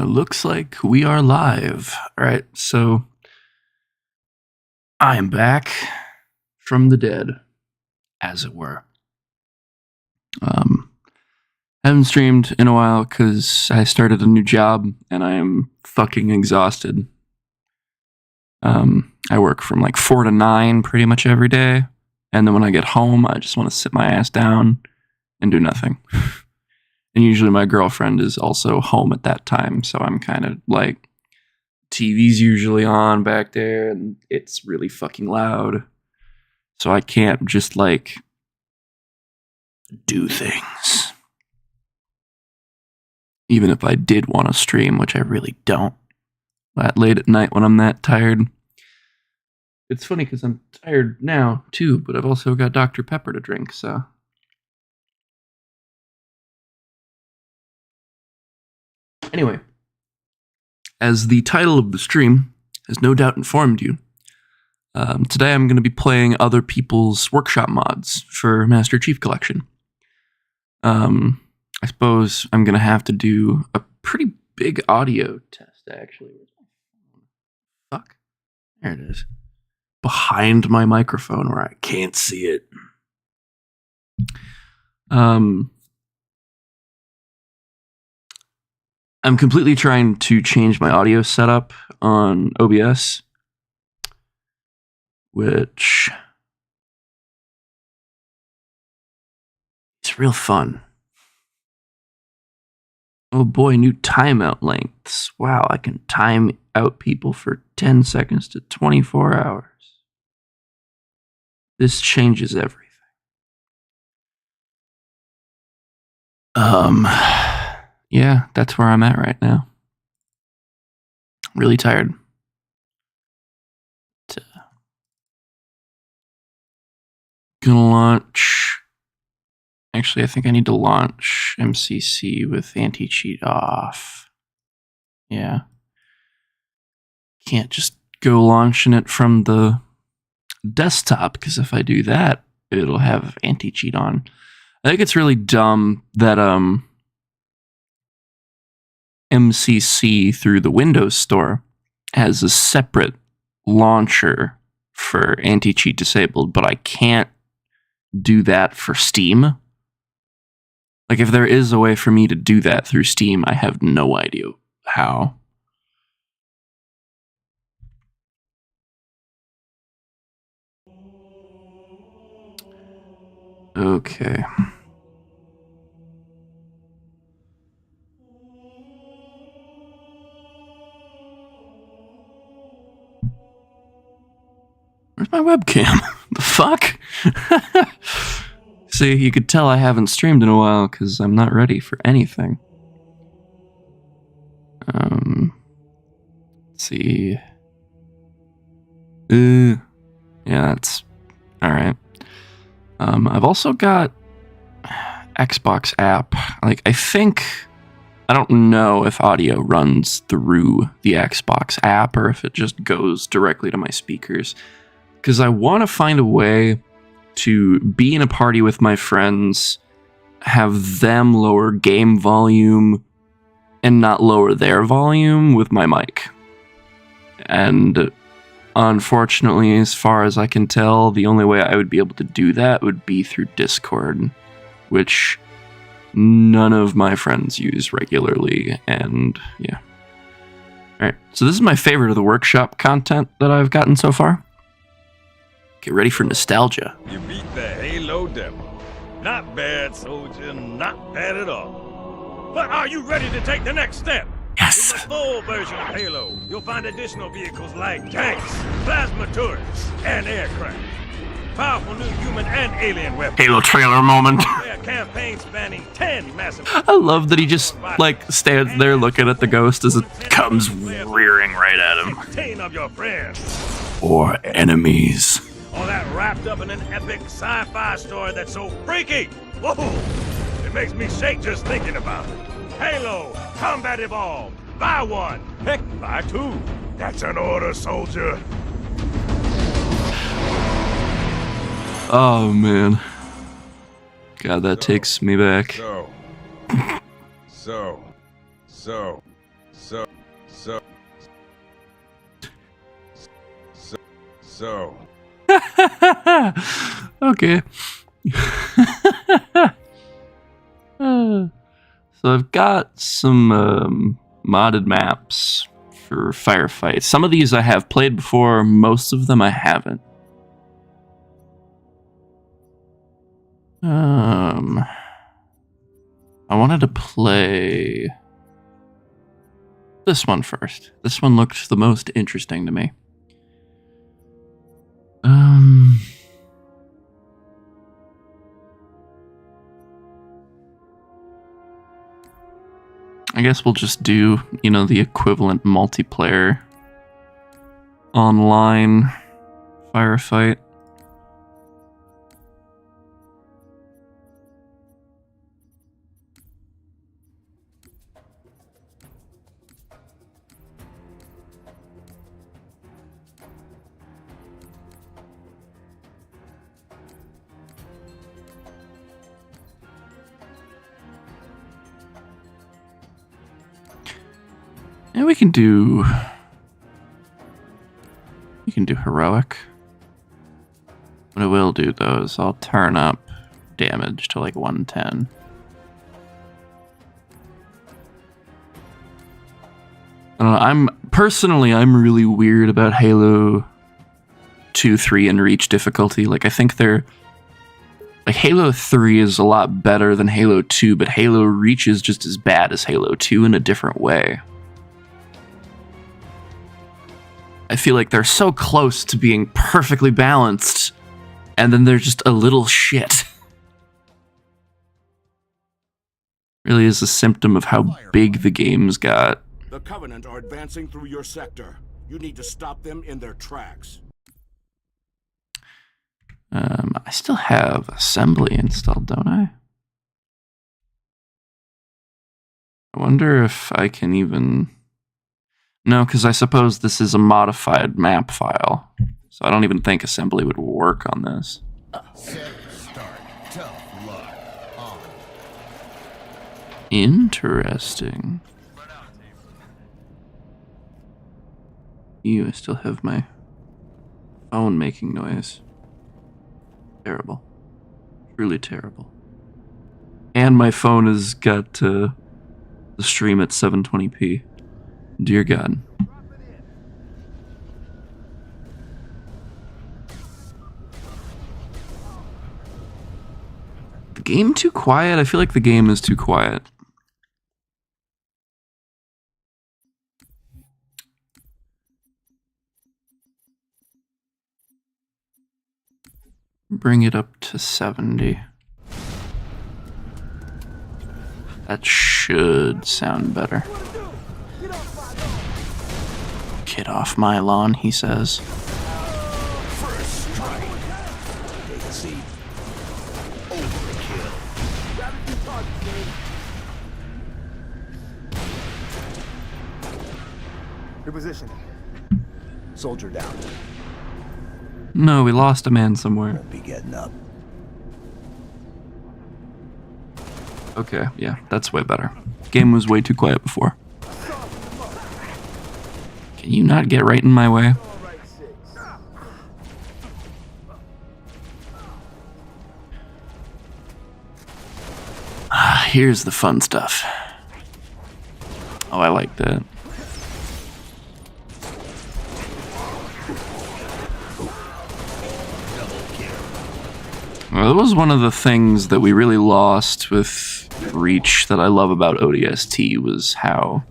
Looks like we are live. All right, so I am back from the dead, as it were. Haven't streamed in a while because I started a new job and I am fucking exhausted. I work from like 4 to 9 pretty much every day, and then when I get home, I just want to sit my ass down and do nothing. And usually my girlfriend is also home at that time, so I'm kind of like, TV's usually on back there, and it's really fucking loud. So I can't just, like, do things. Even if I did want to stream, which I really don't. That late at night when I'm that tired. It's funny because I'm tired now, too, but I've also got Dr. Pepper to drink, so... Anyway, as the title of the stream has no doubt informed you, today I'm going to be playing other people's workshop mods for Master Chief Collection. I suppose I'm going to have to do a pretty big audio test, actually. Fuck. There it is. Behind my microphone where I can't see it. I'm completely trying to change my audio setup on OBS, which is real fun. Oh boy, new timeout lengths. Wow, I can time out people for 10 seconds to 24 hours. This changes everything. Yeah, that's where I'm at right now. Really tired. Gonna launch... Actually, I think I need to launch MCC with anti-cheat off. Yeah. Can't just go launching it from the desktop, because if I do that, it'll have anti-cheat on. I think it's really dumb that, MCC through the Windows Store has a separate launcher for anti-cheat disabled, but I can't do that for Steam. Like, if there is a way for me to do that through Steam, I have no idea how. Okay. Where's my webcam? The fuck? See, you could tell I haven't streamed in a while because I'm not ready for anything. Let's see. Yeah, that's alright. I've also got Xbox app. Like, I don't know if audio runs through the Xbox app or if it just goes directly to my speakers. Because I want to find a way to be in a party with my friends, have them lower game volume, and not lower their volume with my mic. And unfortunately, as far as I can tell, the only way I would be able to do that would be through Discord, which none of my friends use regularly, and yeah. Alright, so this is my favorite of the workshop content that I've gotten so far. Get ready for nostalgia. You beat the Halo demo. Not bad, soldier. Not bad at all. But are you ready to take the next step? Yes. In the full version of Halo, you'll find additional vehicles like tanks, plasma turrets, and aircraft. Powerful new human and alien weapons. Halo trailer moment. A campaign spanning 10 massive... I love that he just, like, stands there looking at the ghost as it comes rearing right at him. 10 of your friends. Or enemies. All that wrapped up in an epic sci-fi story that's so freaky. Whoa! It makes me shake just thinking about it. Halo, Combat Evolved. Buy one. Heck, buy two. That's an order, soldier. Oh, man. God, that takes me back. So. So. Okay. So I've got some modded maps for firefights. Some of these I have played before, most of them I haven't. I wanted to play this one first. This one looked the most interesting to me. I guess we'll just do, you know, the equivalent multiplayer online firefight. And we can do heroic. What I will do though is I'll turn up damage to like 110. I don't know, I'm really weird about Halo 2, 3 and Reach difficulty. Like I think they're like Halo 3 is a lot better than Halo 2, but Halo Reach is just as bad as Halo 2 in a different way. I feel like they're so close to being perfectly balanced, and then they're just a little shit. Really is a symptom of how big the games got. The Covenant are advancing through your sector. You need to stop them in their tracks. I still have assembly installed, don't I? I wonder if I can even... No, because I suppose this is a modified map file. So I don't even think assembly would work on this. Set, start, tough luck, on. Interesting. I still have my phone making noise. Terrible. Truly terrible. And my phone has got the stream at 720p. Dear God. The game too quiet? I feel like the game is too quiet. Bring it up to 70. That should sound better. Get off my lawn, he says. First strike. Take a seat. Overkill. Repositioning. Soldier down. No, we lost a man somewhere. Won't be getting up. Okay, yeah, that's way better. Game was way too quiet before. Can you not get right in my way? Here's the fun stuff. Oh, I like that. Well, that was one of the things that we really lost with Reach that I love about ODST was how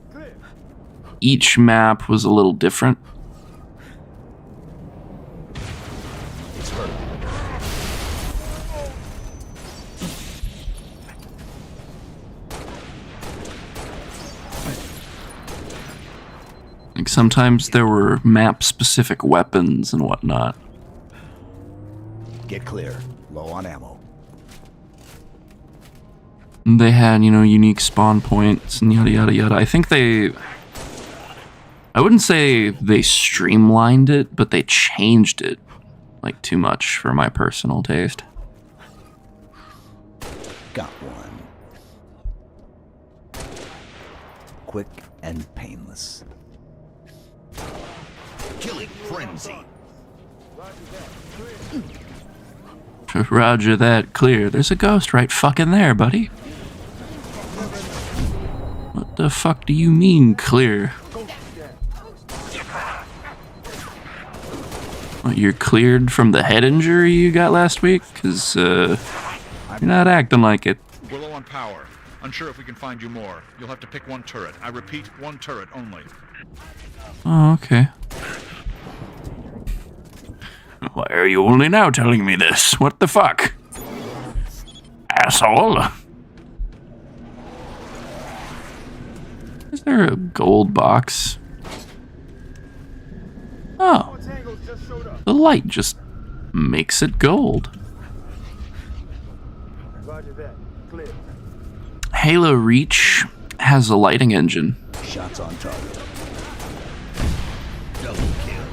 each map was a little different. It's hurt. Like sometimes there were map-specific weapons and whatnot. Get clear. Low on ammo. And they had, you know, unique spawn points and yada yada yada. I think I wouldn't say they streamlined it, but they changed it, like, too much for my personal taste. Got one. Quick and painless. Killing frenzy. Roger that, clear. There's a ghost right fucking there, buddy. What the fuck do you mean, clear? What, you're cleared from the head injury you got last week? Because, you're not acting like it. We're low on power. Unsure if we can find you more. You'll have to pick one turret. I repeat, one turret only. Oh, okay. Why are you only now telling me this? What the fuck? Asshole. Is there a gold box? Oh. The light just makes it gold. Roger that. Clear. Halo Reach has a lighting engine. Shots on target. Double kill.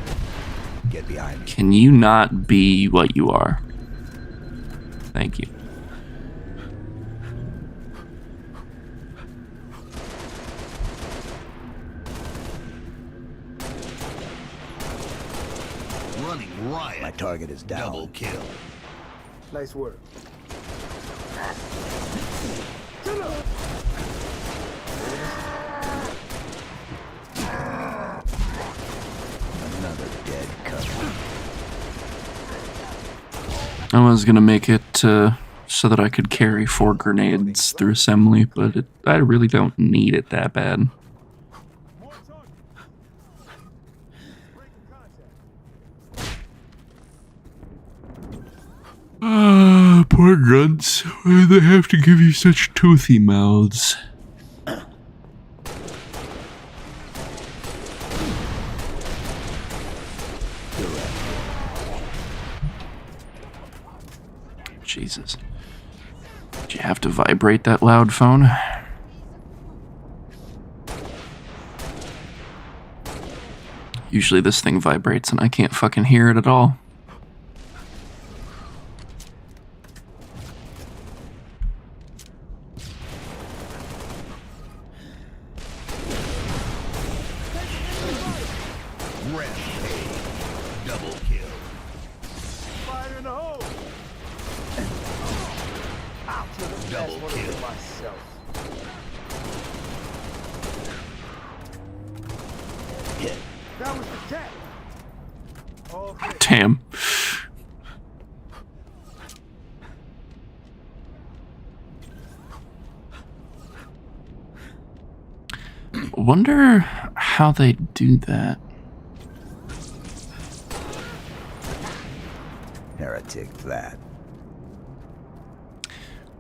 Get behind me. Can you not be what you are? Thank you. Running riot. My target is down. Double kill. Nice work. Another dead customer. I was gonna make it so that I could carry 4 grenades through assembly, but I really don't need it that bad. Poor grunts. Why do they have to give you such toothy mouths? Jesus. Did you have to vibrate that loud phone? Usually this thing vibrates and I can't fucking hear it at all. Double kill. Fire in the hole. Double kill. Myself. Hit. That was the cat. Okay. Damn. Wonder how they do that. Heretic that.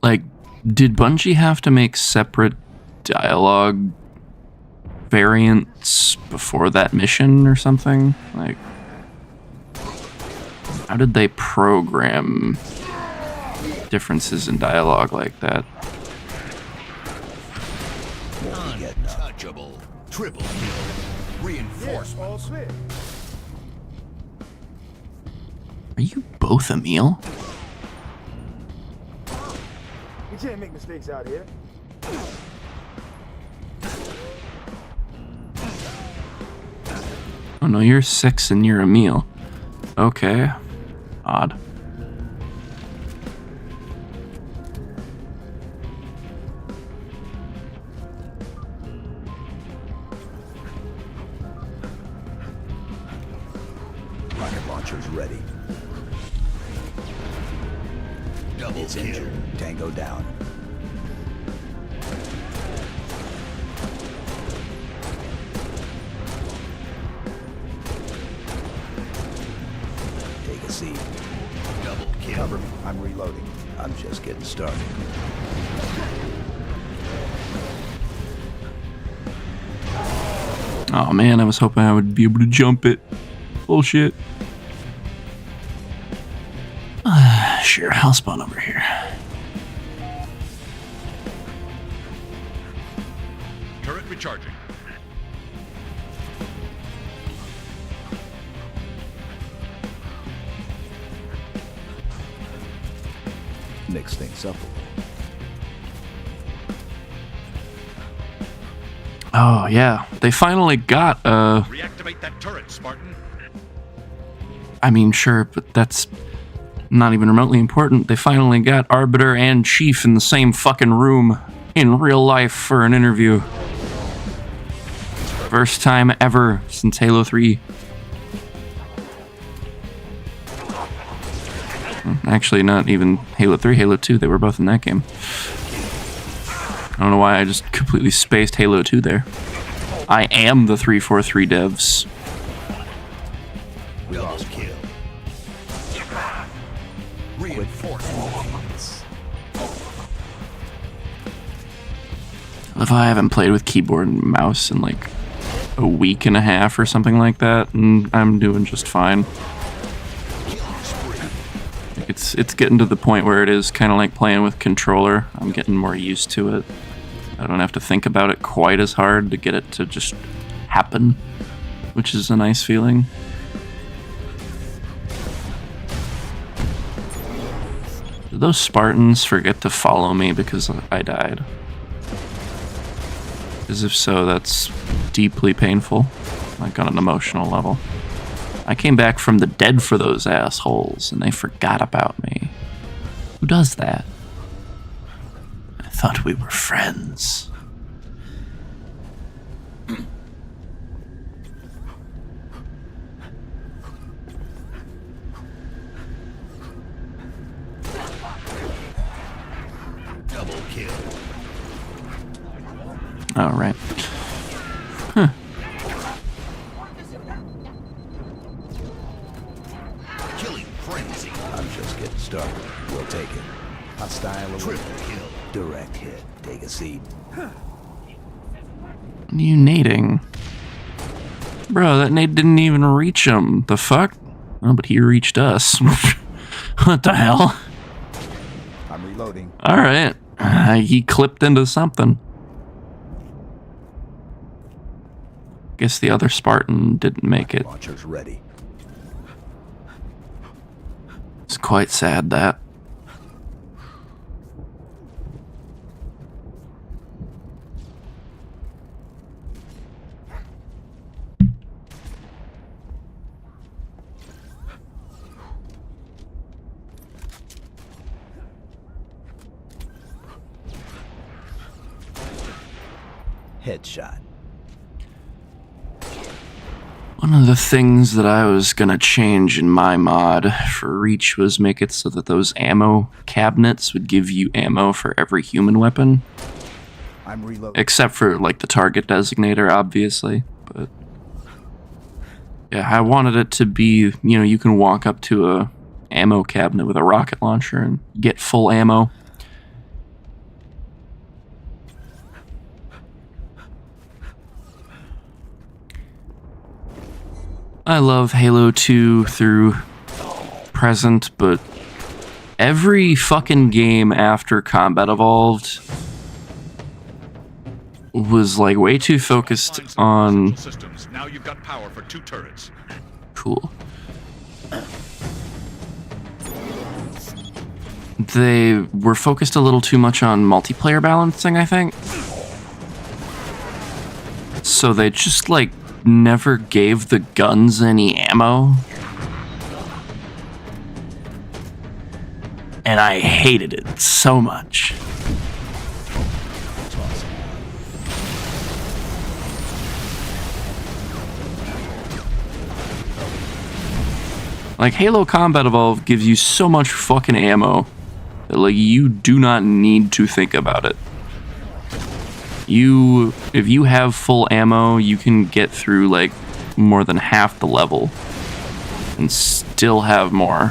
Like, did Bungie have to make separate dialogue variants before that mission or something? Like, how did they program differences in dialogue like that? Untouchable. Triple kill. Reinforcement. All clear. Are you both Emil? You can't make mistakes out here. Oh no, you're 6 and you're Emil. Okay. Odd. Rocket launcher's ready. Double it's kill. Injured. Tango down. Take a seat. Double kill. Cover me. I'm reloading. I'm just getting started. Oh man, I was hoping I would be able to jump it. Bullshit. Sure, I'll spawn over here. Turret recharging. Mix things up a little. Oh yeah, they finally got Reactivate that turret, Spartan. I mean, sure, but that's not even remotely important. They finally got Arbiter and Chief in the same fucking room in real life for an interview. First time ever since Halo 3. Actually, not even Halo 3, Halo 2. They were both in that game. I don't know why I just completely spaced Halo 2 there. I am the 343 devs. We lost kill. Reinforcements. If I haven't played with keyboard and mouse in like a week and a half or something like that, and I'm doing just fine. It's getting to the point where it is kind of like playing with controller. I'm getting more used to it. I don't have to think about it quite as hard to get it to just happen, which is a nice feeling. Did those Spartans forget to follow me because I died? As if so, that's deeply painful, like on an emotional level. I came back from the dead for those assholes, and they forgot about me. Who does that? I thought we were friends. Double kill. All right. Huh. Killing frenzy. I'm just getting started. We'll take it. Hostile away. Triple kill. Direct hit. Take a seat. What are you nading? Bro, that nade didn't even reach him. The fuck? Oh, but he reached us. What the hell? I'm reloading. Alright. He clipped into something. Guess the other Spartan didn't make it. Launcher's ready. It's quite sad, that. Headshot. One of the things that I was gonna change in my mod for Reach was make it so that those ammo cabinets would give you ammo for every human weapon. I'm reloading. Except for, like, the target designator, obviously. But yeah, I wanted it to be, you know, you can walk up to a ammo cabinet with a rocket launcher and get full ammo. I love Halo 2 through present, but every fucking game after Combat Evolved was like way too focused on systems. Now you've got power for 2 turrets. Cool. They were focused a little too much on multiplayer balancing, I think. So they just like never gave the guns any ammo. And I hated it so much. Like, Halo Combat Evolved gives you so much fucking ammo that, like, you do not need to think about it. If you have full ammo, you can get through, like, more than half the level and still have more.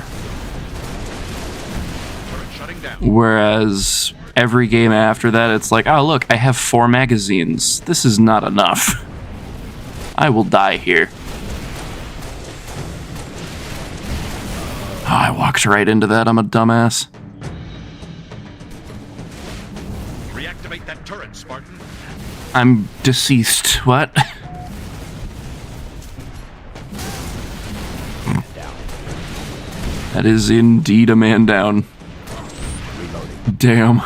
Whereas every game after that, it's like, oh, look, I have 4 magazines. This is not enough. I will die here. Oh, I walked right into that. I'm a dumbass. Reactivate that turret, Spartan. I'm deceased. What? That is indeed a man down. Damn.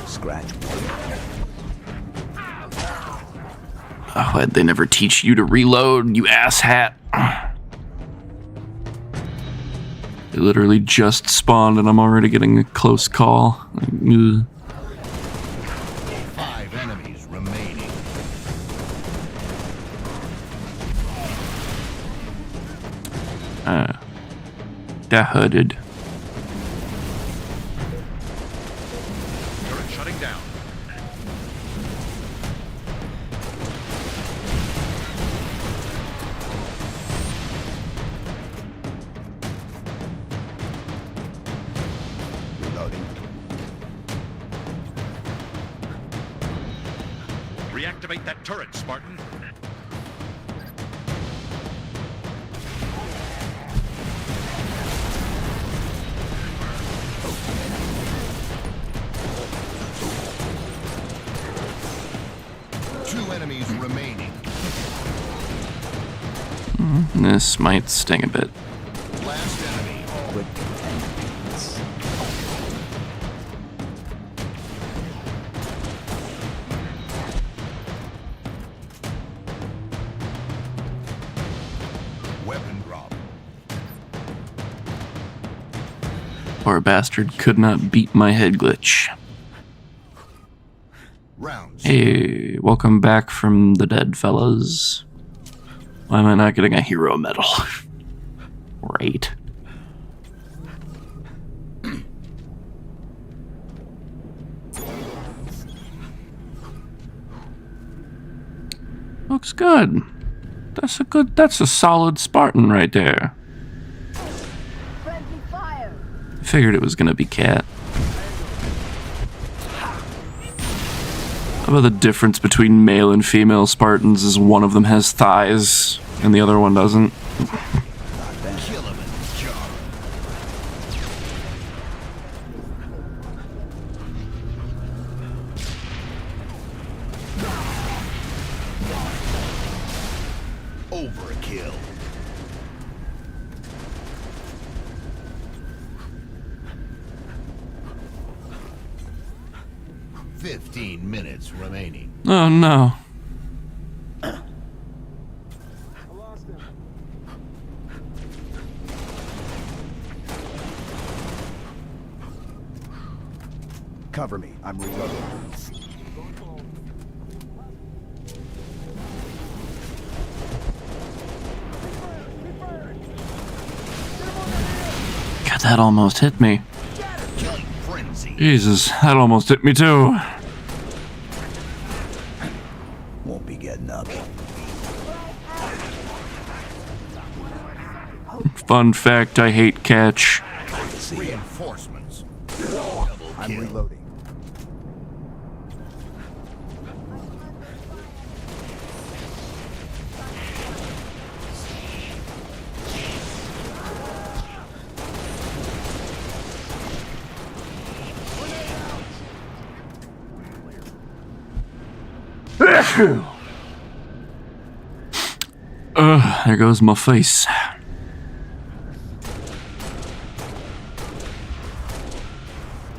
Scratch. Why'd they never teach you to reload, you asshat? They literally just spawned and I'm already getting a close call. Like, ugh. 5 enemies remaining. That hurted. Turret shutting down. Reloading. Reactivate that turret, Spartan. Two enemies remaining. This might sting a bit. Last enemy. Quick containment. Weapon drop. Poor bastard could not beat my head glitch. Rounds. Hey, welcome back from the dead, fellas. Why am I not getting a hero medal? Right. Looks good. That's a solid Spartan right there. Friendly fire. I figured it was gonna be Cat. How about the difference between male and female Spartans is one of them has thighs and the other one doesn't? Kill him in the jaw. Overkill. Fifteen minutes remaining. Oh no. I lost him. Cover me. I'm reloading. God, that almost hit me. Killing frenzy. Jesus, that almost hit me too. Won't be getting up. Fun fact, I hate catch. Reinforcements. Double I'm kill. Reloading. There goes my face.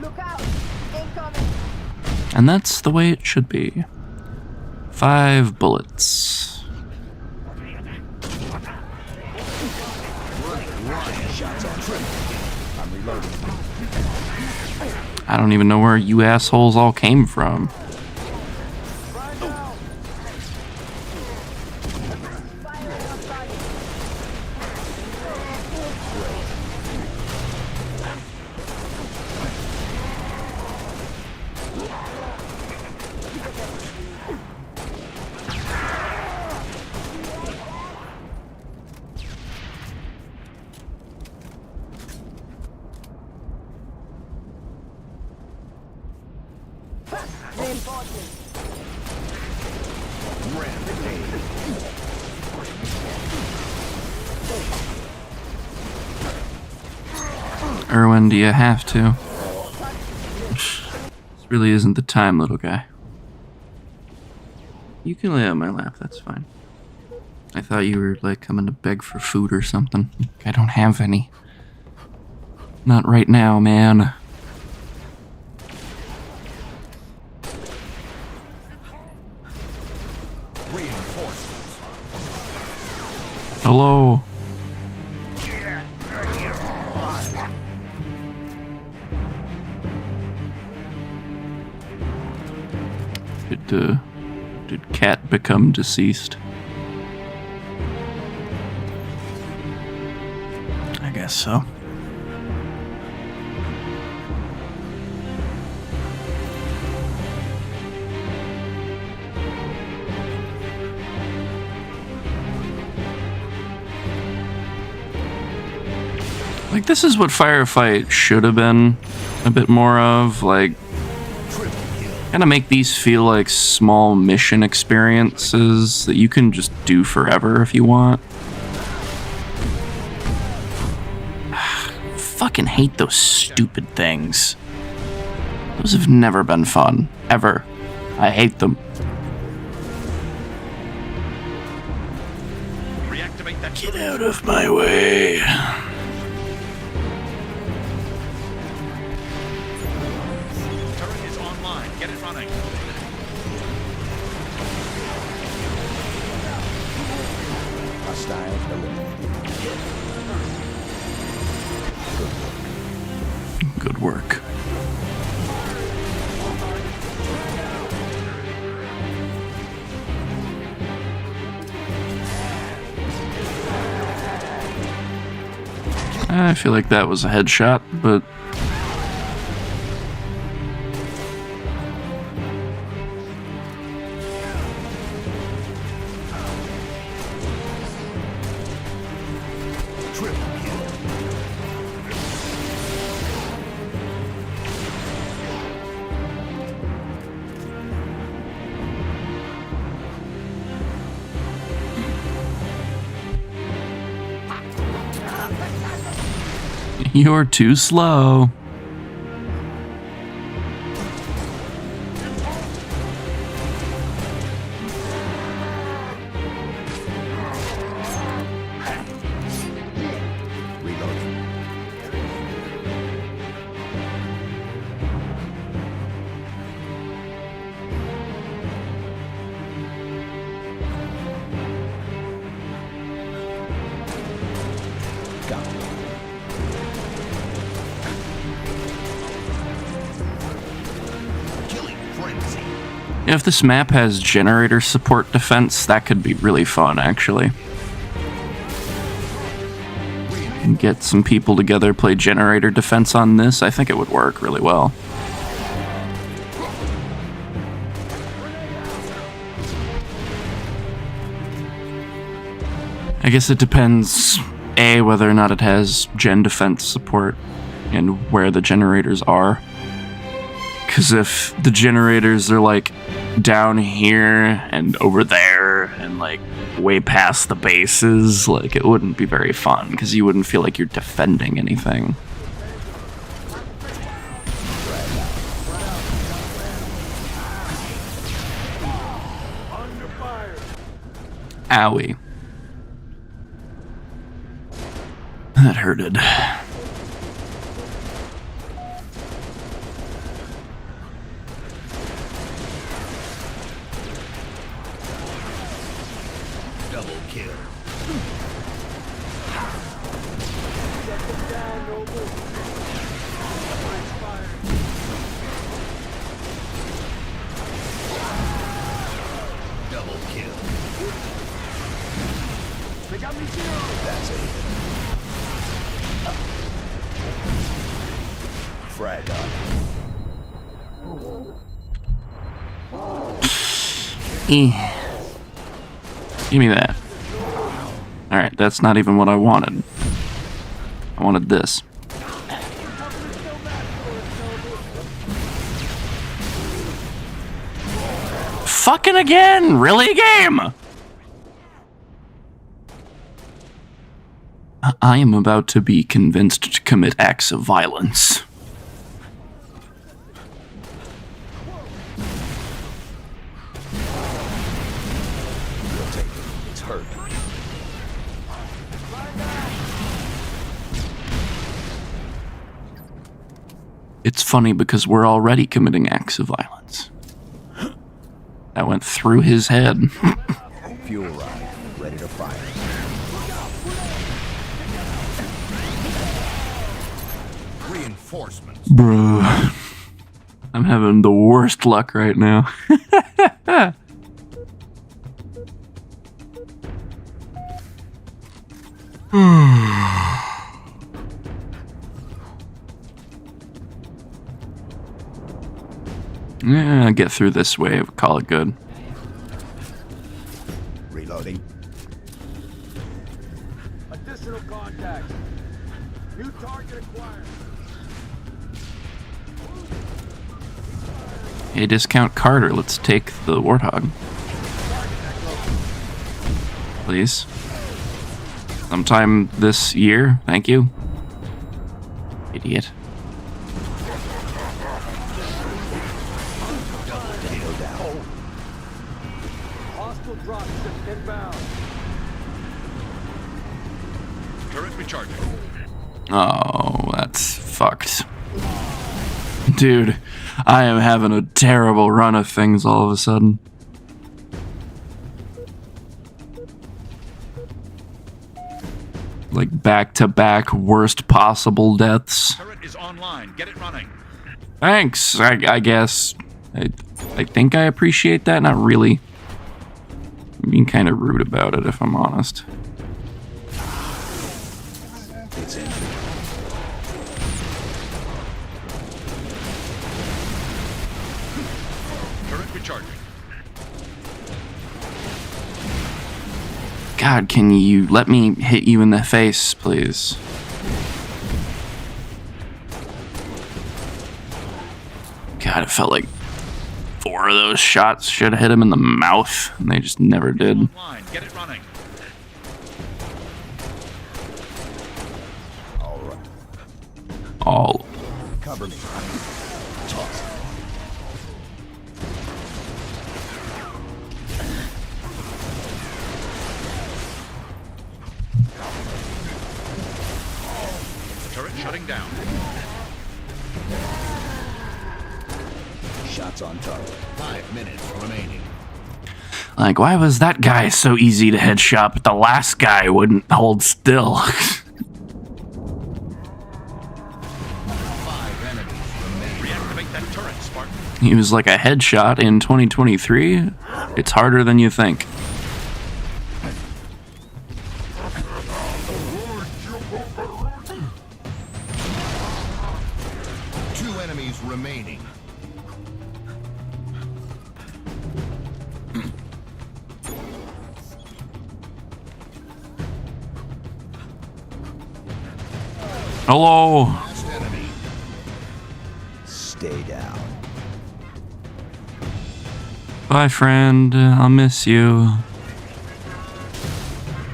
Look out. Incoming. And that's the way it should be. 5 bullets. I'm reloading. I don't even know where you assholes all came from. Reinforcements. Erwin, do you have to? This really isn't the time, little guy. You can lay on my lap, that's fine. I thought you were, like, coming to beg for food or something. I don't have any. Not right now, man. Reinforcements. Hello. Did Cat become deceased? I guess so. Like, this is what Firefight should have been a bit more of. Like, kind of make these feel like small mission experiences that you can just do forever if you want. Fucking hate those stupid things. Those have never been fun. Ever. I hate them. Reactivate that Get out of my way. turret is online. Get it running. Hostiles eliminated. Good work. I feel like that was a headshot, but Triple kill. you're too slow. Reloading. Got one. Killing frenzy. If this map has generator support defense, that could be really fun, actually. And get some people together, play generator defense on this, I think it would work really well. I guess it depends, A, whether or not it has gen defense support and where the generators are. Because if the generators are like down here and over there and like way past the bases, like it wouldn't be very fun because you wouldn't feel like you're defending anything. Under fire. Owie. That hurted. Double kill. Down, Noble. Fire. Double kill. They got me zero. That's it. Frag on. Give me that. Alright, that's not even what I wanted. I wanted this. Fucking again! Really, game? I am about to be convinced to commit acts of violence. We'll take it. It's hurt. It's funny because we're already committing acts of violence. That went through his head. Fuel rod, ready to fire. Reinforcements. Bro, I'm having the worst luck right now. Yeah, get through this wave, call it good. Reloading. Additional contacts. New target acquired. Hey, Discount Carter, let's take the Warthog. Please. Sometime this year, thank you. Idiot. Hostile dropship inbound. Turret recharging. Oh, that's fucked. Dude, I am having a terrible run of things all of a sudden. Like back-to-back worst possible deaths. Turret is online. Get it running. Thanks, I guess. I think I appreciate that. Not really. I'm being kind of rude about it, if I'm honest. It's in. Turret recharging. God, can you let me hit you in the face, please? God, it felt like 4 of those shots should have hit him in the mouth, and they just never did. Online. Get it running. All right. All. Cover me. Toss. Turret shutting down. Shots on target. 5 minutes remaining. Like, why was that guy so easy to headshot, but the last guy wouldn't hold still? 5 enemies remaining. Reactivate that turret, Spartan. He was like a headshot in 2023. It's harder than you think. Two enemies remaining. Hello. Last enemy. Stay down. Bye, friend. I'll miss you.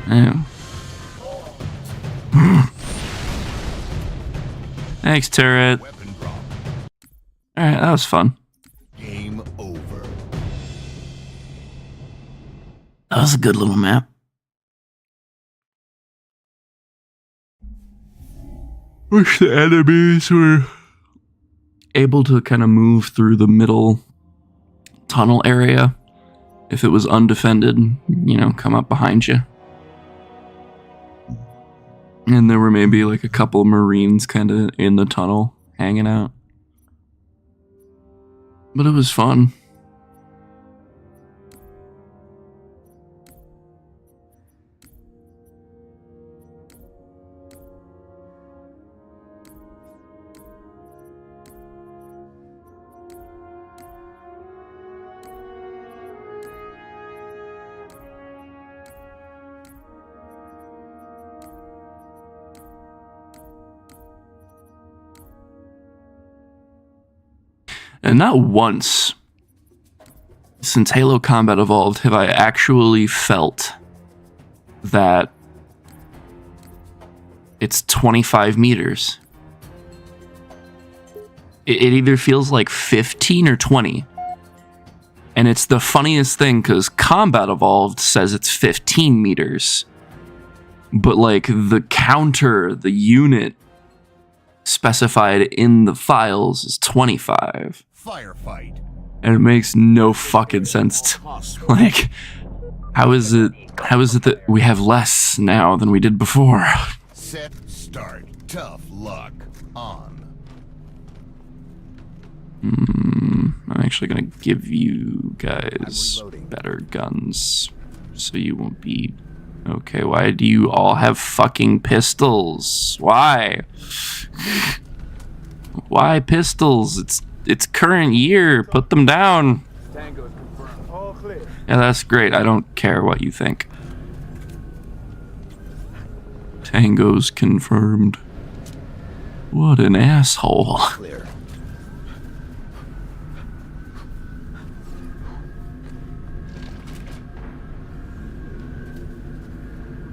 Ew. Thanks, turret. Weapon drop. Alright, that was fun. Game over. That was a good little map. Wish the enemies were able to kind of move through the middle tunnel area. If it was undefended, you know, come up behind you. And there were maybe like a couple Marines kind of in the tunnel hanging out. But it was fun. And not once since Halo Combat Evolved have I actually felt that it's 25 meters. It either feels like 15 or 20. And it's the funniest thing because Combat Evolved says it's 15 meters. But like the counter, the unit specified in the files is 25. Firefight. And it makes no fucking sense. Like, How is it that we have less now than we did before? Set, start. Tough luck. On. I'm actually gonna give you guys better guns, so you won't be... Okay, why do you all have fucking pistols? Why? Why pistols? It's current year. Put them down. Tango's confirmed. All clear. Yeah, that's great. I don't care what you think. Tango's confirmed. What an asshole. Clear.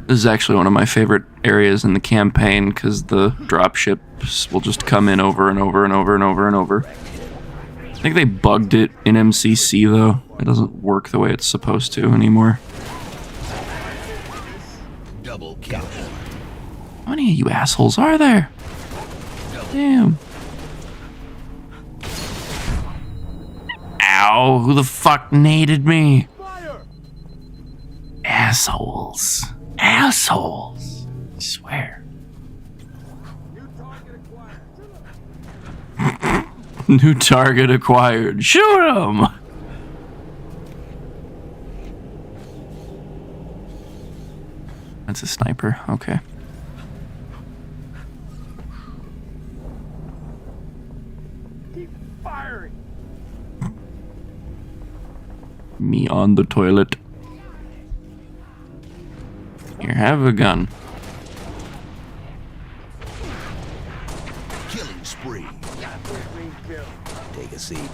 This is actually one of my favorite areas in the campaign because the dropships will just come in over and over and over and over and over. I think they bugged it in MCC though. It doesn't work the way it's supposed to anymore. Double kill. How many of you assholes are there? Damn. Ow, who the fuck naded me? Fire! Assholes. Assholes. I swear. New target acquired. New target acquired. Shoot him! That's a sniper. Okay. Keep firing. Me on the toilet. Here, have a gun. Killing spree. Clean kill. Take a seat.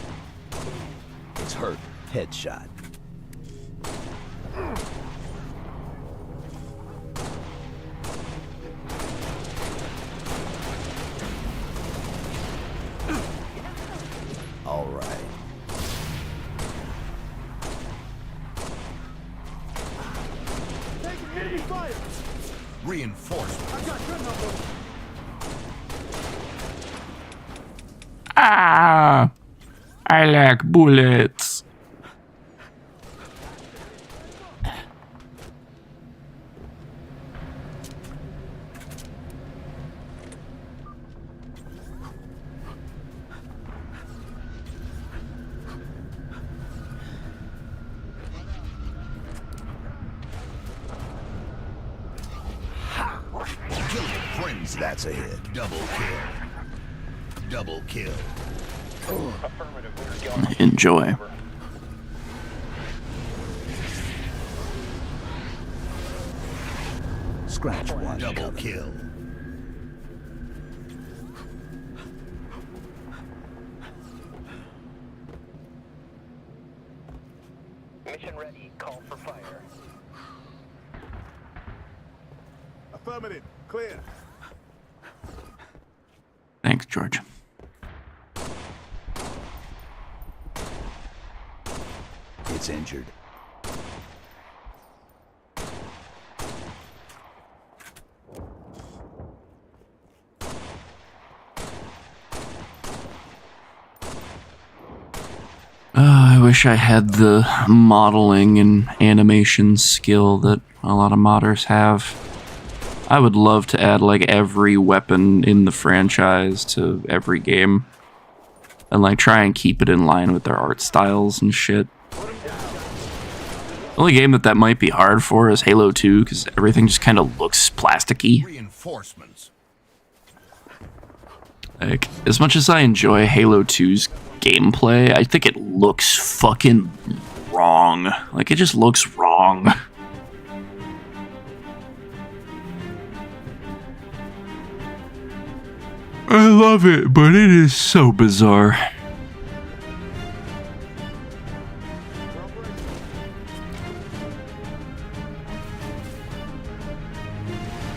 It's hurt. Headshot. All right. Taking enemy fire. Reinforcement. I got good number. Ah! I like bullets. Killing frenzy. That's a hit. Double kill. Double kill. Enjoy. Scratch one. Double kill. Mission ready. Call for fire. Affirmative. Clear. Thanks, George. It's injured. I wish I had the modeling and animation skill that a lot of modders have. I would love to add like every weapon in the franchise to every game. And like try and keep it in line with their art styles and shit. The only game that might be hard for is Halo 2 because everything just kind of looks plasticky. Reinforcements. Like, as much as I enjoy Halo 2's gameplay, I think it looks fucking wrong. Like, it just looks wrong. I love it, but it is so bizarre.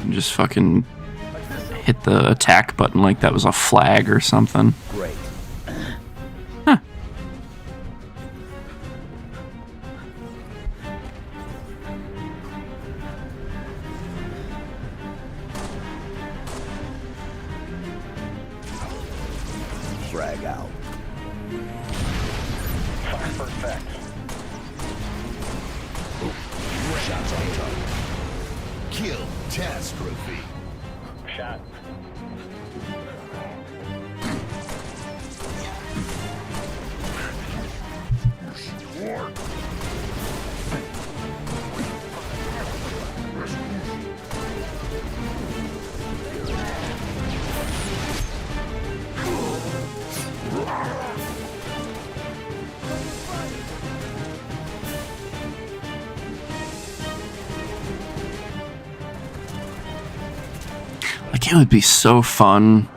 Just fucking hit the attack button like that was a flag or something. Great. Huh. Frag out. Fire for effect. Shots on target. Kill catastrophe. Shot. Like, it would be so fun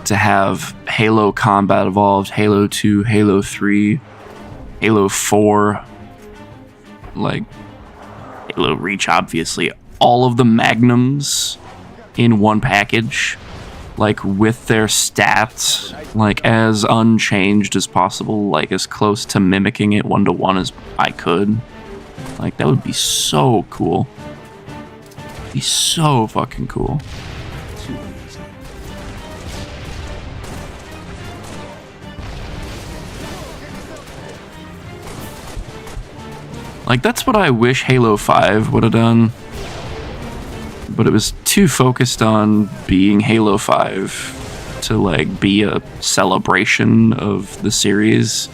to have Halo Combat Evolved, Halo 2, Halo 3, Halo 4, like, Halo Reach, obviously. All of the Magnums in one package, like, with their stats, like, as unchanged as possible, like, as close to mimicking it 1-to-1 as I could. Like, that would be so cool. Be so fucking cool. Too easy. Like, that's what I wish Halo 5 would have done. But it was too focused on being Halo 5 to, like, be a celebration of the series.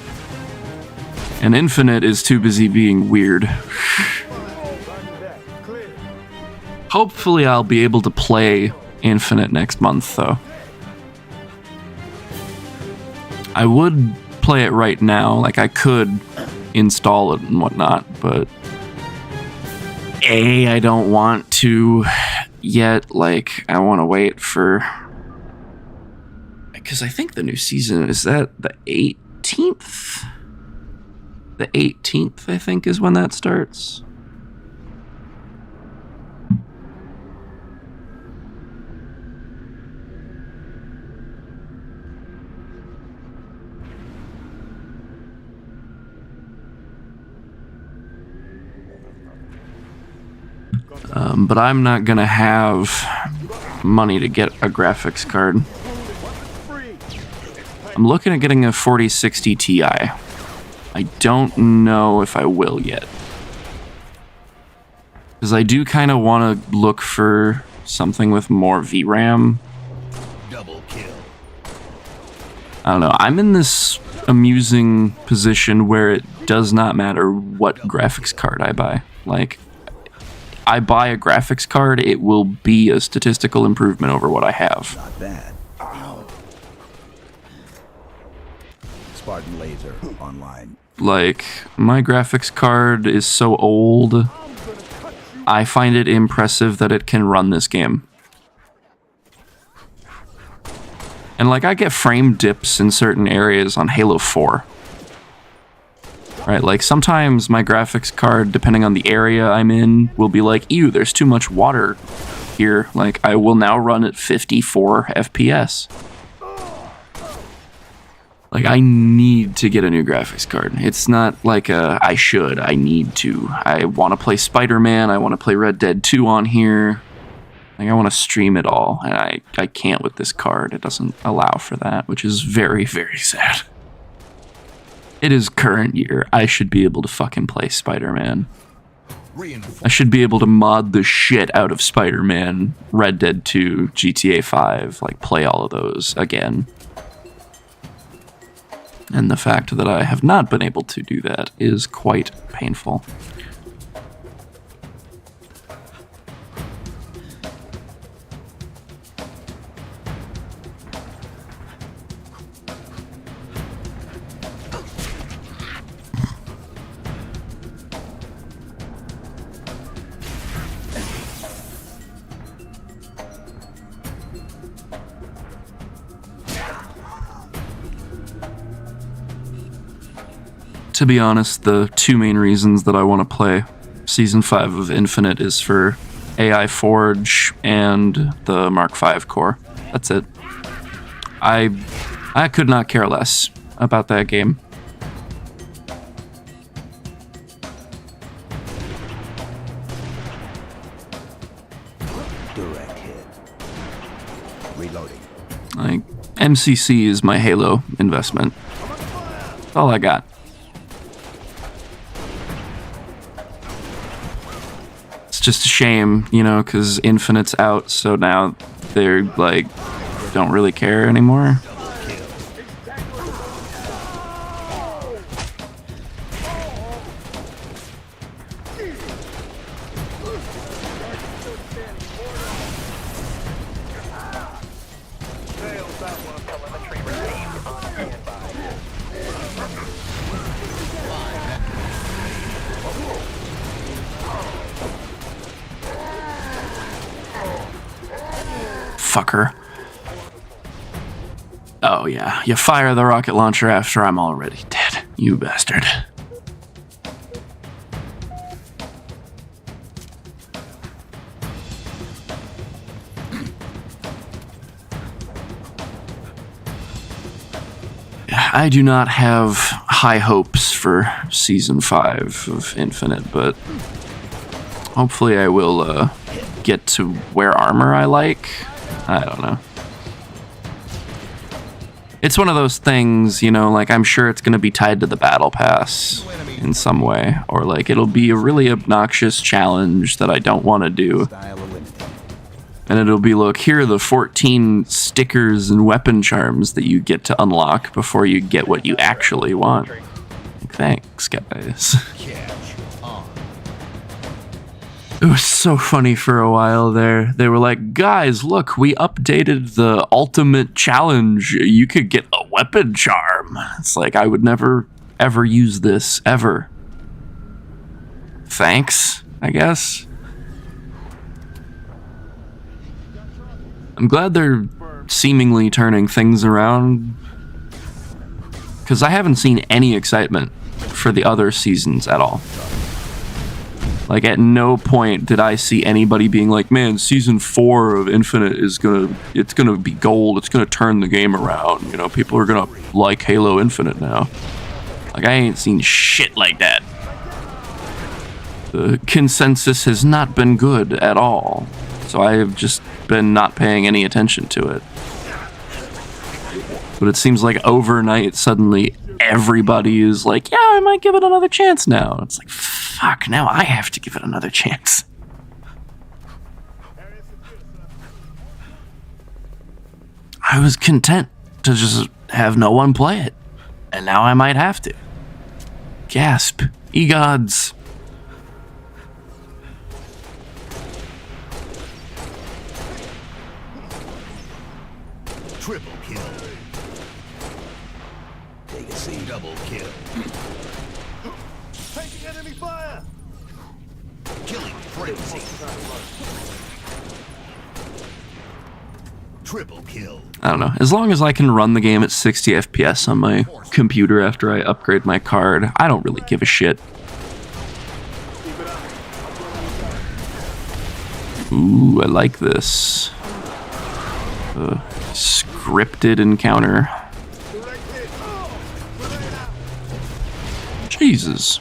And Infinite is too busy being weird. Clear. Hopefully I'll be able to play Infinite next month, though. I would play it right now, like, I could install it and whatnot, but I don't want to yet. Like, I want to wait for, because I think the new season is that the 18th. The 18th, I think, is when that starts. But I'm not gonna have money to get a graphics card. I'm looking at getting a 4060 Ti. I don't know if I will yet. Because I do kind of want to look for something with more VRAM. Double kill. I don't know. I'm in this amusing position where it does not matter what graphics card I buy. Like, I buy a graphics card, it will be a statistical improvement over what I have. Not bad. Spartan laser online. Like, my graphics card is so old, I find it impressive that it can run this game. And, like, I get frame dips in certain areas on Halo 4. Right, like, sometimes my graphics card, depending on the area I'm in, will be like, ew, there's too much water here. Like, I will now run at 54 FPS. Like, I need to get a new graphics card. It's not like I should. I need to. I want to play Spider-Man. I want to play Red Dead 2 on here. Like, I want to stream it all. And I can't with this card. It doesn't allow for that, which is very, very sad. It is current year. I should be able to fucking play Spider-Man. I should be able to mod the shit out of Spider-Man, Red Dead 2, GTA 5, like, play all of those again. And the fact that I have not been able to do that is quite painful. To be honest, the two main reasons that I want to play Season 5 of Infinite is for AI Forge and the Mark V core. That's it. I could not care less about that game. Direct hit. Reloading. Like, MCC is my Halo investment. That's all I got. just a shame, you know, because Infinite's out, so now they're like don't really care anymore. Telemetry received on standby. Fucker. Oh yeah, you fire the rocket launcher after I'm already dead. You bastard. I do not have high hopes for Season 5 of Infinite, but hopefully I will get to wear armor I like. I don't know. It's one of those things, you know, like I'm sure it's going to be tied to the battle pass in some way, or like it'll be a really obnoxious challenge that I don't want to do. Style eliminated. And it'll be, look, here are the 14 stickers and weapon charms that you get to unlock before you get what you actually want. Thanks, guys. Catch on. It was so funny for a while there. They were like, guys, look, we updated the ultimate challenge. You could get a weapon charm. It's like, I would never, ever use this, ever. Thanks, I guess. I'm glad they're seemingly turning things around, because I haven't seen any excitement for the other seasons at all. Like, at no point did I see anybody being like, man, Season 4 of Infinite is it's gonna be gold, it's gonna turn the game around, you know, people are gonna like Halo Infinite now. Like, I ain't seen shit like that. The consensus has not been good at all, so I have just been not paying any attention to it. But it seems like overnight, suddenly everybody is like, yeah, I might give it another chance now. It's like, fuck, now I have to give it another chance. I was content to just have no one play it, and now I might have to. Gasp. Egods. Triple kill. Take a seat. Double kill. Taking enemy fire! Killing frenzy. Triple kill. I don't know. As long as I can run the game at 60 FPS on my computer after I upgrade my card, I don't really give a shit. Ooh, I like this. Scripted encounter. Jesus.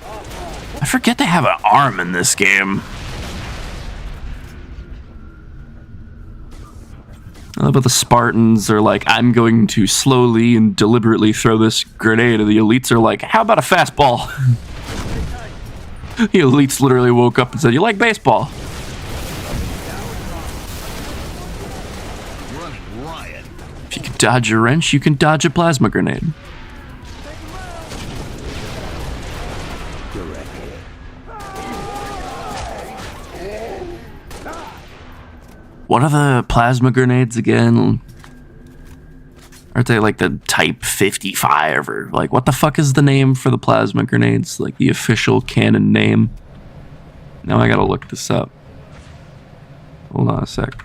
I forget they have an arm in this game. I love how the Spartans are like, I'm going to slowly and deliberately throw this grenade, and the elites are like, how about a fastball? The elites literally woke up and said, you like baseball? Running riot. If you can dodge a wrench, you can dodge a plasma grenade. Direct hit. What are the plasma grenades again? Aren't they like the Type 55 or like what the fuck is the name for the plasma grenades? Like the official canon name? Now I gotta look this up. Hold on a sec.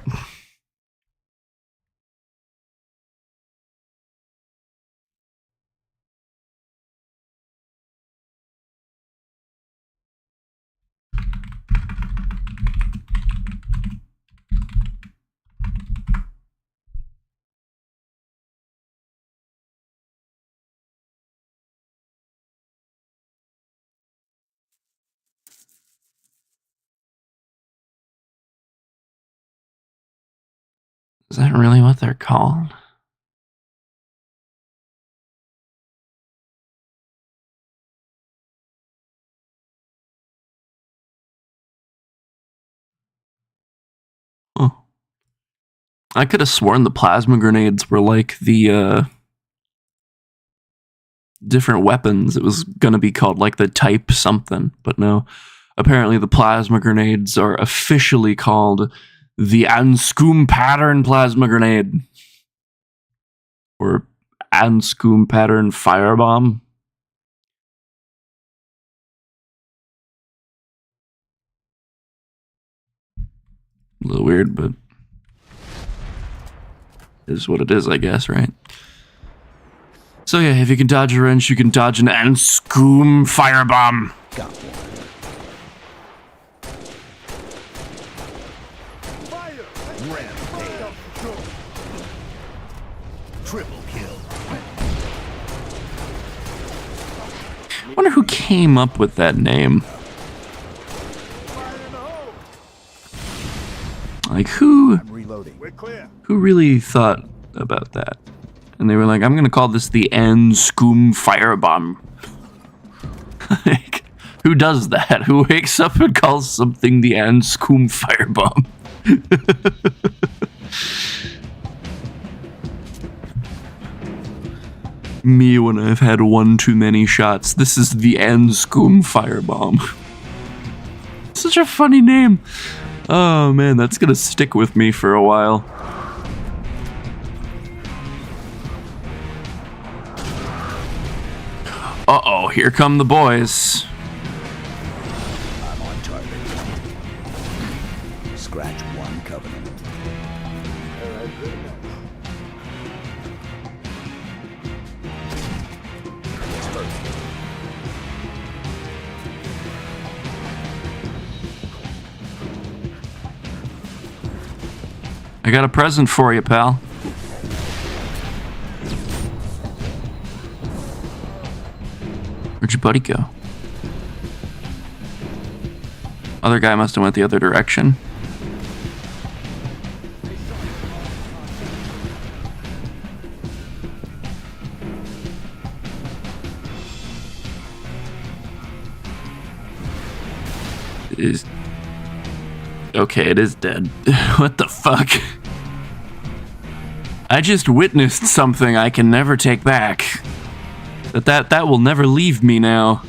Is that really what they're called? I could have sworn the plasma grenades were like the different weapons. It was gonna be called like the type something, but no. Apparently the plasma grenades are officially called the Anscoom pattern plasma grenade. Or Anscoom pattern firebomb. A little weird, but it is what it is, I guess, right? So yeah, if you can dodge a wrench, you can dodge an Anscoom firebomb. Got one. Fire! Rampage. Triple kill. I wonder who came up with that name. Like, who I'm reloading. We're clear. really thought about that? And they were like, I'm gonna call this the Anscoom firebomb. Like, who does that? Who wakes up and calls something the Anscoom firebomb? Me when I've had one too many shots. This is the Anscoom firebomb. Such a funny name. Oh man, that's gonna stick with me for a while. Uh-oh, here come the boys. I'm on target. Scratch one covenant. I got a present for you, pal. Where'd your buddy go? Other guy must have went the other direction. Okay, it is dead. What the fuck? I just witnessed something I can never take back. That will never leave me now.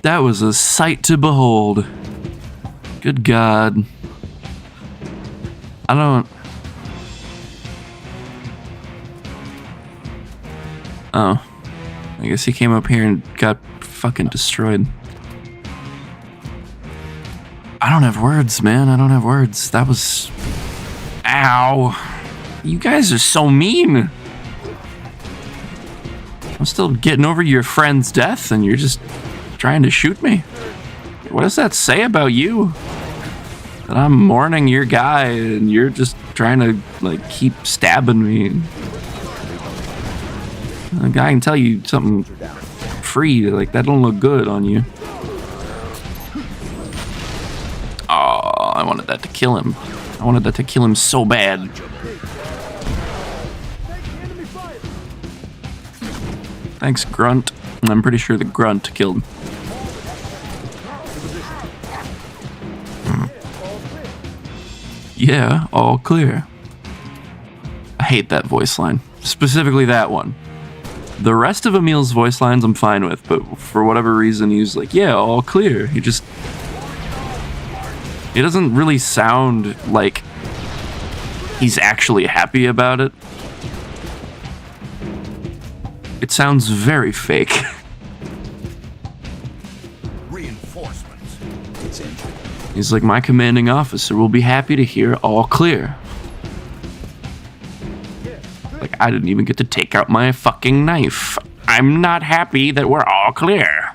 That was a sight to behold. Good God. I don't... Oh. I guess he came up here and got fucking destroyed. I don't have words, man. I don't have words. That was... Ow. You guys are so mean. I'm still getting over your friend's death and you're just trying to shoot me. What does that say about you? That I'm mourning your guy and you're just trying to, like, keep stabbing me. A guy can tell you something free, like, that don't look good on you. Oh, I wanted that to kill him. I wanted that to kill him so bad. Thanks, Grunt. I'm pretty sure the Grunt killed him. Yeah, all clear. I hate that voice line. Specifically that one. The rest of Emil's voice lines I'm fine with, but for whatever reason he's like, yeah, all clear. He doesn't really sound like he's actually happy about it. It sounds very fake. Reinforcements. It's injured. He's like, my commanding officer will be happy to hear all clear. Like, I didn't even get to take out my fucking knife. I'm not happy that we're all clear.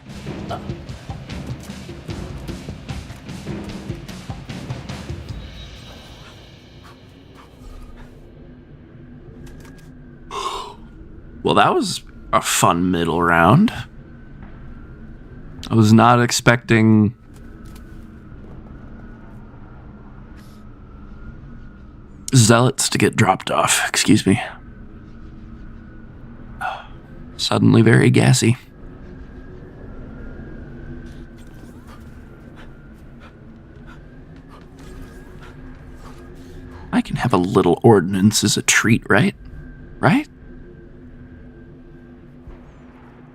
Well, that was a fun middle round. I was not expecting zealots to get dropped off. Excuse me. Suddenly very gassy. I can have a little ordnance as a treat, right? Right?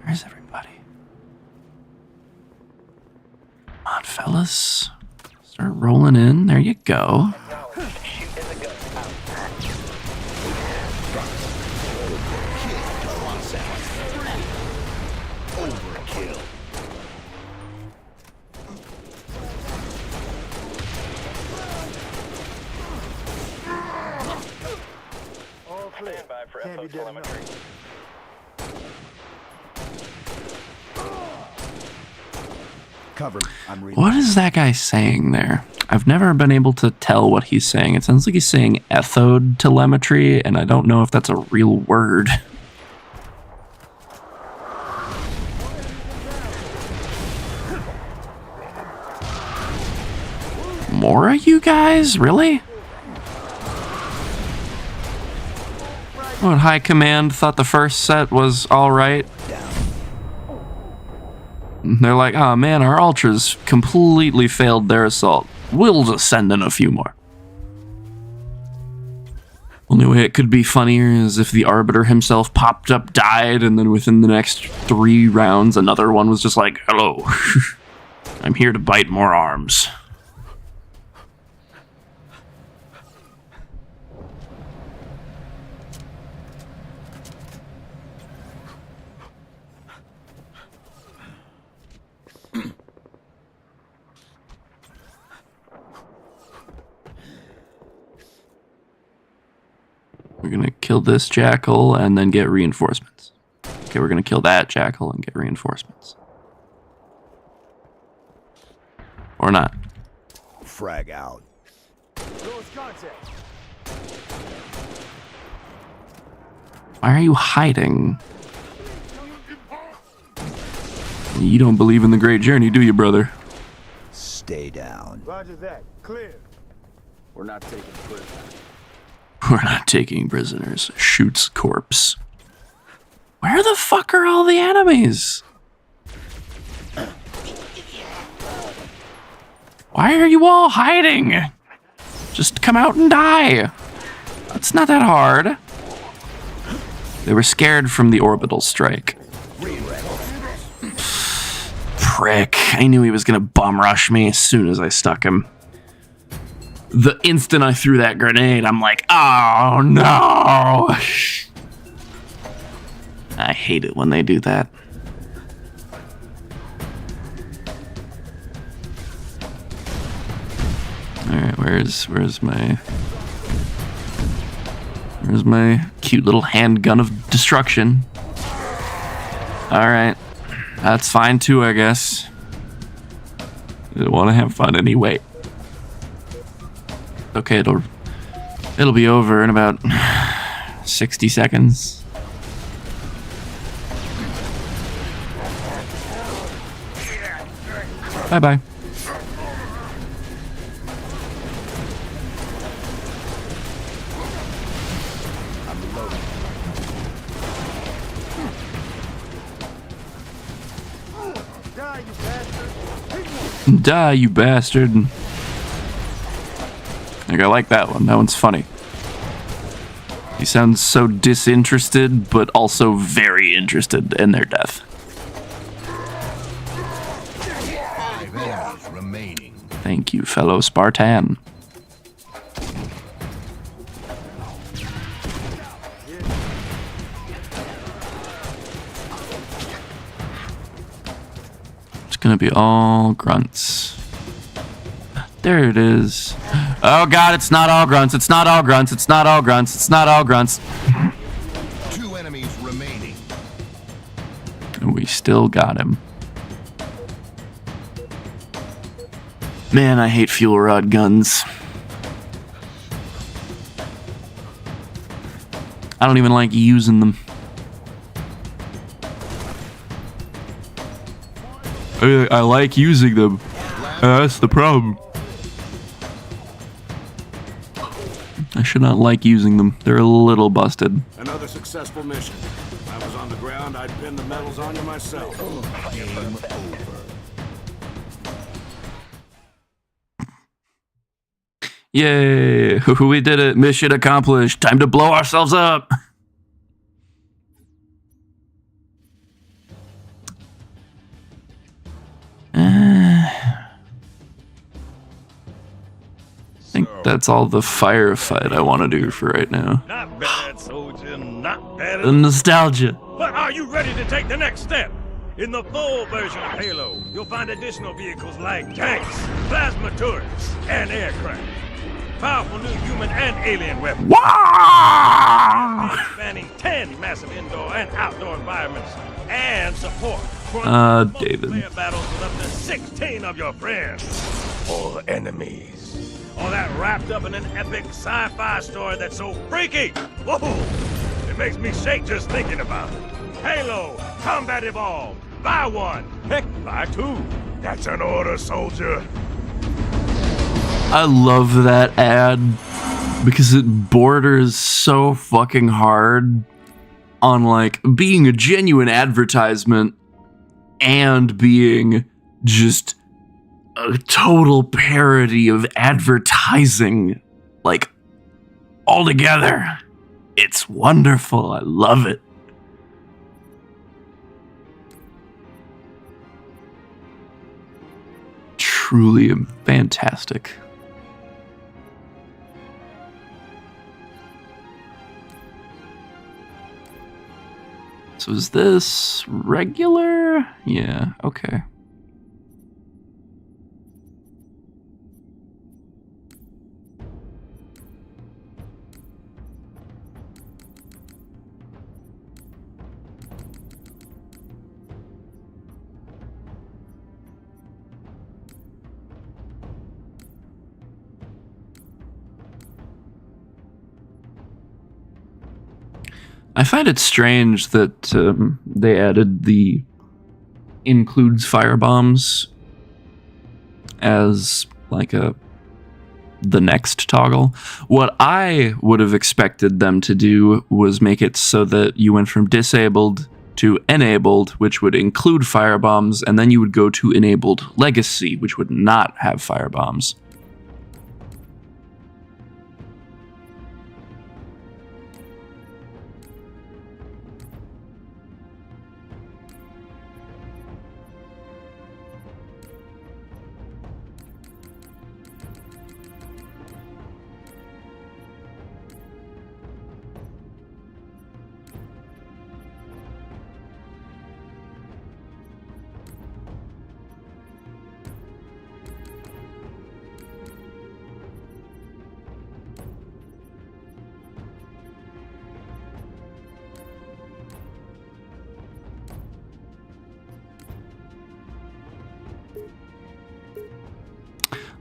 Where's everybody? Come on, fellas. Start rolling in. There you go. Acknowledged. Shoot in the gun. Out. Overkill. All clear. Stand by for Can't be FO done enough. telemetry. Cover me. I'm reading. What is that guy saying there? I've never been able to tell what he's saying. It sounds like he's saying ethode telemetry, and I don't know if that's a real word. More of you guys? Really? What, High Command thought the first set was alright? They're like, oh man, our ultras completely failed their assault. We'll just send in a few more. Only way it could be funnier is if the Arbiter himself popped up, died, and then within the next 3 rounds, another one was just like, hello, I'm here to bite more arms. We're gonna kill this jackal and then get reinforcements. Okay, we're gonna kill that jackal and get reinforcements. Or not. Frag out. Close contact. Why are you hiding? You don't believe in the great journey, do you, brother? Stay down. Roger that. Clear. We're not taking prisoners. We're not taking prisoners. Shoots corpse. Where the fuck are all the enemies? Why are you all hiding? Just come out and die. It's not that hard. They were scared from the orbital strike. Prick. I knew he was gonna bum rush me as soon as I stuck him. The instant I threw that grenade, I'm like, oh no! I hate it when they do that. Alright, where's my cute little handgun of destruction? Alright. That's fine too, I guess. I want to have fun anyway. Okay, it'll be over in about 60 seconds. Bye-bye. Die, you bastard. Like, I like that one. That one's funny. He sounds so disinterested, but also very interested in their death. 5 enemies remaining. Thank you, fellow Spartan. It's gonna be all grunts. There it is. Oh god, it's not all grunts, it's not all grunts, it's not all grunts, it's not all grunts. 2 enemies remaining. And we still got him. Man, I hate fuel rod guns. I don't even like using them. I like using them. That's the problem. I should not like using them. They're a little busted. Another successful mission. If I was on the ground, I'd pin the medals on you myself. Game over. Yay! We did it. Mission accomplished. Time to blow ourselves up. I think that's all the firefight I want to do for right now. Not bad, soldier. Not bad. The nostalgia. But are you ready to take the next step? In the full version of Halo, you'll find additional vehicles like tanks, plasma turrets, and aircraft. Powerful new human and alien weapons. Wow! Spanning 10 massive indoor and outdoor environments, and support for David. multiplayer battles with up to 16 of your friends or enemies. All that wrapped up in an epic sci-fi story that's so freaky. Whoa! It makes me shake just thinking about it. Halo Combat Evolved. Buy one. Heck, buy two. That's an order, soldier. I love that ad because it borders so fucking hard on like being a genuine advertisement and being just a total parody of advertising, like all together. It's wonderful. I love it. Truly fantastic. So is this regular? Yeah, okay. I find it strange that they added the includes firebombs as like the next toggle. What I would have expected them to do was make it so that you went from disabled to enabled, which would include firebombs, and then you would go to enabled legacy, which would not have firebombs.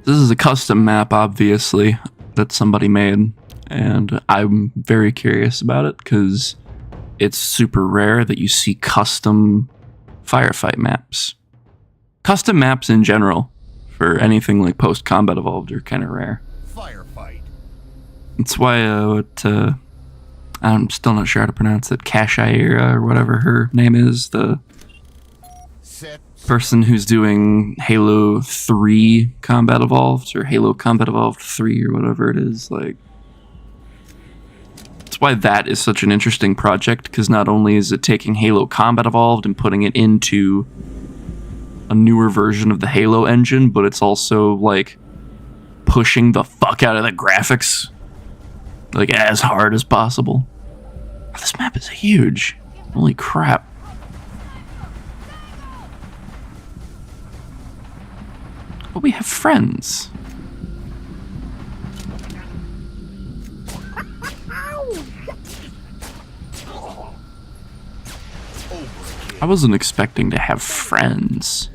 This is a custom map, obviously, that somebody made, and I'm very curious about it because it's super rare that you see custom firefight maps. Custom maps in general, for anything like post-combat evolved, are kind of rare. Firefight. That's why I'm still not sure how to pronounce it, Kashaira, or whatever her name is, the person who's doing Halo 3 Combat Evolved, or Halo Combat Evolved 3, or whatever it is. Like, that's why that is such an interesting project, because not only is it taking Halo Combat Evolved and putting it into a newer version of the Halo engine, but it's also, like, pushing the fuck out of the graphics, like, as hard as possible. This map is huge. Holy crap. But we have friends. I wasn't expecting to have friends.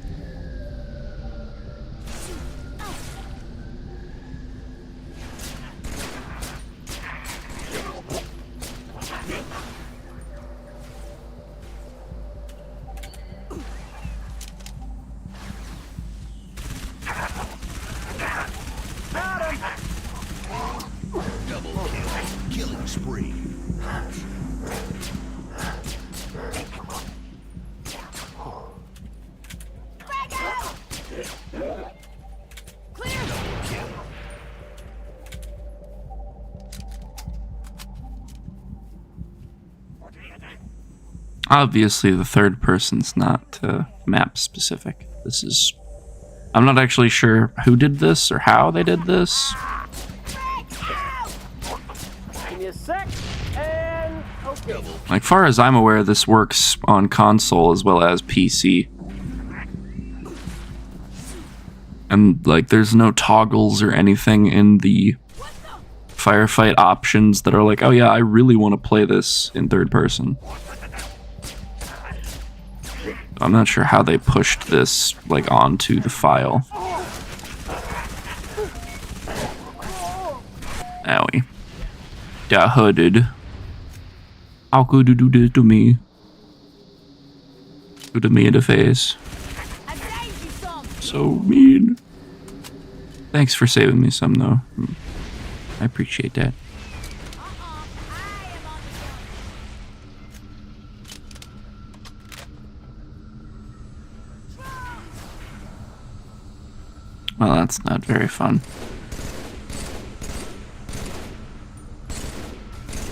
Killing spree. Obviously, the third person's not map specific. I'm not actually sure who did this or how they did this. Give me a sec, and okay. Like, far as I'm aware, this works on console as well as PC. And, like, there's no toggles or anything in the firefight options that are like, oh yeah, I really want to play this in third person. I'm not sure how they pushed this, like, onto the file. Owie. Got hooded. How could you do this to me? Do to me in the face. So mean. Thanks for saving me some, though. I appreciate that. Well, that's not very fun.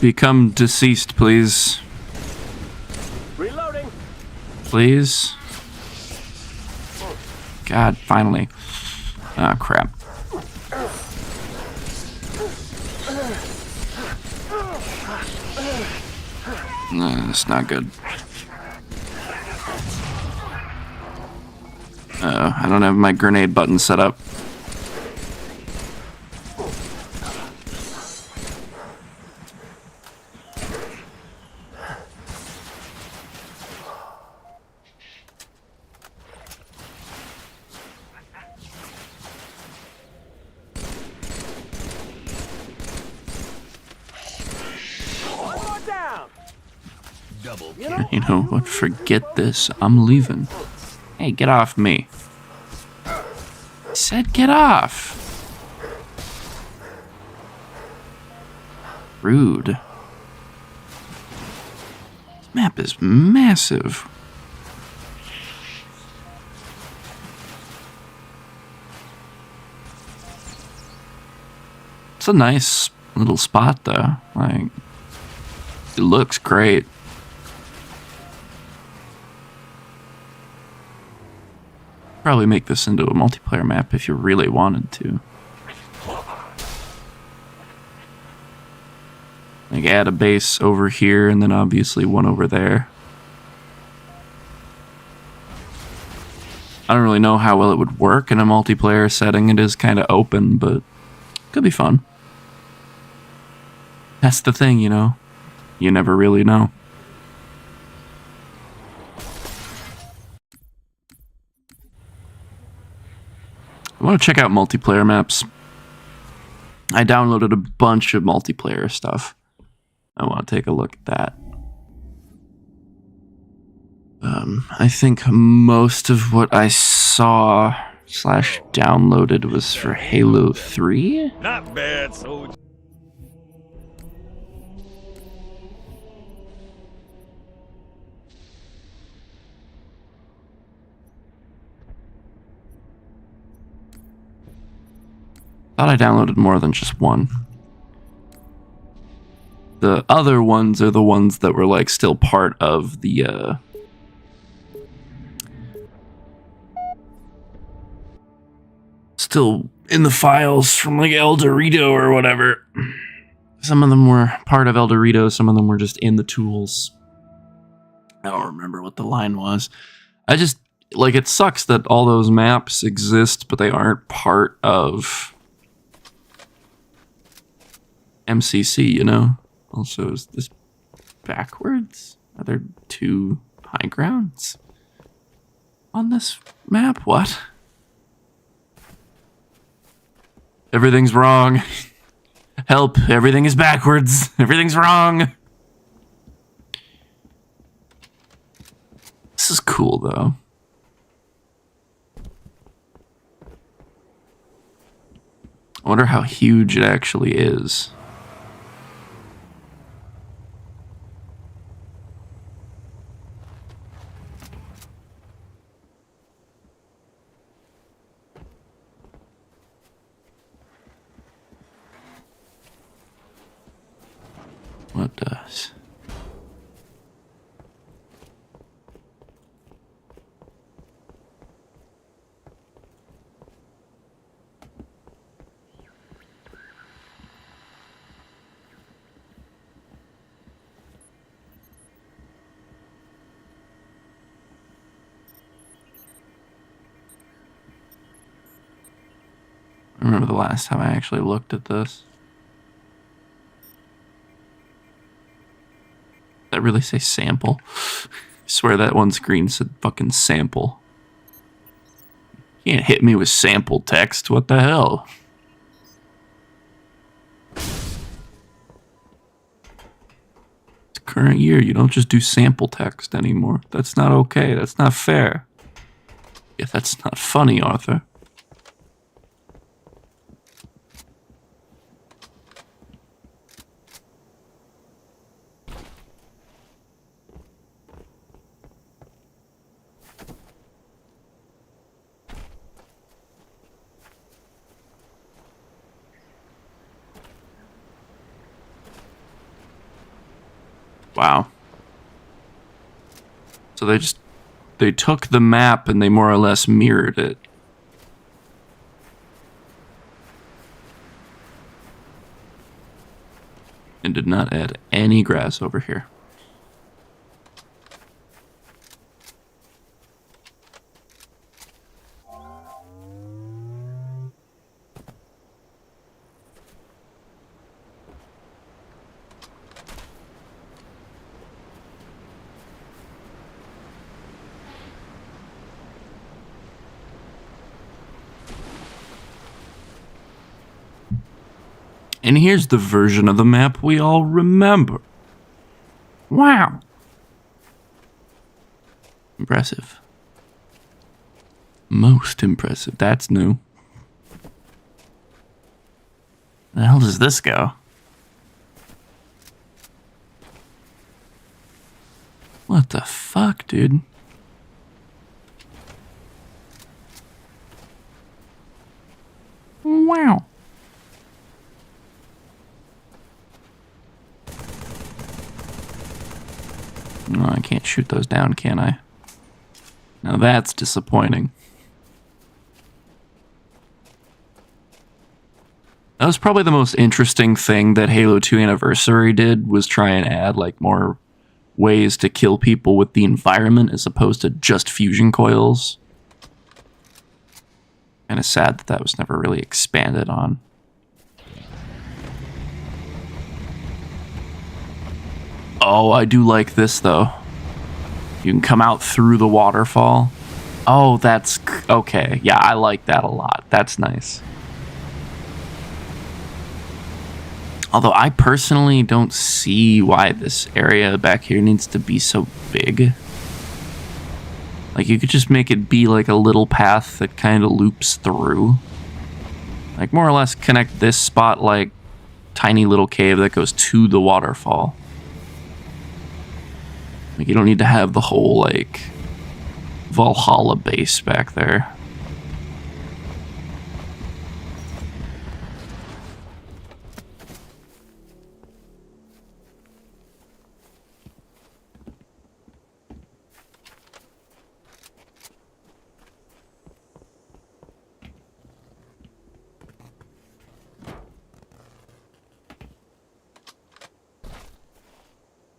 Become deceased, please. Reloading. Please. God, finally. Ah, crap. That's not good. I don't have my grenade button set up. You know what? Forget this. I'm leaving. Hey, get off me. I said get off. Rude. This map is massive. It's a nice little spot, though. Like, it looks great. Probably make this into a multiplayer map if you really wanted to. Like, add a base over here and then obviously one over there. I don't really know how well it would work in a multiplayer setting. It is kind of open, but could be fun. That's the thing, you know. You never really know. I want to check out multiplayer maps. I downloaded a bunch of multiplayer stuff. I want to take a look at that. I think most of what I saw / downloaded was for Halo 3. Not bad, soldier. Thought I downloaded more than just one. The other ones are the ones that were like still part of the still in the files from like El Dorito or whatever. Some of them were part of El Dorito, some of them were just in the tools. I don't remember what the line was. I just, like, it sucks that all those maps exist, but they aren't part of MCC, you know? Also, is this backwards? Are there two high grounds on this map? What? Everything's wrong. Help, everything is backwards. Everything's wrong. This is cool, though. I wonder how huge it actually is. What does? I remember the last time I actually looked at this. Did that really say sample? I swear that one screen said fucking sample. You can't hit me with sample text. What the hell? It's current year. You don't just do sample text anymore. That's not okay. That's not fair. Yeah, that's not funny, Arthur. Wow. So they took the map and they more or less mirrored it. And did not add any grass over here. And here's the version of the map we all remember. Wow. Impressive. Most impressive. That's new. Where the hell does this go? What the fuck, dude? Wow. No, I can't shoot those down, can I? Now that's disappointing. That was probably the most interesting thing that Halo 2 Anniversary did, was try and add like more ways to kill people with the environment as opposed to just fusion coils. Kind of sad that that was never really expanded on. Oh, I do like this, though. You can come out through the waterfall. Oh, that's... okay. Yeah, I like that a lot. That's nice. Although I personally don't see why this area back here needs to be so big. Like, you could just make it be like a little path that kind of loops through. Like, more or less connect this spot like tiny little cave that goes to the waterfall. Like, you don't need to have the whole, like, Valhalla base back there.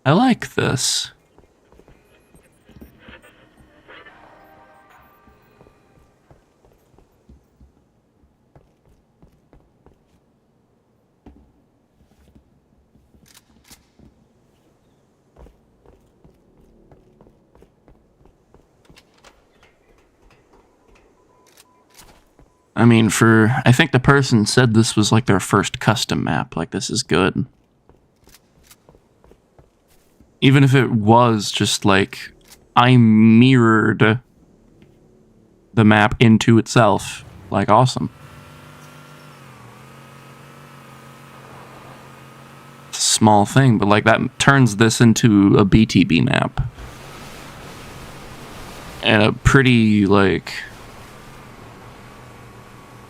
I like this. I mean, I think the person said this was like their first custom map. Like, this is good. Even if it was just like, I mirrored the map into itself. Like, awesome. It's a small thing, but like, that turns this into a BTB map. And a pretty, like...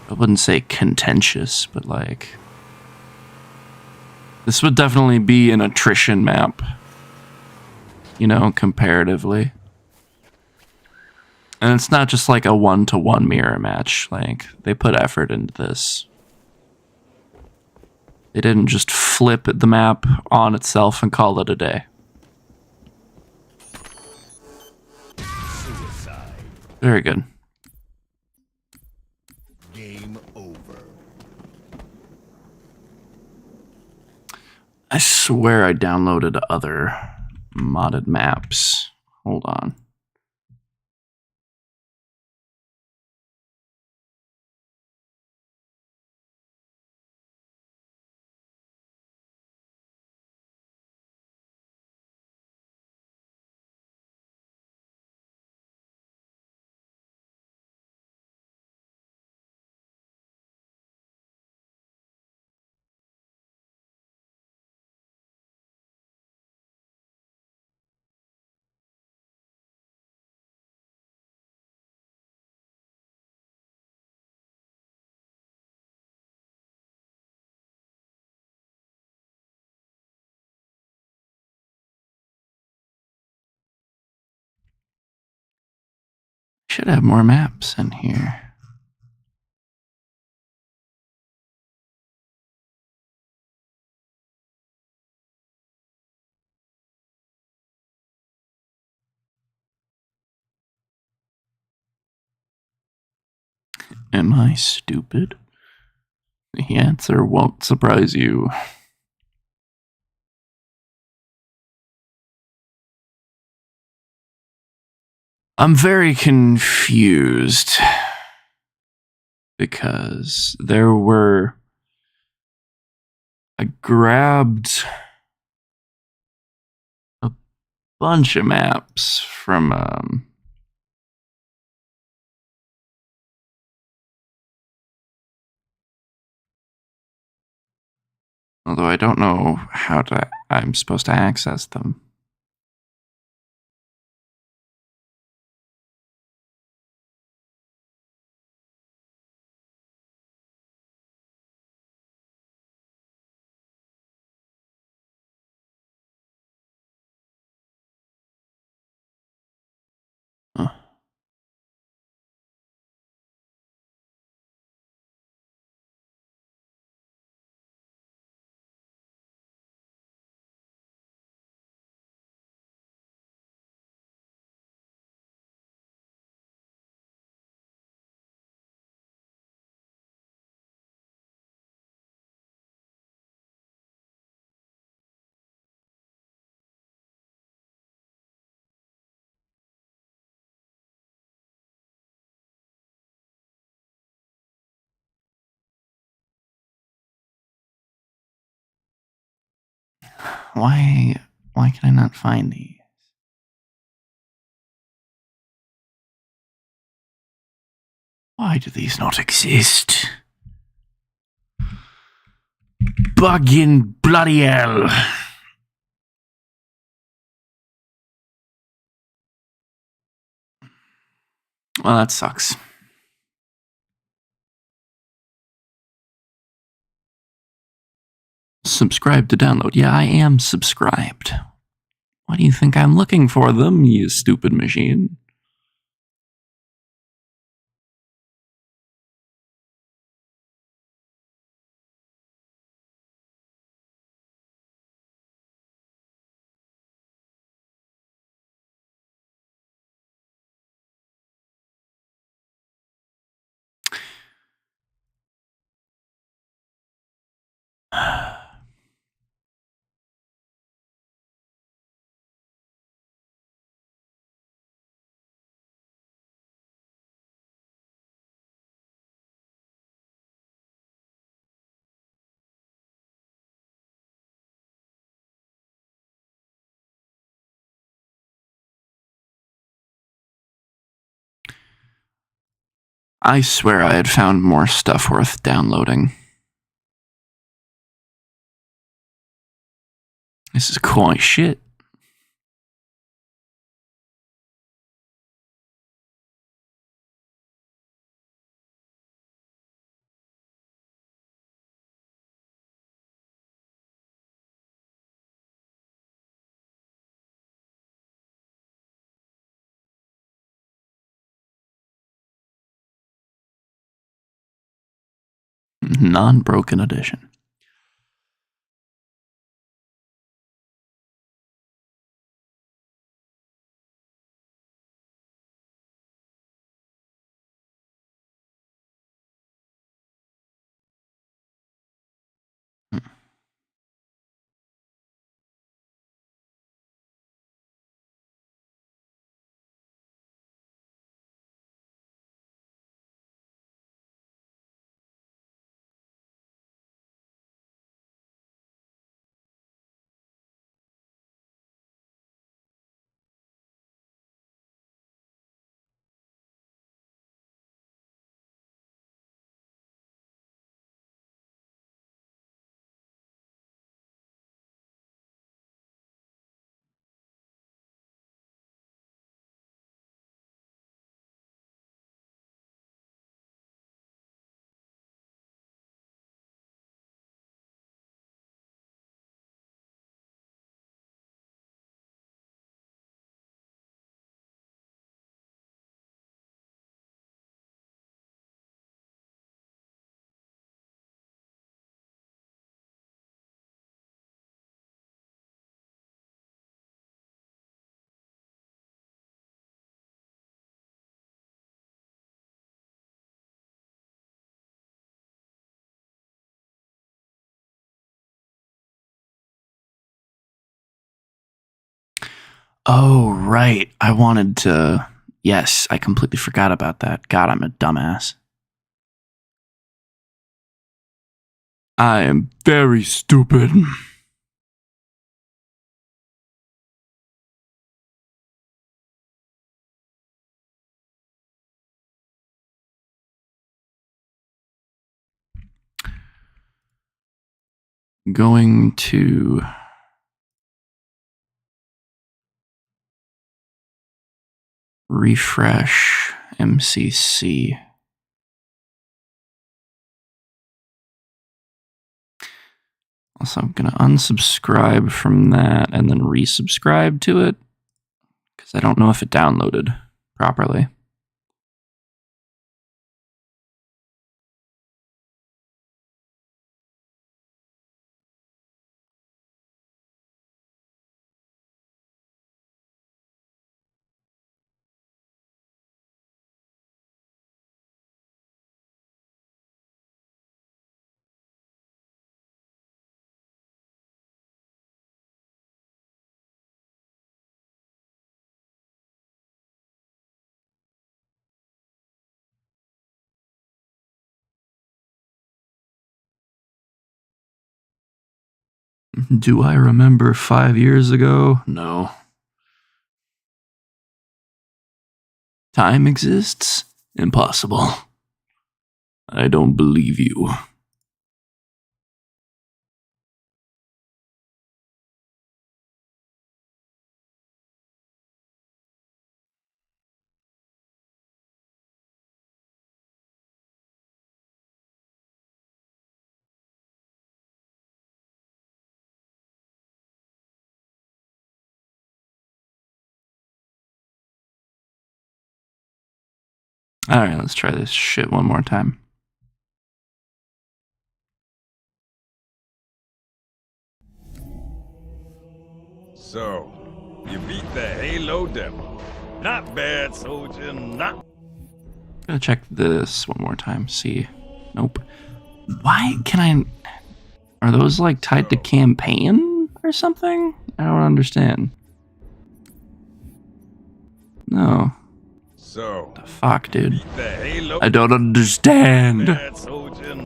I wouldn't say contentious, but like... this would definitely be an attrition map. You know, comparatively. And it's not just like a one-to-one mirror match. Like, they put effort into this. They didn't just flip the map on itself and call it a day. Suicide. Very good. Game over. I swear I downloaded other modded maps. Hold on. Should have more maps in here. Am I stupid? The answer won't surprise you. I'm very confused because I grabbed a bunch of maps from although I don't know how I'm supposed to access them. Huh. Why can I not find these? Why do these not exist? Buggin' bloody hell. Well, that sucks. Subscribe to download. Yeah, I am subscribed. Why do you think I'm looking for them, you stupid machine? I swear I had found more stuff worth downloading. This is quite shit. Non-broken edition. Oh, right. I wanted to... Yes, I completely forgot about that. God, I'm a dumbass. I am very stupid. Going to... refresh MCC. Also, I'm going to unsubscribe from that and then resubscribe to it because I don't know if it downloaded properly. Do I remember 5 years ago? No. Time exists? Impossible. I don't believe you. Alright, let's try this shit one more time. So, you beat the Halo demo. Not bad, soldier, not... Gonna check this one more time, see. Nope. Why can I... Are those like tied to campaign or something? I don't understand. No. So, The fuck, dude? beat the Halo... I don't understand. Bad, soldier.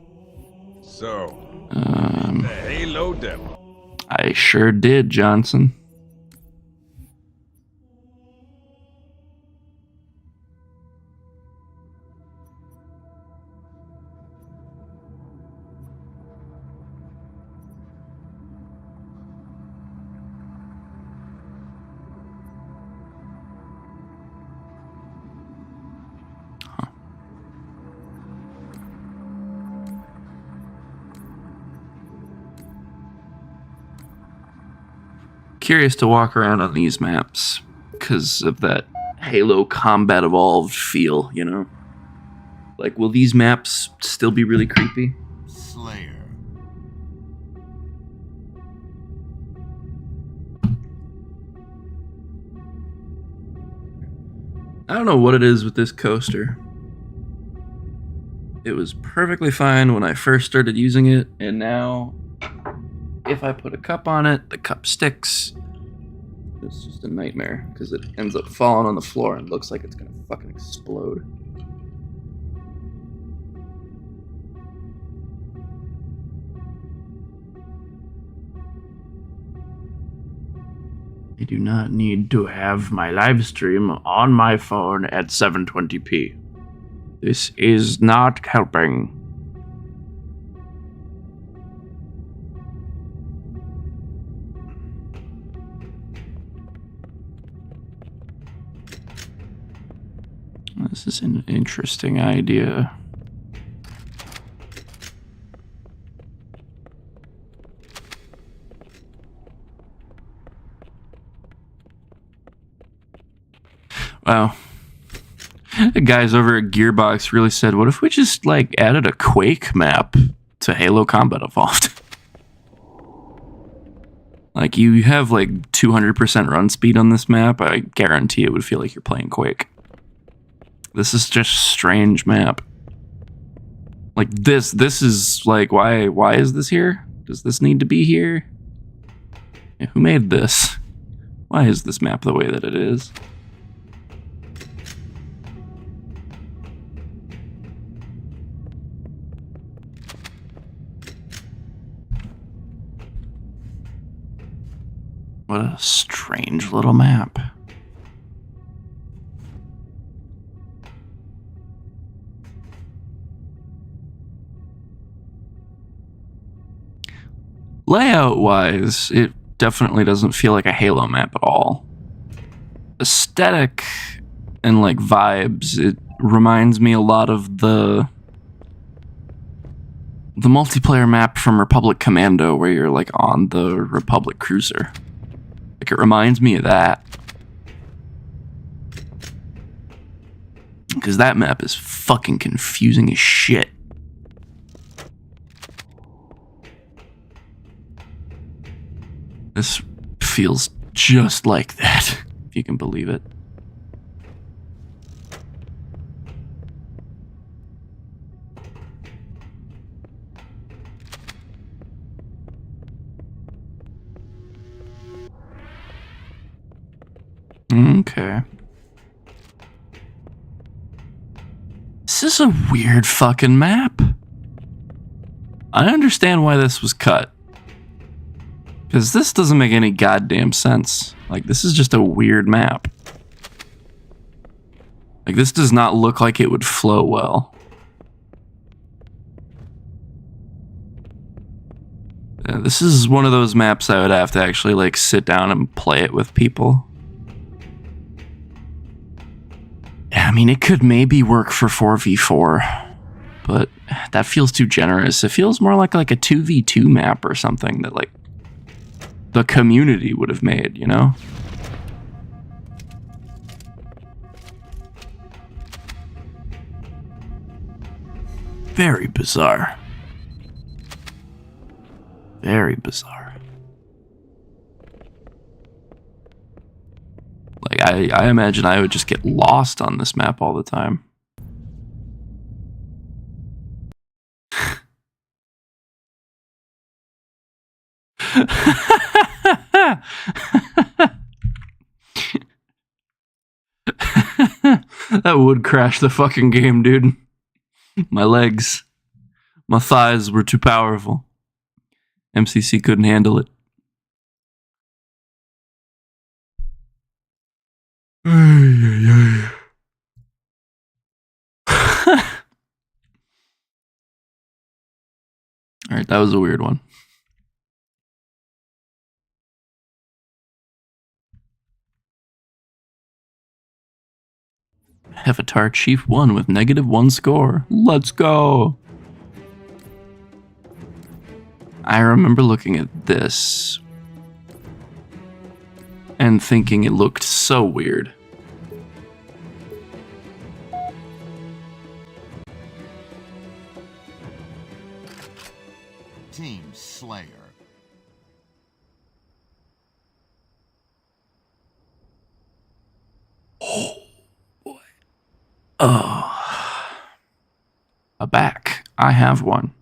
So, the Halo demo. I sure did, Johnson. Curious to walk around on these maps because of that Halo Combat Evolved feel, you know? Like, will these maps still be really creepy? Slayer. I don't know what it is with this coaster. It was perfectly fine when I first started using it, and now if I put a cup on it, the cup sticks. It's just a nightmare because it ends up falling on the floor and looks like it's gonna fucking explode. I do not need to have my live stream on my phone at 720p. This is not helping. This is an interesting idea. Wow. The guys over at Gearbox really said, what if we just, like, added a Quake map to Halo Combat Evolved? Like, you have, like, 200% run speed on this map, I guarantee it would feel like you're playing Quake. This is just strange map. Like, this is, like, why is this here? Does this need to be here? Yeah, who made this? Why is this map the way that it is? What a strange little map. Layout-wise, it definitely doesn't feel like a Halo map at all. Aesthetic and like vibes, it reminds me a lot of the multiplayer map from Republic Commando where you're like on the Republic cruiser. Like it reminds me of that. Because that map is fucking confusing as shit. This feels just like that, if you can believe it. Okay. This is a weird fucking map. I understand why this was cut. Because this doesn't make any goddamn sense. Like, this is just a weird map. Like, this does not look like it would flow well. This is one of those maps I would have to actually, like, sit down and play it with people. I mean, it could maybe work for 4v4, but that feels too generous. It feels more like a 2v2 map or something that, like, the community would have made, you know? Very bizarre. Very bizarre. Like, I imagine I would just get lost on this map all the time. That would crash the fucking game, dude. My legs, my thighs were too powerful. MCC couldn't handle it. Alright, that was a weird one. Avatar Chief 1 with -1 score. Let's go! I remember looking at this and thinking it looked so weird. Team Slayer. Oh. A back. I have one.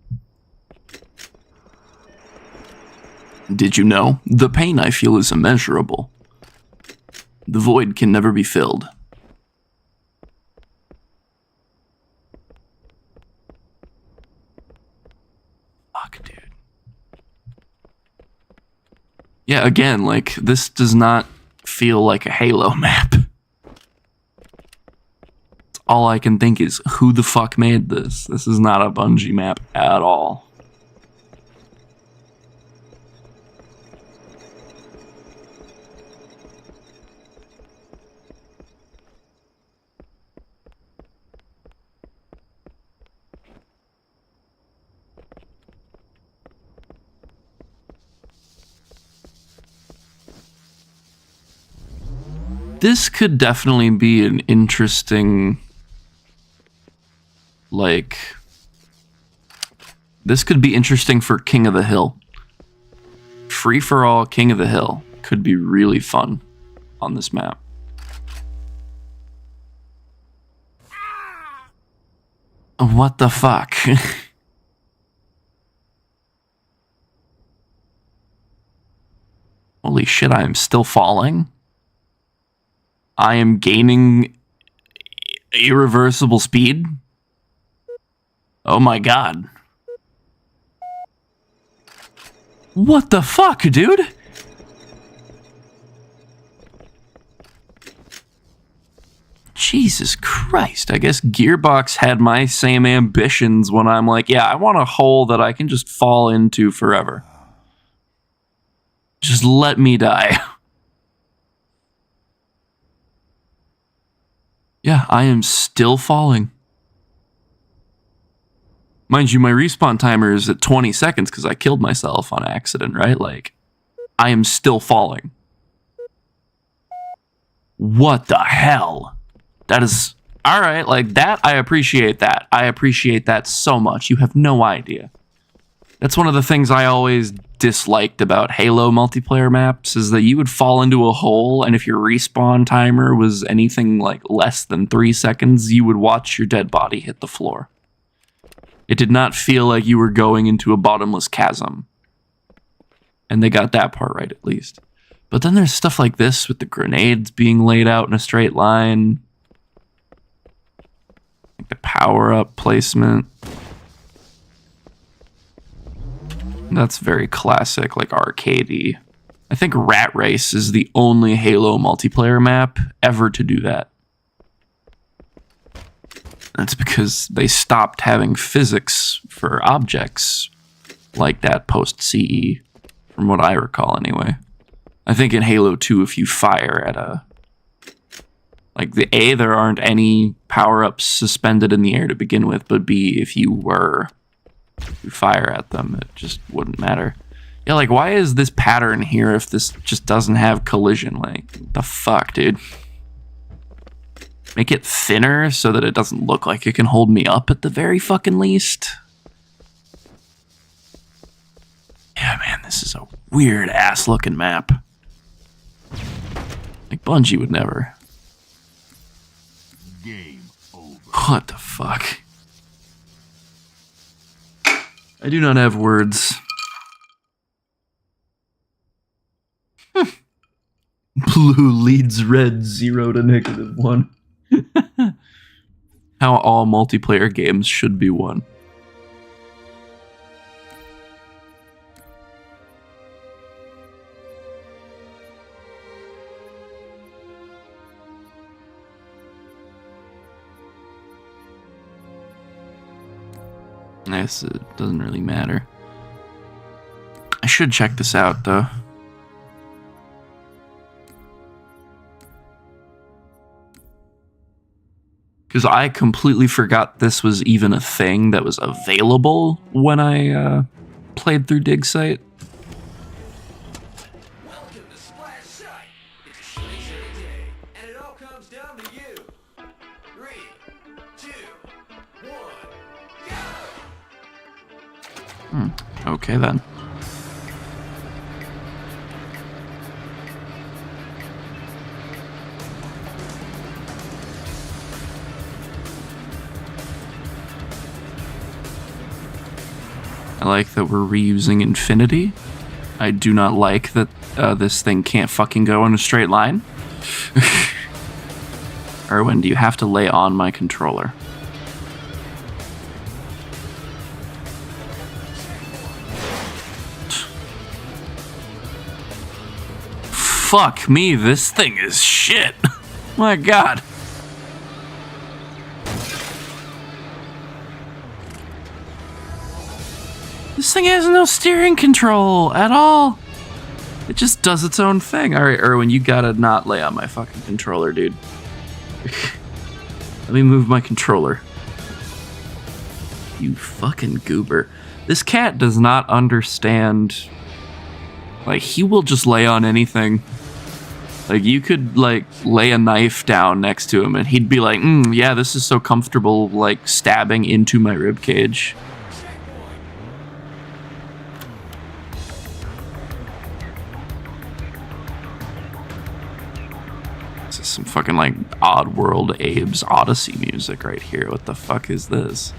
Did you know? The pain I feel is immeasurable. The void can never be filled. Fuck, dude. Yeah, again, like, this does not feel like a Halo map. All I can think is, who the fuck made this? This is not a Bungie map at all. This could definitely be an interesting, like, this could be interesting for King of the Hill. Free for all King of the Hill could be really fun on this map. What the fuck? Holy shit, I am still falling? I am gaining irreversible speed? Oh my god. What the fuck, dude? Jesus Christ. I guess Gearbox had my same ambitions when I'm like, yeah, I want a hole that I can just fall into forever. Just let me die. Yeah, I am still falling. Mind you, my respawn timer is at 20 seconds because I killed myself on accident, right? Like, I am still falling. What the hell? That is... Alright, like, that, I appreciate that. I appreciate that so much. You have no idea. That's one of the things I always disliked about Halo multiplayer maps, is that you would fall into a hole, and if your respawn timer was anything like less than 3 seconds, you would watch your dead body hit the floor. It did not feel like you were going into a bottomless chasm. And they got that part right, at least. But then there's stuff like this, with the grenades being laid out in a straight line. Like the power-up placement. That's very classic, like arcadey. I think Rat Race is the only Halo multiplayer map ever to do that. That's because they stopped having physics for objects like that post-CE, from what I recall anyway. I think in Halo 2, if you fire at a... Like, there aren't any power-ups suspended in the air to begin with, but B, if you fire at them, it just wouldn't matter. Yeah, like, why is this pattern here if this just doesn't have collision? Like, what the fuck, dude? Make it thinner so that it doesn't look like it can hold me up at the very fucking least. Yeah, man, this is a weird-ass looking map. Like, Bungie would never. Game over. What the fuck? I do not have words. Blue leads red 0 to -1. How all multiplayer games should be won. I guess it doesn't really matter. I should check this out, though. Because I completely forgot this was even a thing that was available when I played through Dig Site. Welcome to Splash Site. It's a shitty, shitty day, and it all comes down to you. 3, 2, 1, go! Okay then. I like that we're reusing infinity. I do not like that this thing can't fucking go in a straight line. Erwin, do you have to lay on my controller? Fuck me, this thing is shit. My god. This thing has no steering control at all. It just does its own thing. Alright, Erwin, you gotta not lay on my fucking controller, dude. Let me move my controller. You fucking goober. This cat does not understand. Like, he will just lay on anything. Like, you could, like, lay a knife down next to him and he'd be like, yeah, this is so comfortable, like, stabbing into my ribcage. This is some fucking, like, Oddworld Abe's Odyssey music right here. What the fuck is this?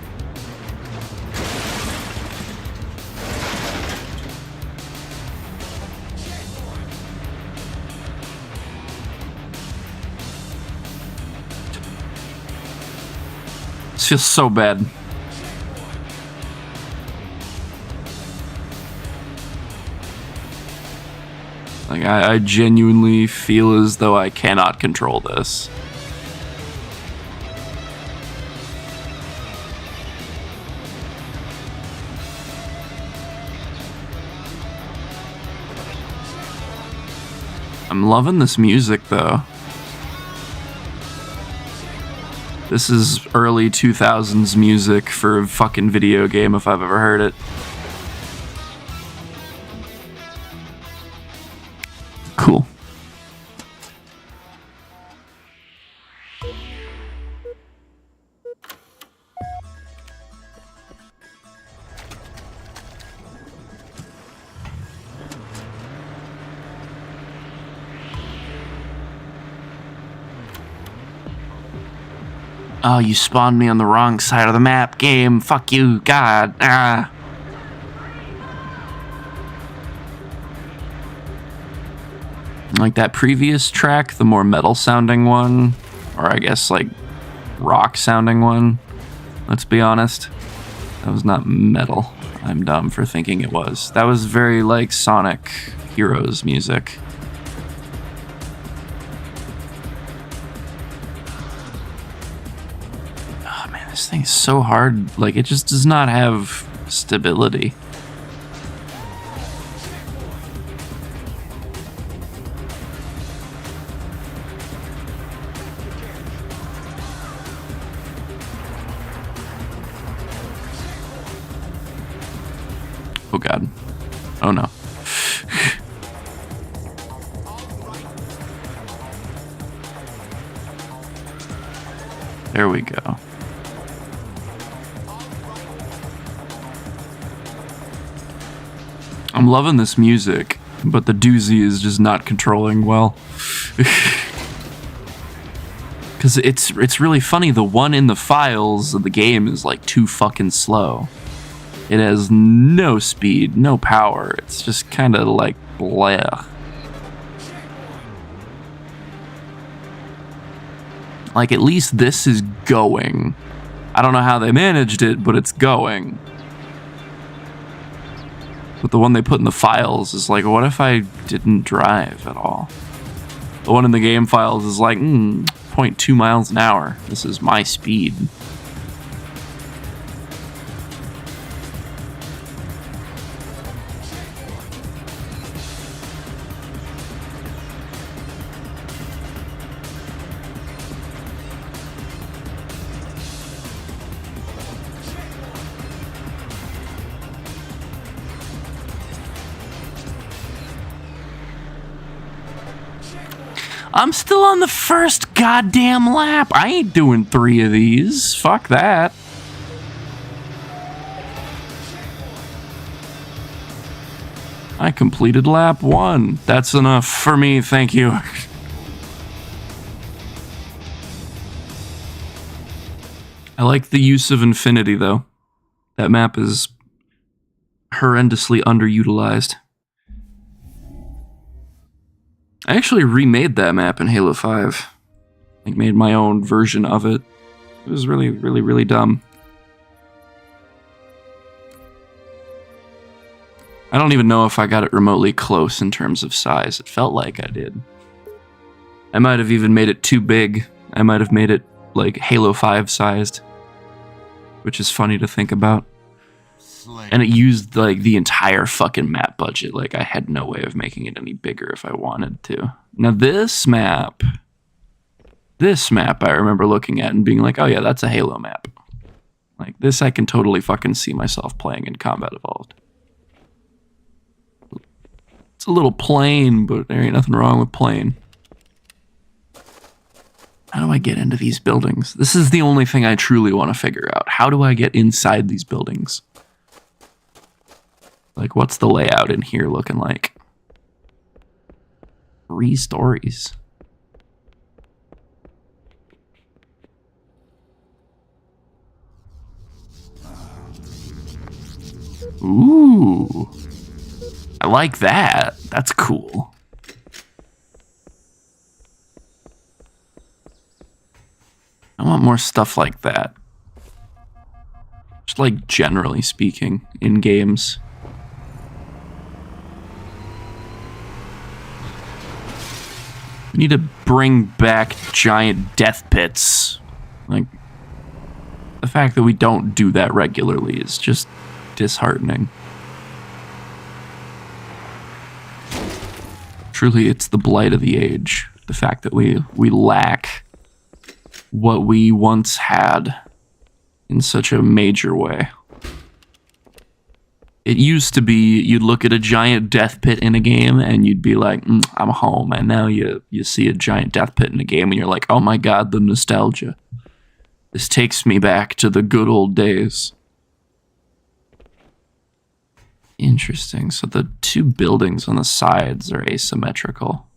feels so bad. Like, I genuinely feel as though I cannot control this. I'm loving this music, though. This is early 2000s music for a fucking video game if I've ever heard it. Cool. Oh, you spawned me on the wrong side of the map, game. Fuck you, God. Ah. Like that previous track, the more metal sounding one, or I guess like rock sounding one, let's be honest. That was not metal. I'm dumb for thinking it was. That was very like Sonic Heroes music. Oh man, this thing is so hard. Like, it just does not have stability. Oh god. Oh no. There we go. I'm loving this music, but the doozy is just not controlling well. Because it's really funny, the one in the files of the game is like too fucking slow. It has no speed, no power. It's just kind of like bleh. Like, at least this is going. I don't know how they managed it, but it's going. But the one they put in the files is like, what if I didn't drive at all? The one in the game files is like, 0.2 miles an hour. This is my speed. I'm still on the first goddamn lap. I ain't doing 3 of these. Fuck that. I completed lap 1. That's enough for me, thank you. I like the use of infinity, though. That map is horrendously underutilized. I actually remade that map in Halo 5. Like, made my own version of it. It was really, really, really dumb. I don't even know if I got it remotely close in terms of size. It felt like I did. I might have even made it too big. I might have made it, like, Halo 5 sized. Which is funny to think about. And it used, like, the entire fucking map budget. Like, I had no way of making it any bigger if I wanted to. Now, this map I remember looking at and being like, oh yeah, that's a Halo map. Like, this I can totally fucking see myself playing in Combat Evolved. It's a little plain, but there ain't nothing wrong with plain. How do I get into these buildings? This is the only thing I truly want to figure out. How do I get inside these buildings? Like, what's the layout in here looking like? 3 stories. Ooh. I like that. That's cool. I want more stuff like that. Just like generally speaking in games. We need to bring back giant death pits. Like, the fact that we don't do that regularly is just disheartening. Truly, it's the blight of the age. The fact that we lack what we once had in such a major way. It used to be you'd look at a giant death pit in a game and you'd be like, I'm home. And now you see a giant death pit in a game and you're like, oh my god, the nostalgia. This takes me back to the good old days. Interesting. So the two buildings on the sides are asymmetrical.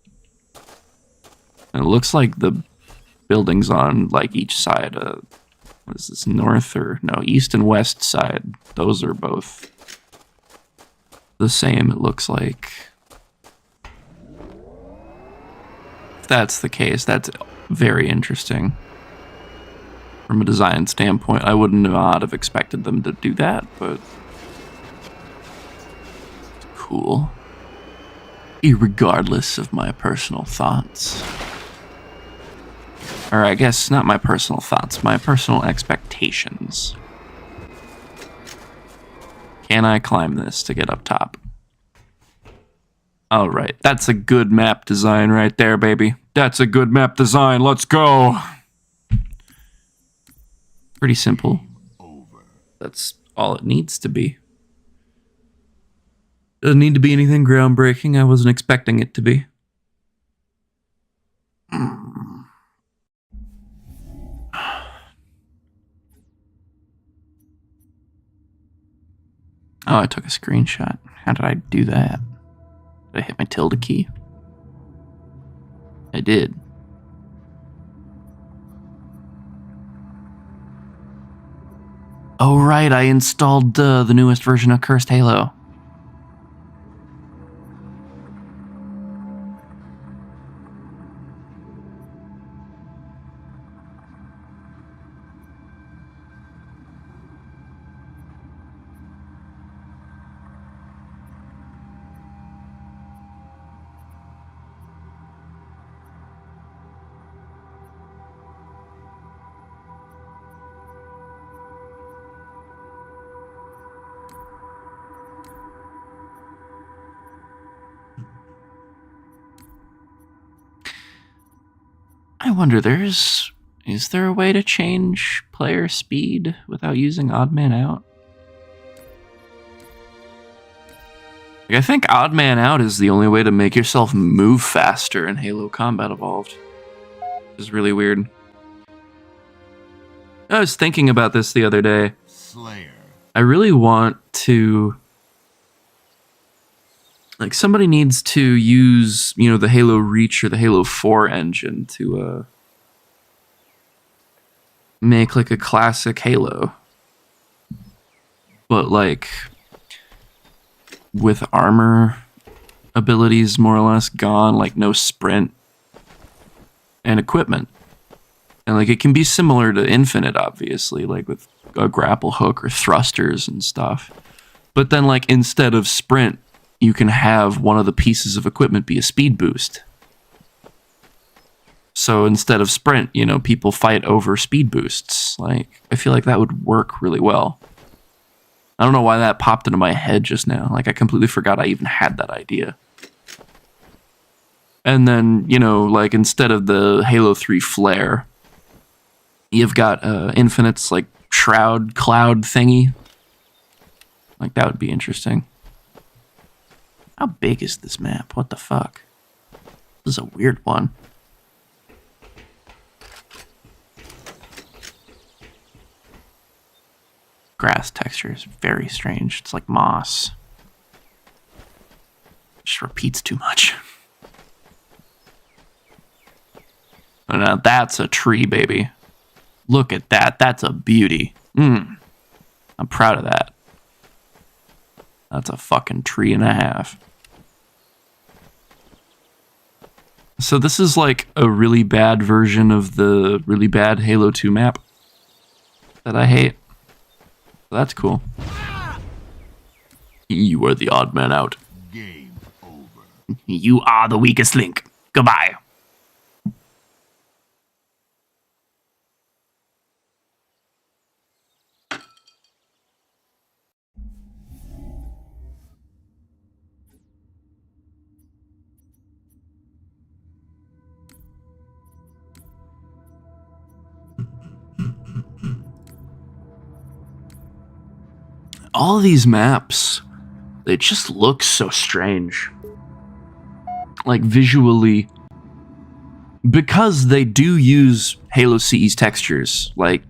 And it looks like the buildings on like each side, what is this, north or no, east and west side, those are both the same, it looks like. If that's the case, that's very interesting. From a design standpoint, I would not have expected them to do that, but cool. Irregardless of my personal thoughts. Or I guess not my personal thoughts, my personal expectations. Can I climb this to get up top? All right, that's a good map design right there, baby. That's a good map design. Let's go. Pretty simple. That's all it needs to be. Doesn't need to be anything groundbreaking. I wasn't expecting it to be. Oh, I took a screenshot. How did I do that? Did I hit my tilde key? I did. Oh, right, I installed the newest version of Cursed Halo. I wonder, is there a way to change player speed without using Odd Man Out? Like, I think Odd Man Out is the only way to make yourself move faster in Halo Combat Evolved. Which is really weird. I was thinking about this the other day. Slayer. I really want to... Like, somebody needs to use, you know, the Halo Reach or the Halo 4 engine to make, like, a classic Halo. But, like, with armor abilities more or less gone, like, no sprint and equipment. And, like, it can be similar to Infinite, obviously, like, with a grapple hook or thrusters and stuff. But then, like, instead of sprint, you can have one of the pieces of equipment be a speed boost. So instead of sprint, you know, people fight over speed boosts. Like, I feel like that would work really well. I don't know why that popped into my head just now. Like, I completely forgot I even had that idea. And then, you know, like, instead of the Halo 3 flare, you've got Infinite's, like, shroud cloud thingy. Like, that would be interesting. How big is this map? What the fuck? This is a weird one. Grass texture is very strange. It's like moss. It just repeats too much. Oh, now that's a tree, baby. Look at that. That's a beauty. I'm proud of that. That's a fucking tree and a half. So this is like a really bad version of the really bad Halo 2 map that I hate. That's cool. You are the odd man out. Game over. You are the weakest link. Goodbye. All of these maps, they just look so strange. Like visually, because they do use Halo CE's textures. Like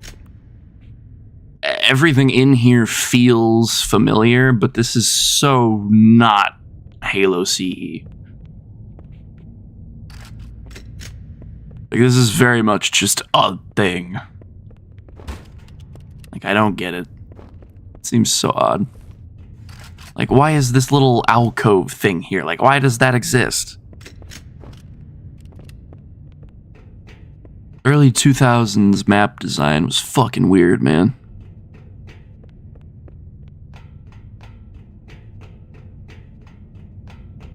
everything in here feels familiar, but this is so not Halo CE. Like this is very much just a thing. Like I don't get it. It seems so odd. Like, why is this little alcove thing here? Like, why does that exist? Early 2000s map design was fucking weird, man.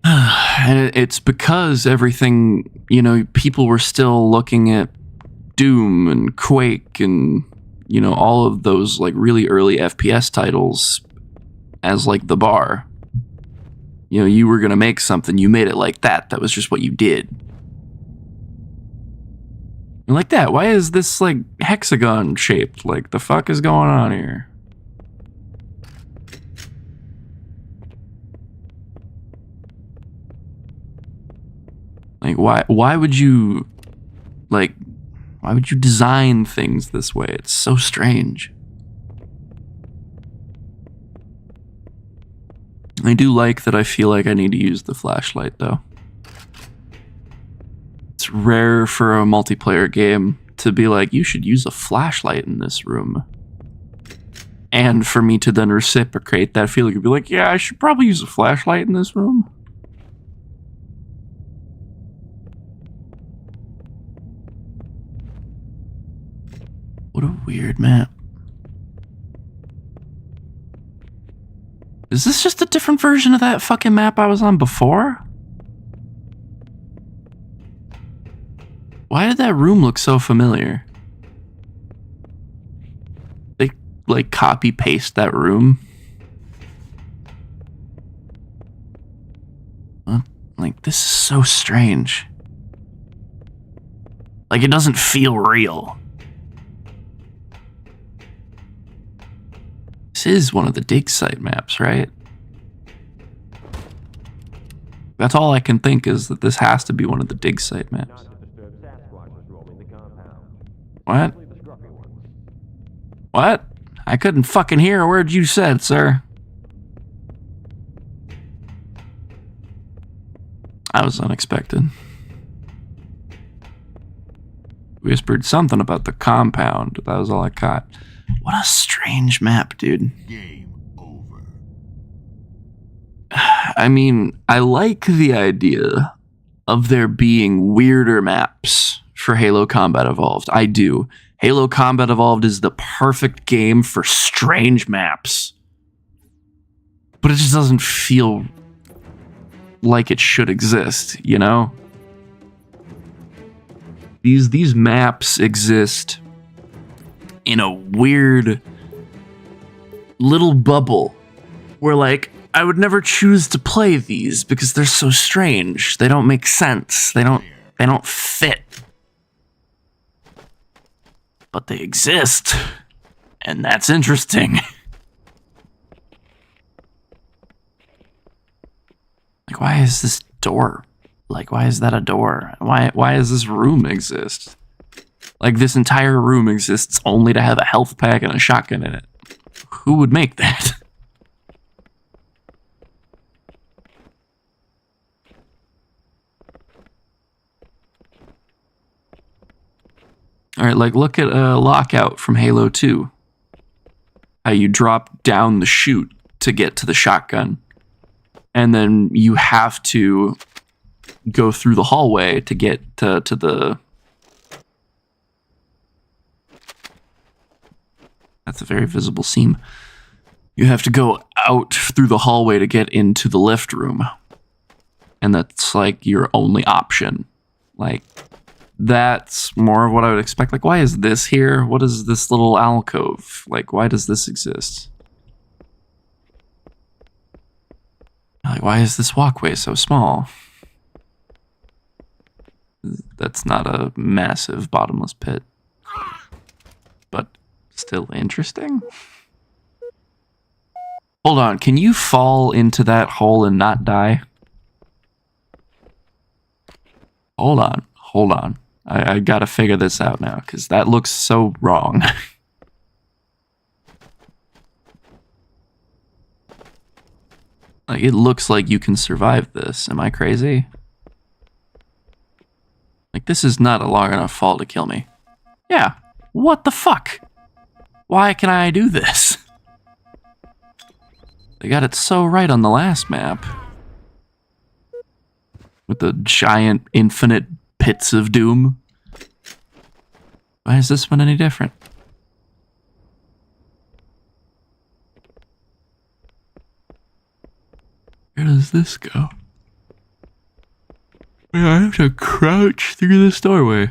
And it's because everything, you know, people were still looking at Doom and Quake and, you know, all of those like really early FPS titles as like the bar. You know, you were gonna make something, you made it like that. That was just what you did. And like that, why is this like hexagon shaped? Like the fuck is going on here? Like why would you design things this way? It's so strange. I do like that I feel like I need to use the flashlight, though. It's rare for a multiplayer game to be like, you should use a flashlight in this room. And for me to then reciprocate that feeling and be like, yeah, I should probably use a flashlight in this room. What a weird map. Is this just a different version of that fucking map I was on before? Why did that room look so familiar? They, like, copy-paste that room? Like, this is so strange. Like, it doesn't feel real. This is one of the dig site maps, right? That's all I can think is that this has to be one of the dig site maps. What? What? I couldn't fucking hear a word you said, sir. That was unexpected. Whispered something about the compound. That was all I caught. What a strange map, dude. Game over. I mean, I like the idea of there being weirder maps for Halo Combat Evolved. I do. Halo Combat Evolved is the perfect game for strange maps. But it just doesn't feel like it should exist, you know? These maps exist in a weird little bubble where, like, I would never choose to play these because they're so strange. They don't make sense. They don't fit. But they exist. And that's interesting. Like, why is this door? Like, why is that a door? Why does this room exist? Like, this entire room exists only to have a health pack and a shotgun in it. Who would make that? Alright, like, look at Lockout from Halo 2. How you drop down the chute to get to the shotgun. And then you have to go through the hallway to get to the... That's a very visible seam. You have to go out through the hallway to get into the lift room. And that's like your only option. Like, that's more of what I would expect. Like, why is this here? What is this little alcove? Like, why does this exist? Like, why is this walkway so small? That's not a massive bottomless pit. But still interesting. Hold on, can you fall into that hole and not die? Hold on. I gotta figure this out now, because that looks so wrong. Like, it looks like you can survive this. Am I crazy? Like, this is not a long enough fall to kill me. Yeah, what the fuck? Why can I do this? They got it so right on the last map. With the giant, infinite pits of doom. Why is this one any different? Where does this go? Wait, I have to crouch through this doorway.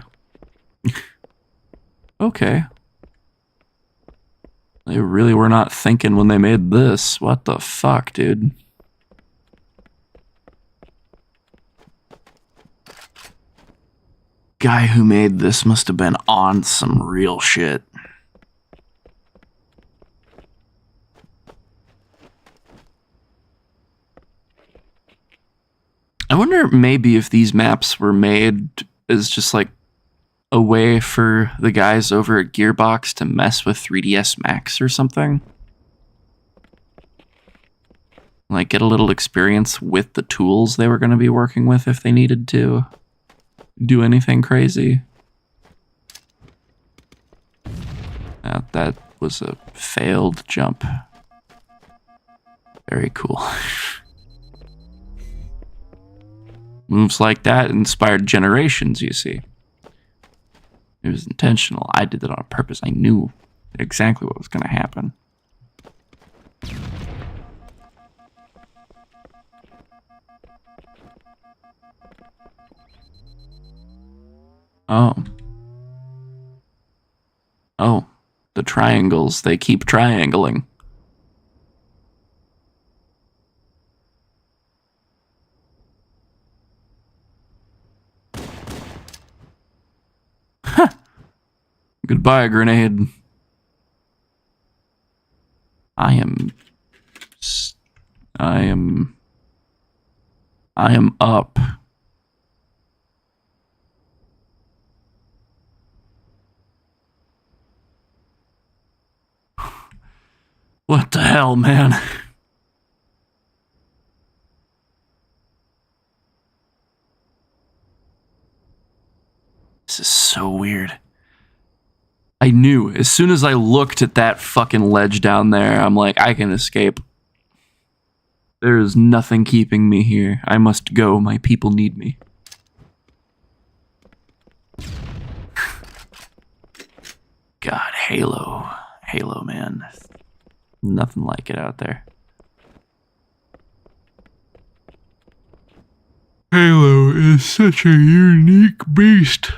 Okay. They really were not thinking when they made this. What the fuck, dude? Guy who made this must have been on some real shit. I wonder maybe if these maps were made as just like a way for the guys over at Gearbox to mess with 3DS Max or something. Like, get a little experience with the tools they were going to be working with if they needed to do anything crazy. That was a failed jump. Very cool. Moves like that inspired generations, you see. It was intentional. I did it on purpose. I knew exactly what was going to happen. Oh. Oh. The triangles. They keep triangling. Huh. Goodbye, grenade. I am up. What the hell, man? This is so weird. I knew as soon as I looked at that fucking ledge down there, I'm like, I can escape. There is nothing keeping me here. I must go. My people need me. God, Halo. Halo, man. Nothing like it out there. Halo is such a unique beast.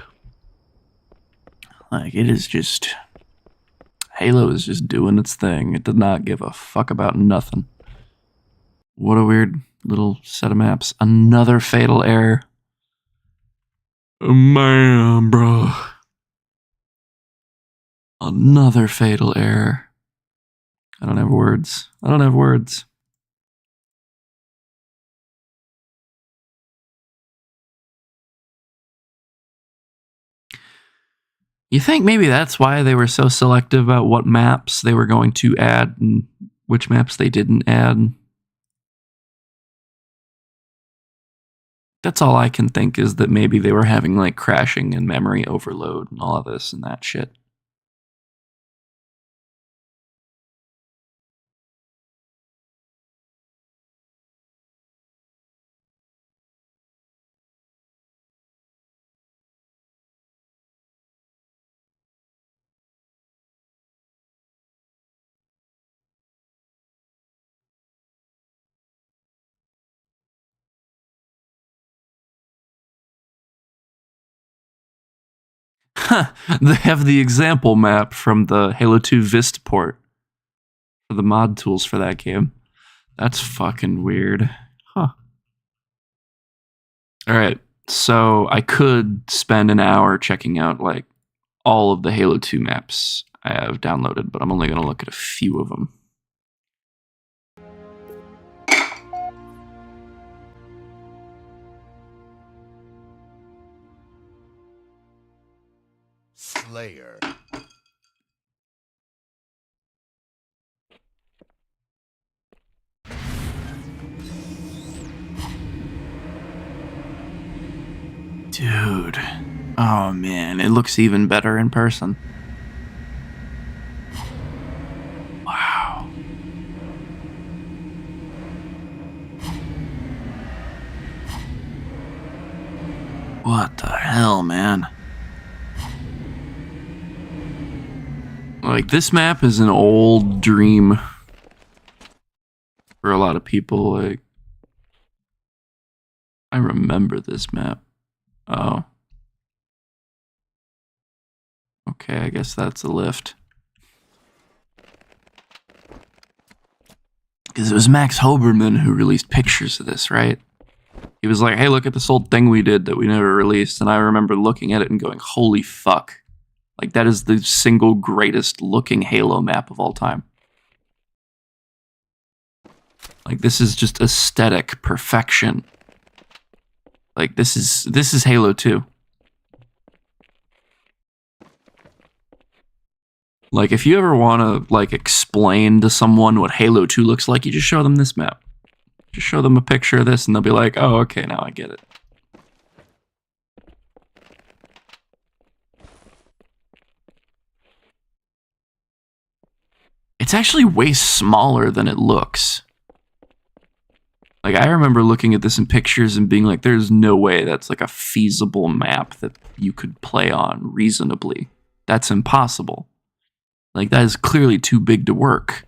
Like, it is just... Halo is just doing its thing. It did not give a fuck about nothing. What a weird little set of maps. Another fatal error. Man, bro. Another fatal error. I don't have words. I don't have words. You think maybe that's why they were so selective about what maps they were going to add and which maps they didn't add? That's all I can think, is that maybe they were having like crashing and memory overload and all of this and that shit. They have the example map from the Halo 2 Vista port for the mod tools for that game. That's fucking weird. Huh. Alright, so I could spend an hour checking out, like, all of the Halo 2 maps I have downloaded, but I'm only going to look at a few of them. Slayer. Dude. Oh man, it looks even better in person. Wow. What the hell, man? Like, this map is an old dream for a lot of people. Like, I remember this map. Oh. Okay, I guess that's a lift. Because it was Max Hoberman who released pictures of this, right? He was like, hey, look at this old thing we did that we never released. And I remember looking at it and going, holy fuck. Like, that is the single greatest looking Halo map of all time. Like, this is just aesthetic perfection. Like, this is Halo 2. Like, if you ever want to, like, explain to someone what Halo 2 looks like, you just show them this map. Just show them a picture of this and they'll be like, oh, okay, now I get it. It's actually way smaller than it looks. Like, I remember looking at this in pictures and being like, there's no way that's like a feasible map that you could play on reasonably. That's impossible. Like, that is clearly too big to work.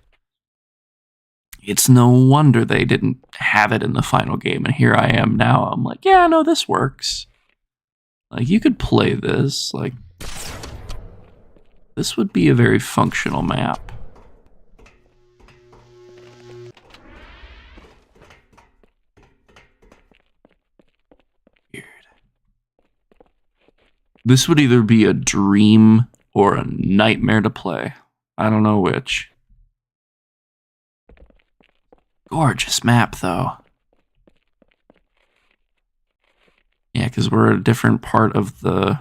It's no wonder they didn't have it in the final game, and here I am now. I'm like, yeah, no, this works. Like, you could play this. Like, this would be a very functional map. Weird. This would either be a dream or a nightmare to play. I don't know which. Gorgeous map, though. Yeah, because we're a different part of the...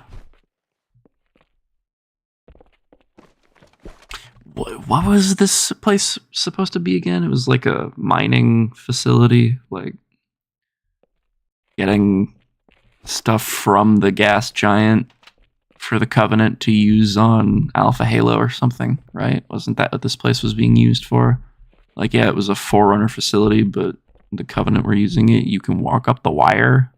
What was this place supposed to be again? It was like a mining facility, like getting stuff from the gas giant for the Covenant to use on Alpha Halo or something, right? Wasn't that what this place was being used for? Like, yeah, it was a Forerunner facility, but the Covenant were using it. You can walk up the wire.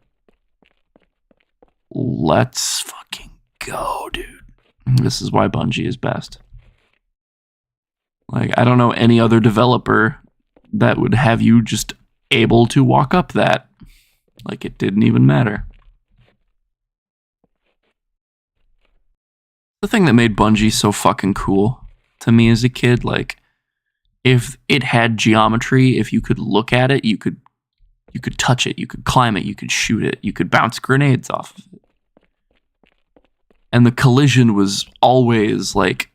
Let's fucking go, dude. This is why Bungie is best. Like, I don't know any other developer that would have you just able to walk up that. Like, it didn't even matter. The thing that made Bungie so fucking cool to me as a kid, like, if it had geometry, if you could look at it, you could touch it, you could climb it, you could shoot it, you could bounce grenades off of it. And the collision was always like,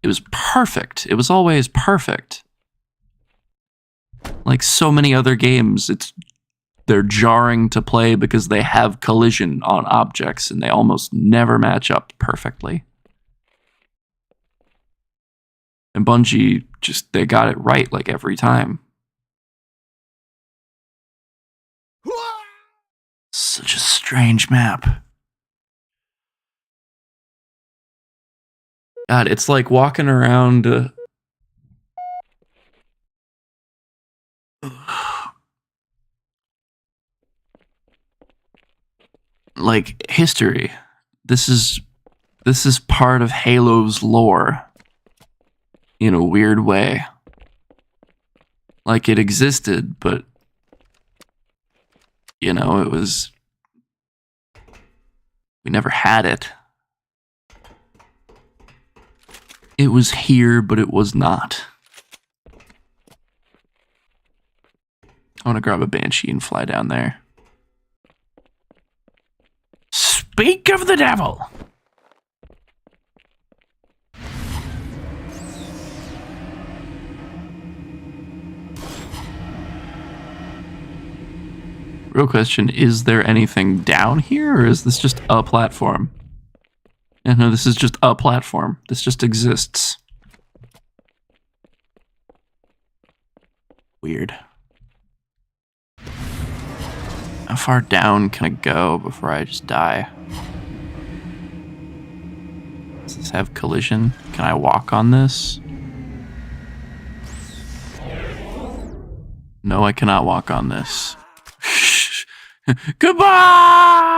it was perfect. It was always perfect. Like so many other games, they're jarring to play because they have collision on objects and they almost never match up perfectly. And Bungie, they got it right like every time. Such a strange map. God, it's like walking around... like history. This is part of Halo's lore in a weird way. Like, it existed, but you know, we never had it. It was here, but it was not. I want to grab a Banshee and fly down there. Speak of the devil! Real question, is there anything down here, or is this just a platform? Yeah, no, this is just a platform. This just exists. Weird. How far down can I go before I just die? Does this have collision? Can I walk on this? No, I cannot walk on this. Goodbye!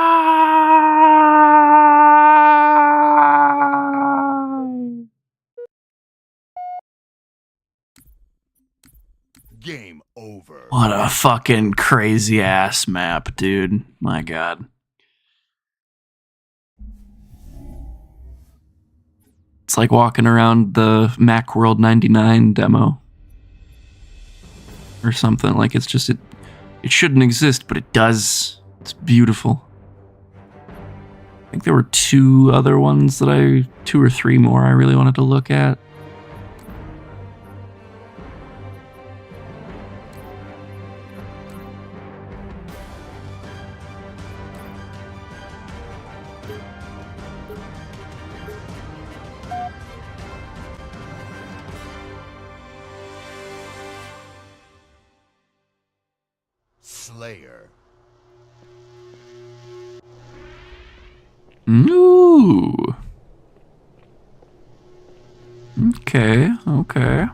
Game over. What a fucking crazy ass map, dude. My god. It's like walking around the Macworld 99 demo. Or something. Like, it's just, it shouldn't exist, but it does. It's beautiful. I think there were two or three more I really wanted to look at. Slayer. Ooh. Okay, okay.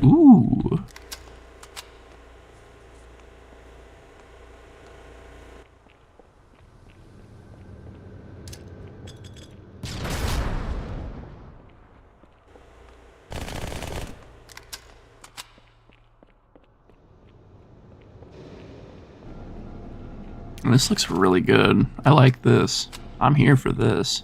Ooh. This looks really good. I like this. I'm here for this.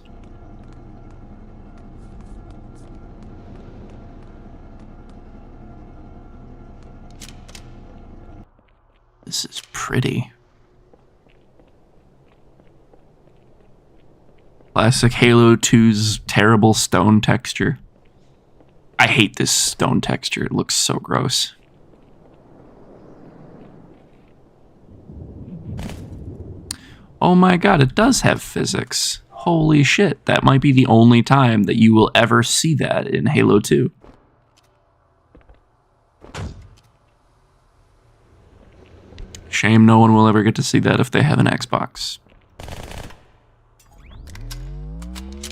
This is pretty. Classic Halo 2's terrible stone texture. I hate this stone texture. It looks so gross. Oh my god, it does have physics. Holy shit, that might be the only time that you will ever see that in Halo 2. Shame no one will ever get to see that if they have an Xbox.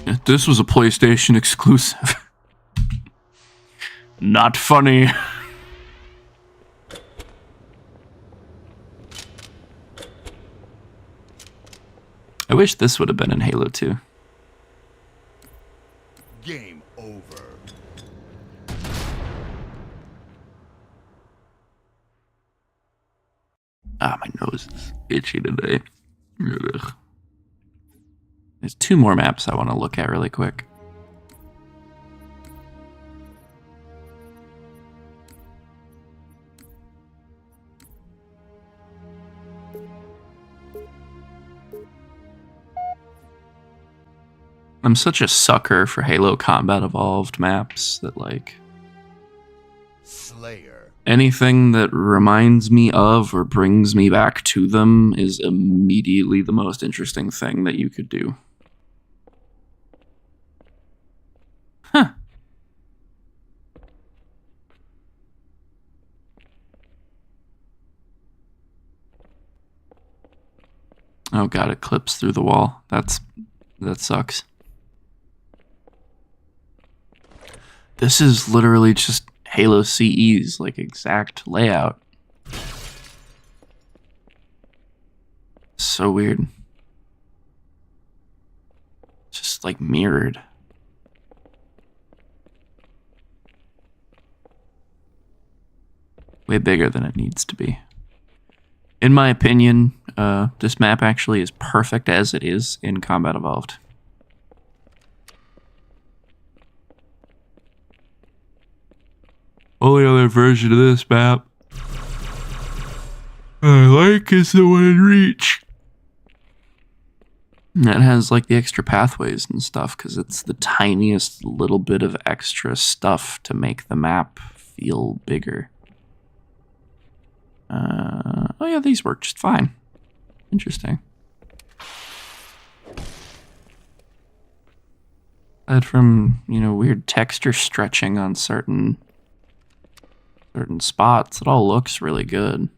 If this was a PlayStation exclusive. Not funny. I wish this would have been in Halo 2. Game over. Ah, my nose is itchy today. Ugh. There's two more maps I want to look at really quick. I'm such a sucker for Halo Combat Evolved maps that, like, Slayer. anything that reminds me of or brings me back to them is immediately the most interesting thing that you could do. Huh. Oh god, it clips through the wall. That sucks. This is literally just Halo CE's, like, exact layout. So weird. Just, like, mirrored. way bigger than it needs to be. In my opinion, this map actually is perfect as it is in Combat Evolved. Only other version of this map I like is the one in Reach. That has like the extra pathways and stuff because it's the tiniest little bit of extra stuff to make the map feel bigger. Oh yeah, these work just fine. Interesting. Aside from, you know, weird texture stretching on certain spots, it all looks really good.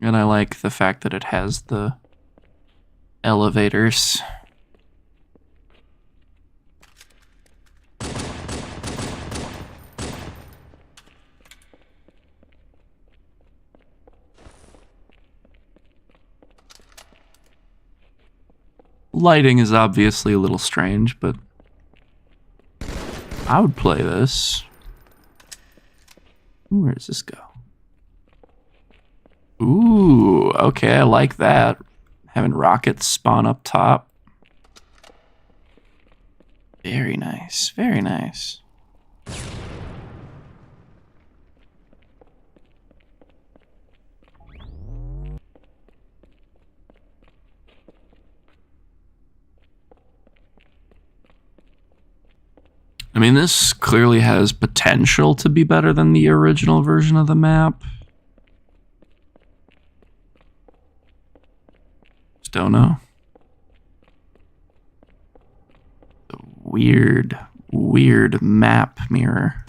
And I like the fact that it has the elevators. Lighting is obviously a little strange, but I would play this. Ooh, where does this go? Ooh, okay, I like that. Having rockets spawn up top. Very nice, very nice. I mean, this clearly has potential to be better than the original version of the map. Just don't know. The weird, weird map mirror.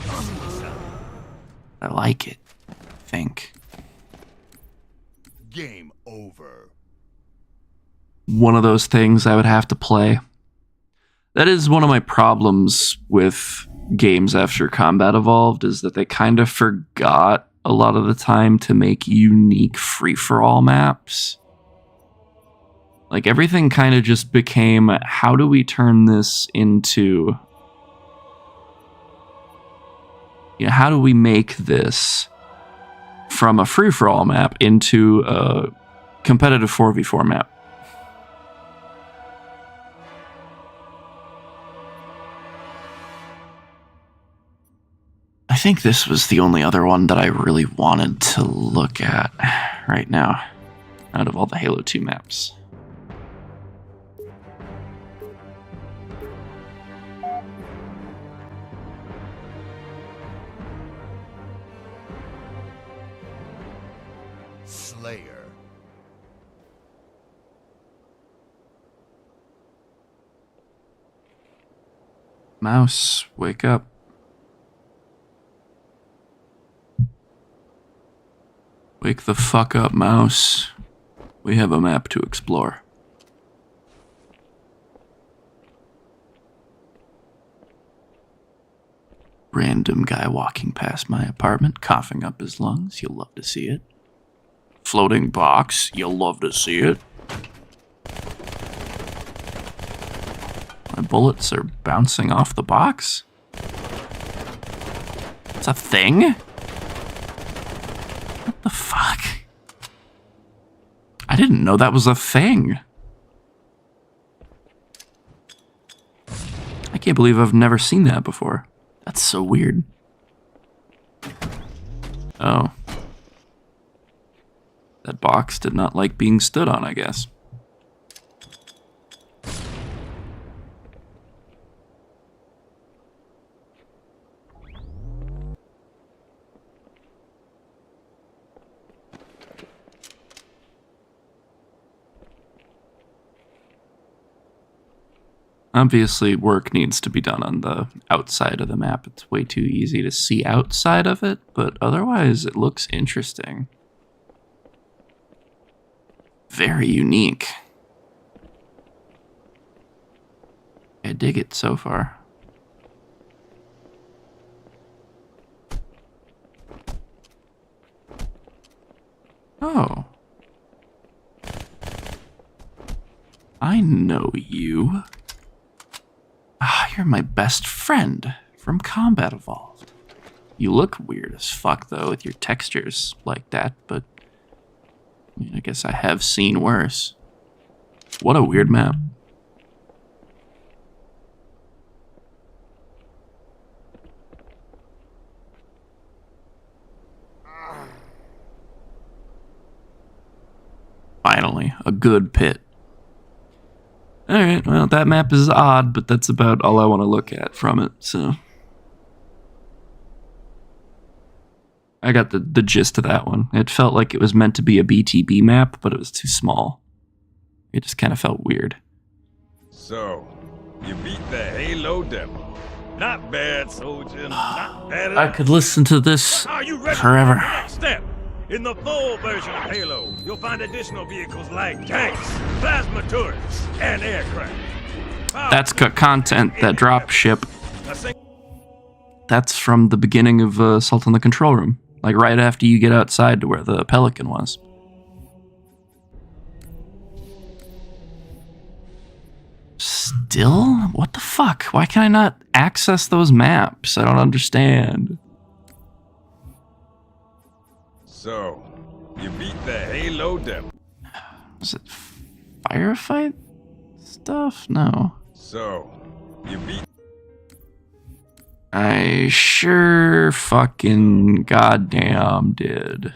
I like it, I think. Game over. One of those things I would have to play. That is one of my problems with games after Combat Evolved, is that they kind of forgot a lot of the time to make unique free-for-all maps. Like, everything kind of just became, how do we turn this into... You know, how do we make this from a free-for-all map into a competitive 4v4 map? I think this was the only other one that I really wanted to look at right now, out of all the Halo 2 maps. Slayer. Mouse, wake up. Wake the fuck up, Mouse. We have a map to explore. Random guy walking past my apartment, coughing up his lungs. You'll love to see it. Floating box. You'll love to see it. My bullets are bouncing off the box. It's a thing? What the fuck? I didn't know that was a thing. I can't believe I've never seen that before. That's so weird. Oh. That box did not like being stood on, I guess. Obviously, work needs to be done on the outside of the map. It's way too easy to see outside of it, but otherwise it looks interesting. Very unique. I dig it so far. Oh. I know you. Ah, you're my best friend from Combat Evolved. You look weird as fuck, though, with your textures like that, but I mean, I guess I have seen worse. What a weird map. Finally, a good pit. Alright, well, that map is odd, but that's about all I want to look at from it, so. I got the gist of that one. It felt like it was meant to be a BTB map, but it was too small. It just kind of felt weird. So, you beat the Halo Devil. Not bad, soldier. Not bad at I all. could listen to this Are you ready forever. for the next step? In the full version of Halo, you'll find additional vehicles like tanks, plasma turrets, and aircraft. That's content that drop ship. That's from the beginning of Assault on the Control Room. Like right after you get outside to where the Pelican was. Still? What the fuck? Why can I not access those maps? I don't understand. So, you beat the Halo Devil. Was it firefight stuff? No. So, you beat... I sure fucking goddamn did.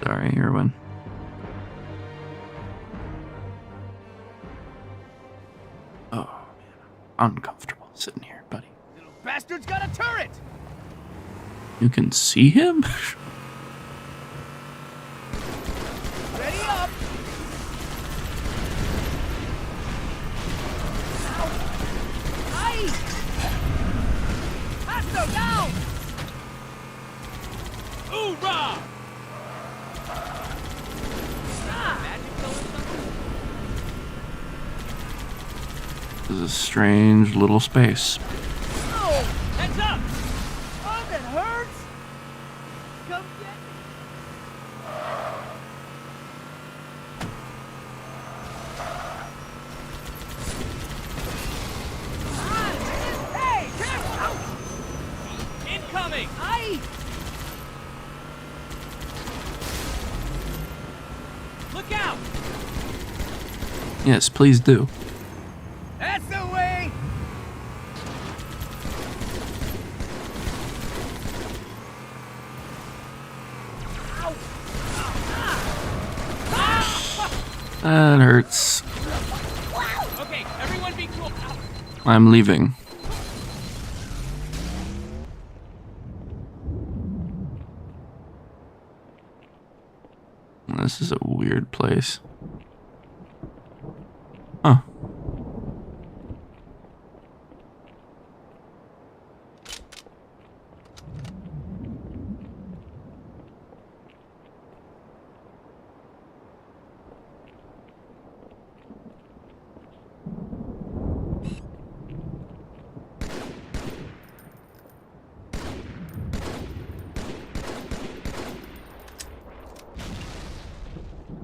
Sorry, Irwin. Oh, man. I'm uncomfortable sitting here, buddy. Little bastard's got a turret! You can see him? Ready up! Aye! Pasto down! Hoorah! This is a strange little space. Oh! Heads up! Oh, that hurts! Come get me! Hey! Careful! Incoming! Aye! Look out! Yes, please do. That's the way! That hurts. Okay, everyone be cool. I'm leaving. This is a weird place. Huh.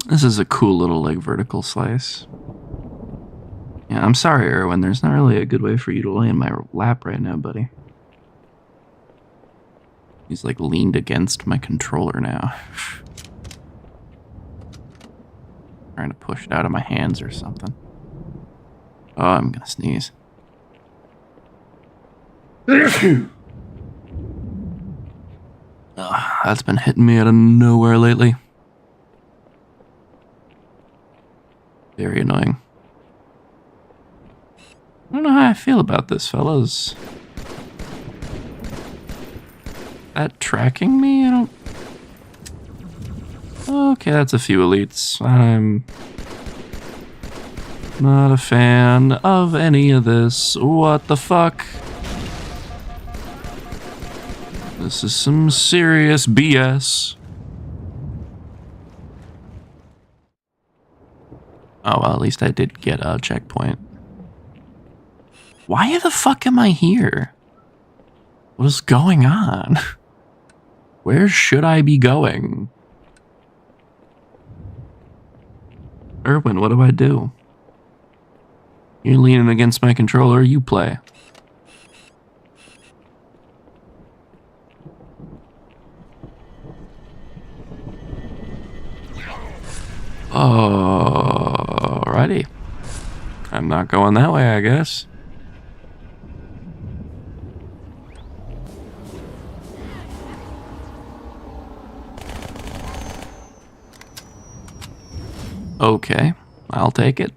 This is a cool little, like, vertical slice. Yeah, I'm sorry, Erwin. There's not really a good way for you to lay in my lap right now, buddy. He's, like, leaned against my controller now. Trying to push it out of my hands or something. Oh, I'm gonna sneeze. That's been hitting me out of nowhere lately. Very annoying. I don't know how I feel about this, fellas. That tracking me? I don't... Okay, that's a few elites. I'm not a fan of any of this. What the fuck? This is some serious BS. Oh, well, at least I did get a checkpoint. Why the fuck am I here? What is going on? Where should I be going? Erwin, what do I do? You're leaning against my controller, you play. Alrighty. I'm not going that way, I guess. Okay, I'll take it.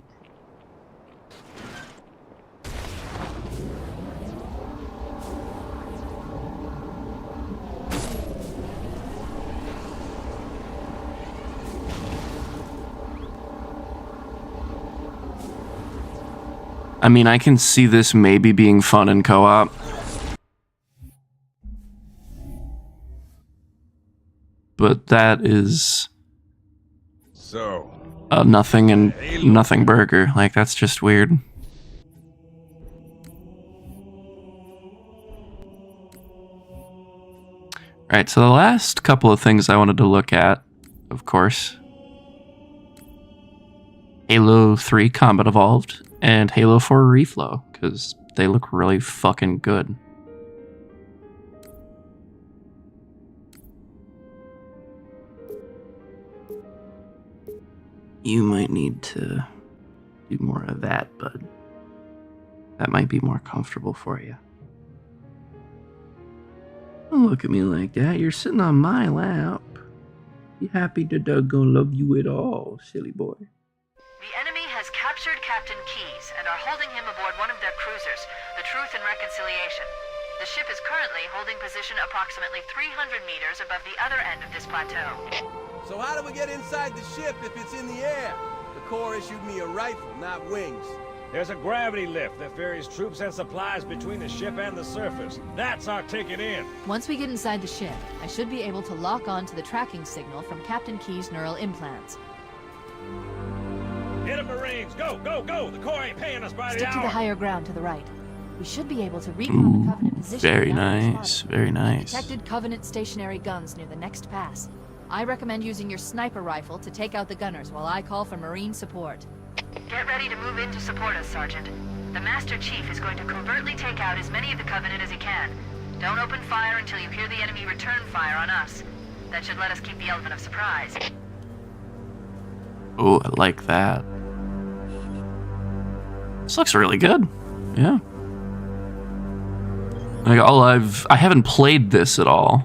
I mean, I can see this maybe being fun in co-op. But that is So, a nothing and nothing burger. Like, that's just weird. Right, so the last couple of things I wanted to look at, of course, Halo 3 Combat Evolved and Halo 4 Reflow, because they look really fucking good. You might need to do more of that, bud. That might be more comfortable for you. Don't look at me like that. You're sitting on my lap. Be happy the dog gonna love you at all, silly boy. The enemy has captured Captain Keyes and are holding him aboard one of their cruisers, the Truth and Reconciliation. The ship is currently holding position approximately 300 meters above the other end of this plateau. So how do we get inside the ship if it's in the air? The Corps issued me a rifle, not wings. there's a gravity lift that ferries troops and supplies between the ship and the surface. That's our ticket in. Once we get inside the ship, I should be able to lock on to the tracking signal from Captain Keyes' neural implants. Get 'em, Marines! Go, go, go! The Corps ain't paying us by the Stick hour! to the higher ground to the right. We should be able to recon the Covenant position. Very without much nice, farther. very nice. Detected Covenant stationary guns near the next pass. I recommend using your sniper rifle to take out the gunners while I call for Marine support. Get ready to move in to support us, Sergeant. The Master Chief is going to covertly take out as many of the Covenant as he can. Don't open fire until you hear the enemy return fire on us. That should let us keep the element of surprise. Oh, I like that. This looks really good. Yeah. Like I haven't played this at all.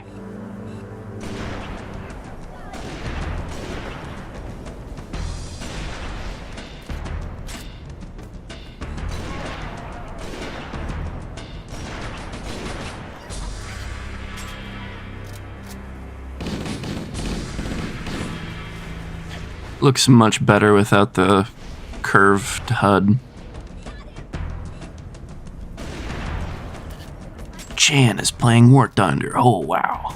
Looks much better without the curved HUD. Chan is playing War Thunder. Oh, wow.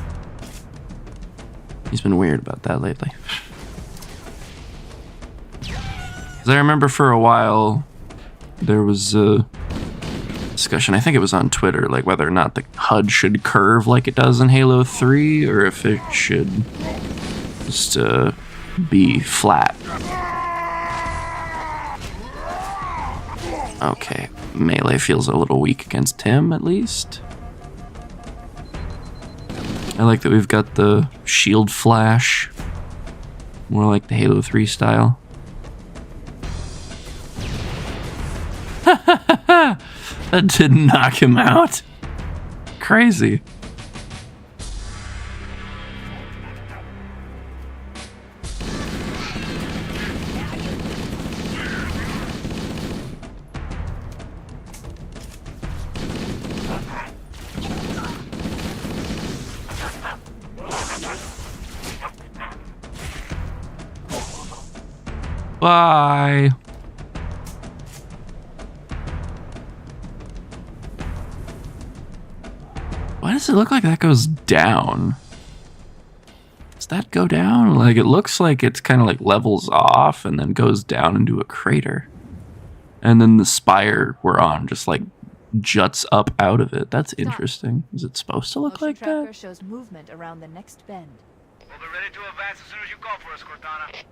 He's been weird about that lately. 'Cause I remember for a while there was a discussion, I think it was on Twitter, like whether or not the HUD should curve like it does in Halo 3 or if it should just be flat. Okay, melee feels a little weak against him at least. I like that we've got the shield flash, more like the Halo 3 style. That didn't knock him out. Crazy. Bye. Why does it look like that goes down? Does that go down? Like, it looks like it's kind of like levels off and then goes down into a crater. And then the spire we're on just like juts up out of it. That's interesting. Is it supposed to look like tracker that? shows movement around the next bend. We'll be ready to advance as soon as you call for us, Cortana.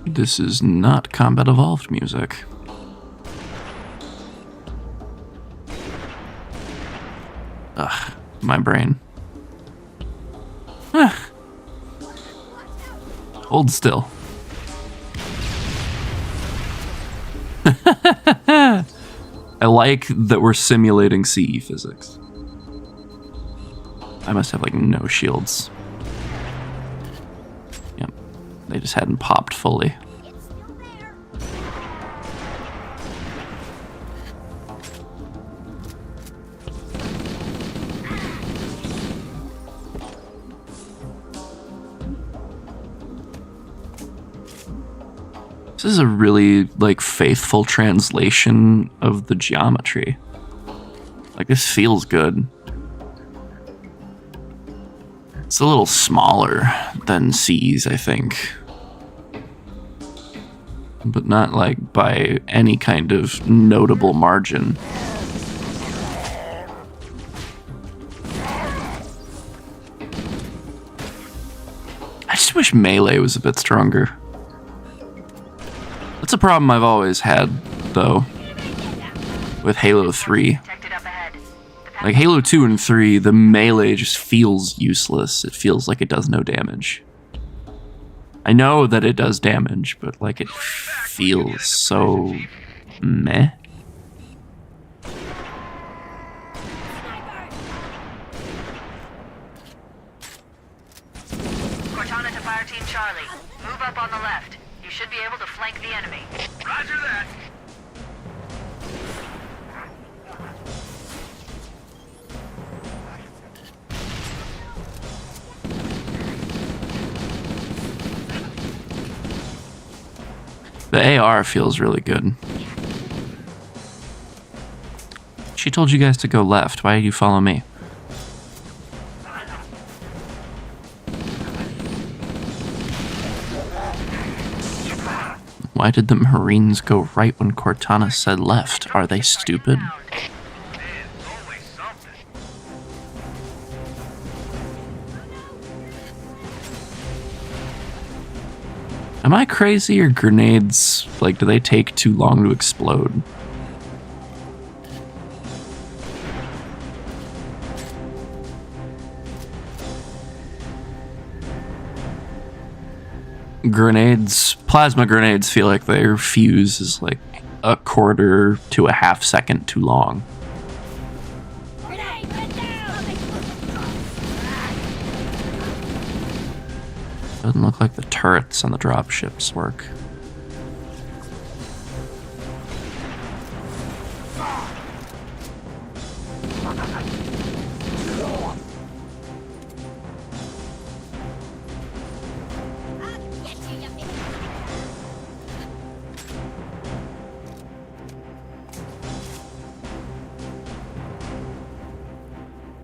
This is not Combat Evolved music. Ugh, my brain. Hold still. I like that we're simulating CE physics. I must have like no shields. Yep, they just hadn't popped fully. This is a really, like, faithful translation of the geometry. Like, this feels good. It's a little smaller than C's, I think. But not, like, by any kind of notable margin. I just wish melee was a bit stronger. That's a problem I've always had, though, with Halo 3. Like, Halo 2 and 3, the melee just feels useless. It feels like it does no damage. I know that it does damage, but, like, it feels so meh. Cortana to Fire Team Charlie. Move up on the left. You should be able to flank the enemy. Roger that. The AR feels really good. She told you guys to go left. Why did you follow me? Why did the Marines go right when Cortana said left? Are they stupid? Am I crazy, or grenades, like, do they take too long to explode? Plasma grenades feel like their fuse is like a quarter to a half second too long. Doesn't look like the turrets on the dropships work.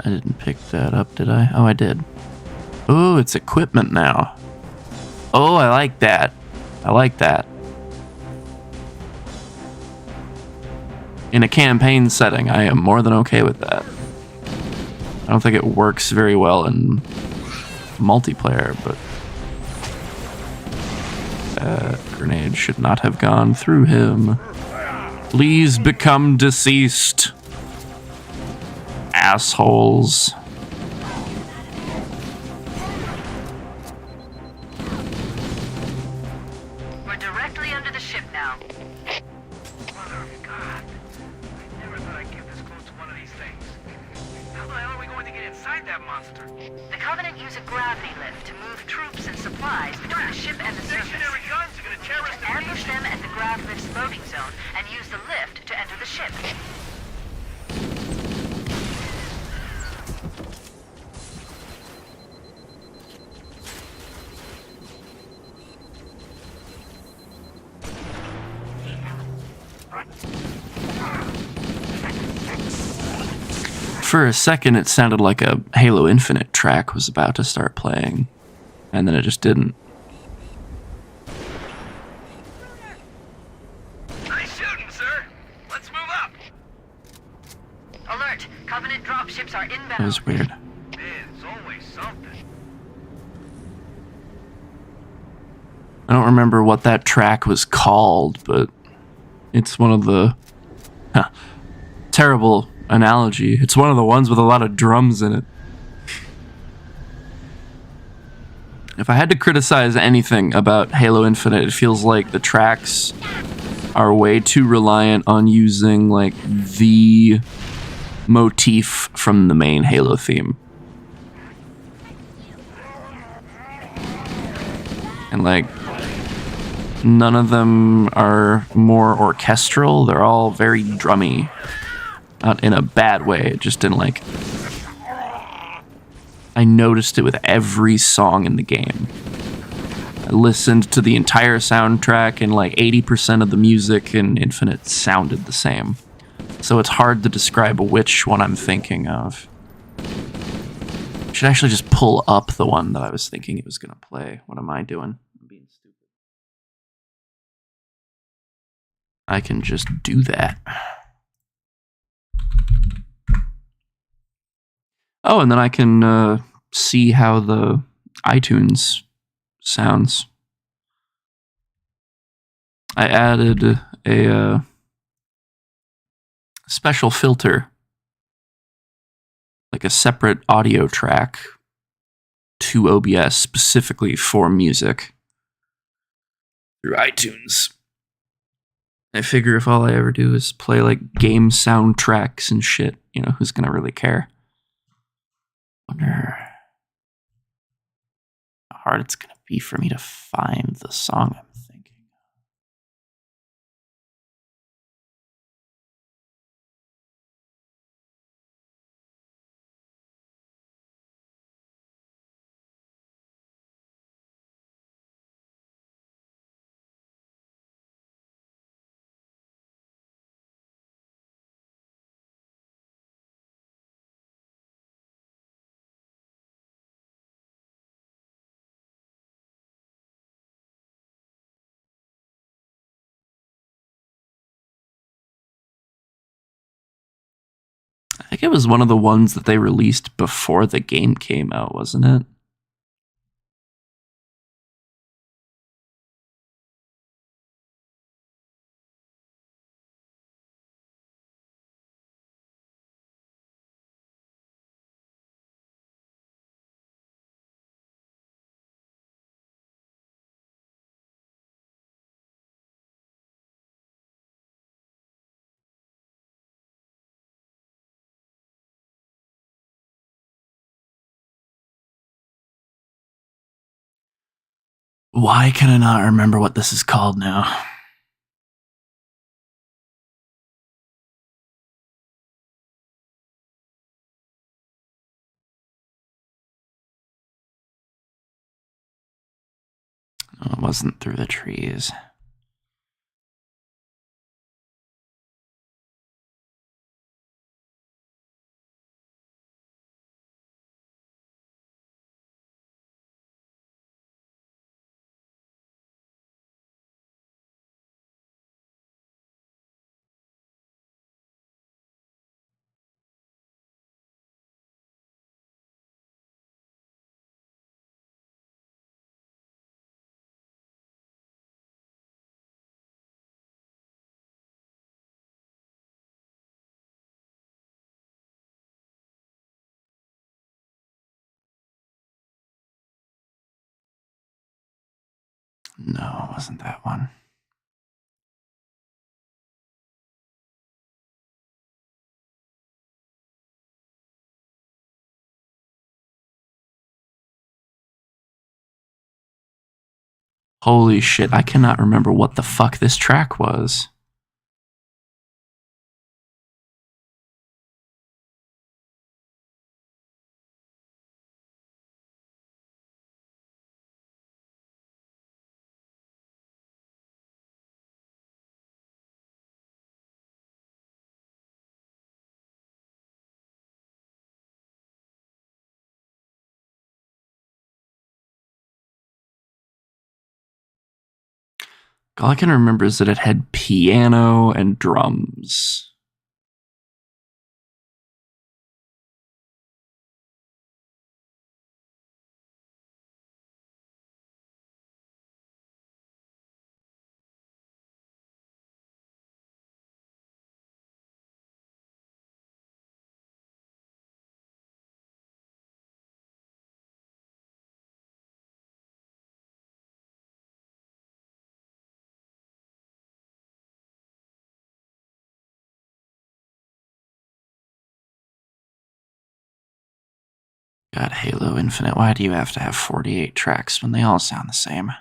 I didn't pick that up, did I? Oh, I did. Oh, it's equipment now. Oh, I like that. I like that. In a campaign setting, I am more than okay with that. I don't think it works very well in multiplayer, but that grenade should not have gone through him. Please become deceased. Assholes. We're directly under the ship now. Mother of God. I never thought I'd get this close to one of these things. How the hell are we going to get inside that monster? The Covenant use a gravity lift to move troops and supplies between the ship and the surface. Stationary guns are gonna tear us to Ambush them at the grav lift's loading zone and use the lift to enter the ship. For a second, it sounded like a Halo Infinite track was about to start playing, and then it just didn't. Nice shooting, sir. Let's move up. Alert! Covenant dropships are inbound. That was weird. There's always something. I don't remember what that track was called, but it's one of the... terrible analogy. It's one of the ones with a lot of drums in it. If I had to criticize anything about Halo Infinite, it feels like the tracks are way too reliant on using, like, the motif from the main Halo theme. And, like, none of them are more orchestral. They're all very drummy. Not in a bad way, just in, like... I noticed it with every song in the game. I listened to the entire soundtrack, and like 80% of the music in Infinite sounded the same. So it's hard to describe which one I'm thinking of. I should actually just pull up the one that I was thinking it was going to play. What am I doing? I'm being stupid. I can just do that. Oh, and then I can see how the iTunes sounds. I added a special filter, like a separate audio track to OBS specifically for music through iTunes. I figure if all I ever do is play like game soundtracks and shit, you know, who's gonna really care? Wonder how hard it's gonna be for me to find the song I'm thinking. I think it was one of the ones that they released before the game came out, wasn't it? Why can I not remember what this is called now? Oh, it wasn't Through the Trees. No, it wasn't that one. Holy shit, I cannot remember what the fuck this track was. All I can remember is that it had piano and drums. God, Halo Infinite, why do you have to have 48 tracks when they all sound the same?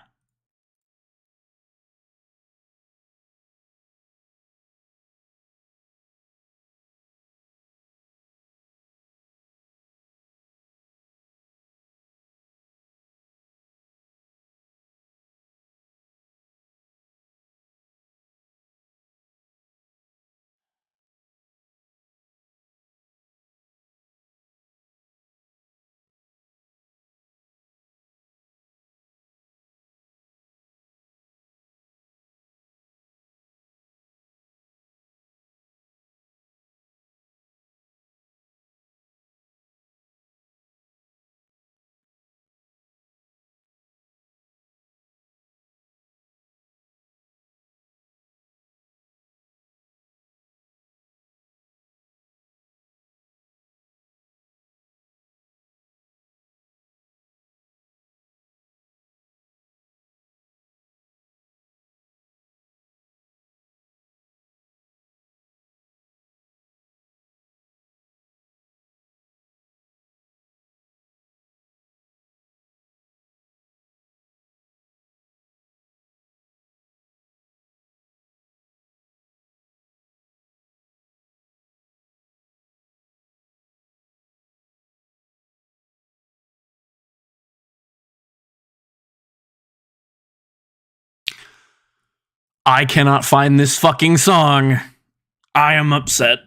I cannot find this fucking song. I am upset.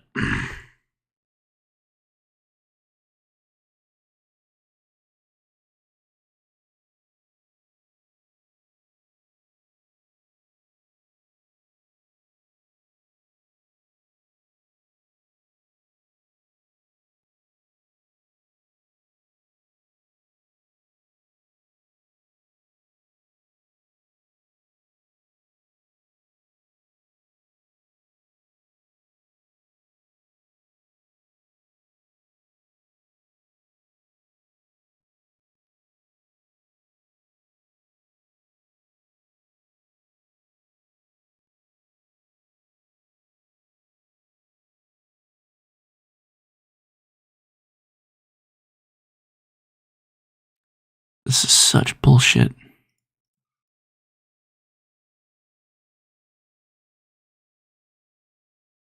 This is such bullshit.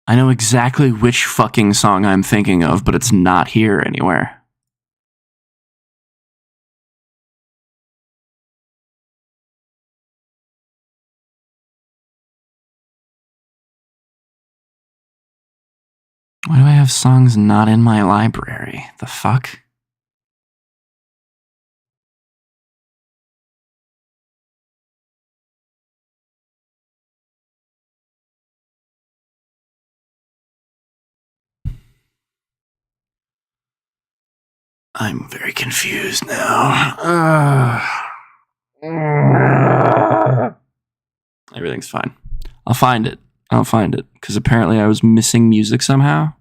I know exactly which fucking song I'm thinking of, but it's not here anywhere. Why do I have songs not in my library? The fuck? I'm very confused now. Everything's fine. I'll find it. Because apparently I was missing music somehow.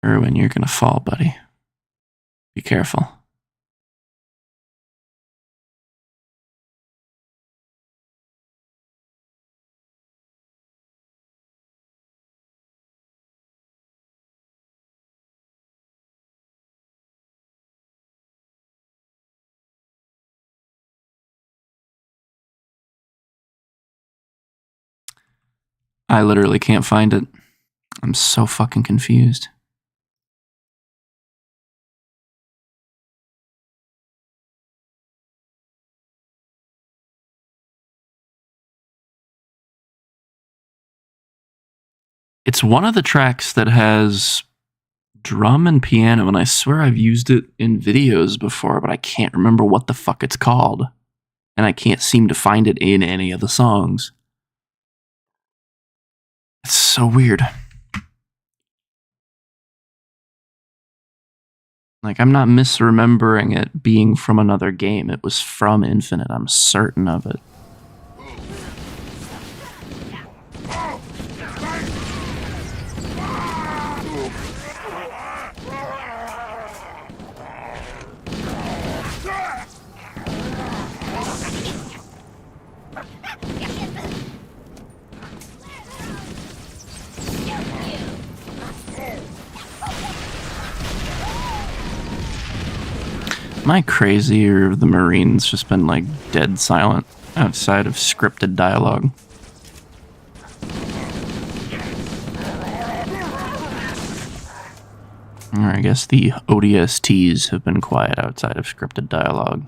Erwin, you're gonna fall, buddy. Be careful. I literally can't find it. I'm so fucking confused. It's one of the tracks that has drum and piano, and I swear I've used it in videos before, but I can't remember what the fuck it's called. And I can't seem to find it in any of the songs. It's so weird. Like, I'm not misremembering it being from another game. It was from Infinite. I'm certain of it. Am I crazy, or have the Marines just been, like, dead silent outside of scripted dialogue? Or I guess the ODSTs have been quiet outside of scripted dialogue.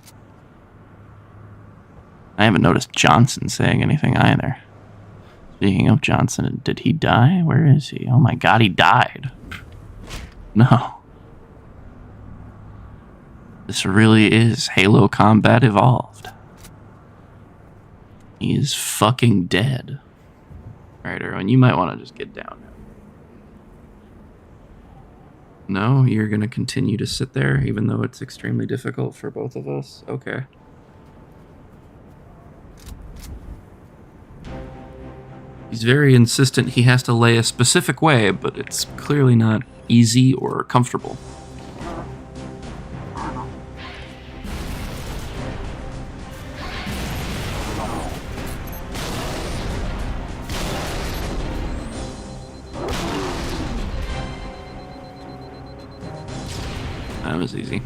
I haven't noticed Johnson saying anything either. Speaking of Johnson, did he die? Where is he? Oh my god, he died. No. This really is Halo Combat Evolved. He is fucking dead. Alright, Erwin, you might want to just get down now. No, you're gonna continue to sit there, even though it's extremely difficult for both of us? Okay. He's very insistent he has to lay a specific way, but it's clearly not easy or comfortable. That was easy.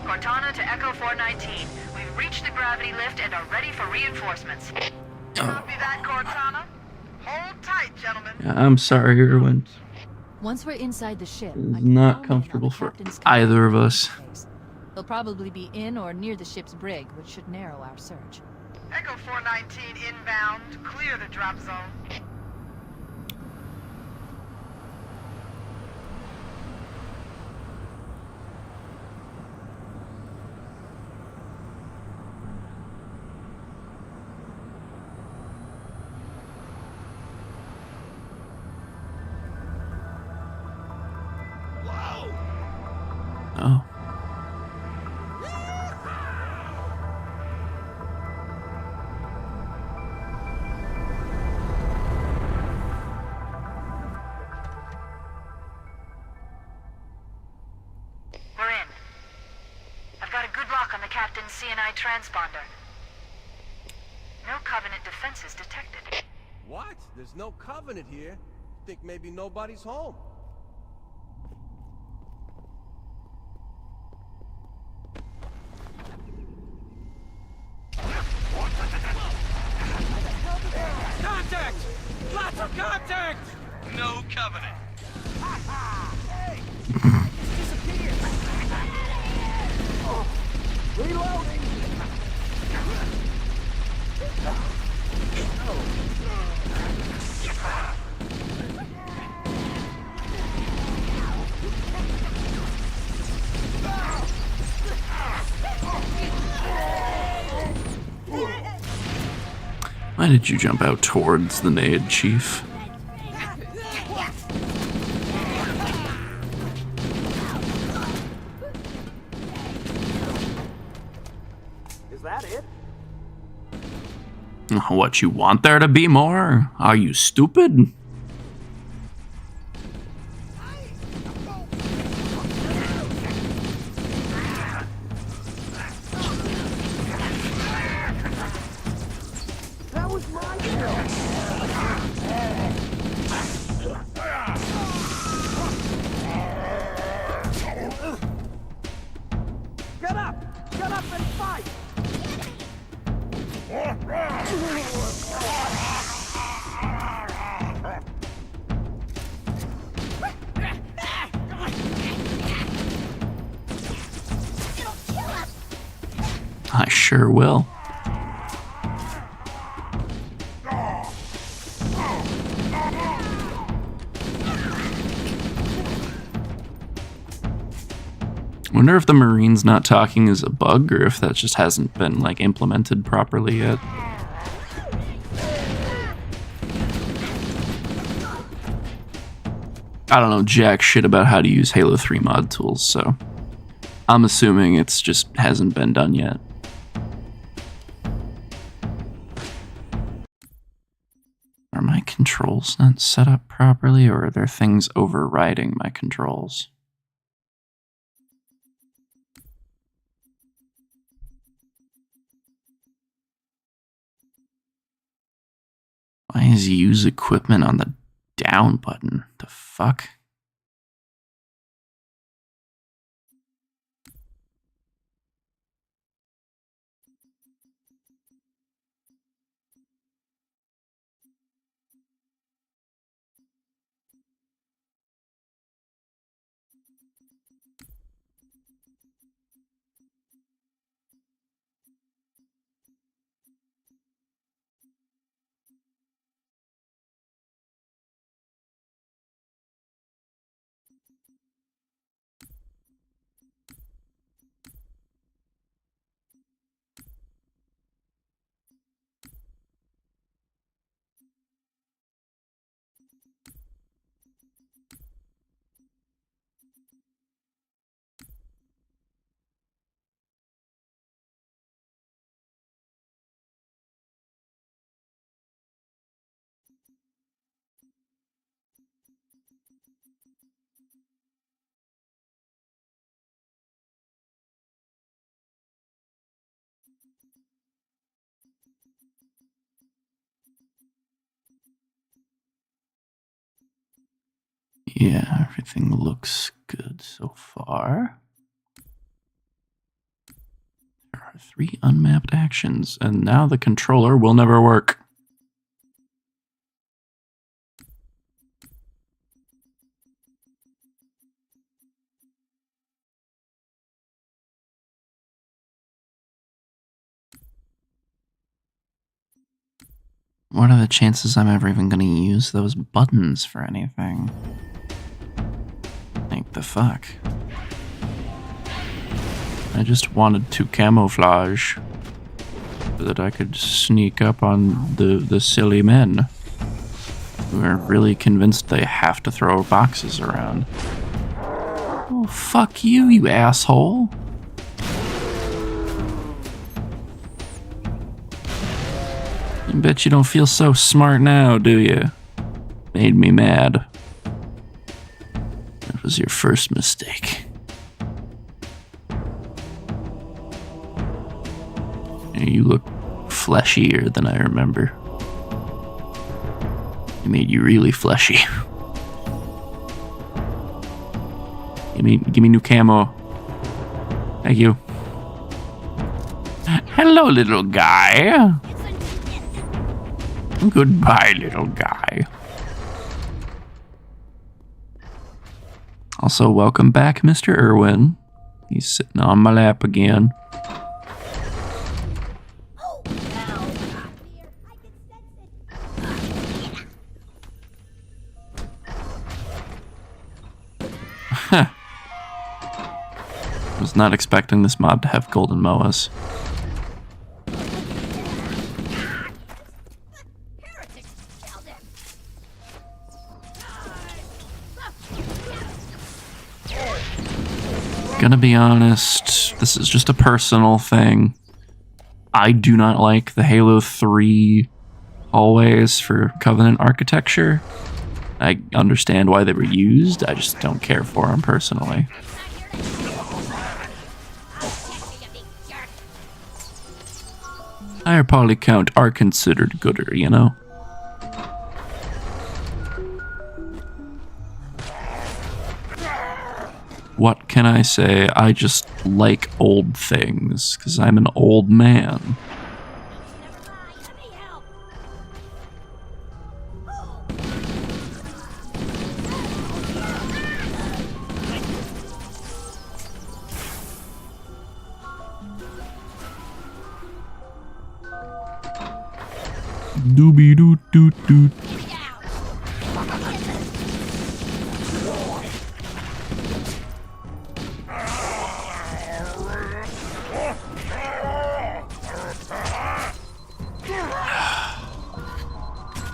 Cortana to Echo 419. We've reached the gravity lift and are ready for reinforcements. Copy that, Cortana. Hold tight, gentlemen. Yeah, I'm sorry, Erwin. Once we're inside the ship, It's not comfortable for either of us. They'll probably be in or near the ship's brig, which should narrow our search. Echo 419 inbound. Clear the drop zone. Oh. We're in. I've got a good lock on the captain's CNI transponder. No Covenant defenses detected. What? There's no Covenant here. Think maybe nobody's home. Contact! Lots of contact! No Covenant. Hey! Disappeared! Reloading! Why did you jump out towards the nade, Chief? Is that it? What, you want there to be more? Are you stupid? That was my kill! Get up! Get up and fight! I sure will. Wonder if the Marine's not talking is a bug, or if that just hasn't been, like, implemented properly yet. I don't know jack shit about how to use Halo 3 mod tools, so I'm assuming it's just hasn't been done yet. Are my controls not set up properly, or are there things overriding my controls? Why is use equipment on the down button? The fuck? Yeah, everything looks good so far. There are 3 unmapped actions, and now the controller will never work. What are the chances I'm ever even gonna use those buttons for anything? Like the fuck? I just wanted to camouflage so that I could sneak up on the silly men who are really convinced they have to throw boxes around. Oh, fuck you, you asshole. I bet you don't feel so smart now, do you? Made me mad. That was your first mistake. You look fleshier than I remember. It made you really fleshy. Give me new camo. Thank you. Hello, little guy. Goodbye, little guy. Also, welcome back, Mr. Irwin. He's sitting on my lap again. Was not expecting this mod to have golden moas. Gonna be honest, this is just a personal thing. I do not like the Halo 3 hallways for Covenant architecture. I understand why they were used, I just don't care for them personally. Higher poly count are considered gooder, you know? What can I say? I just like old things, because I'm an old man. Doobie doot doot doot.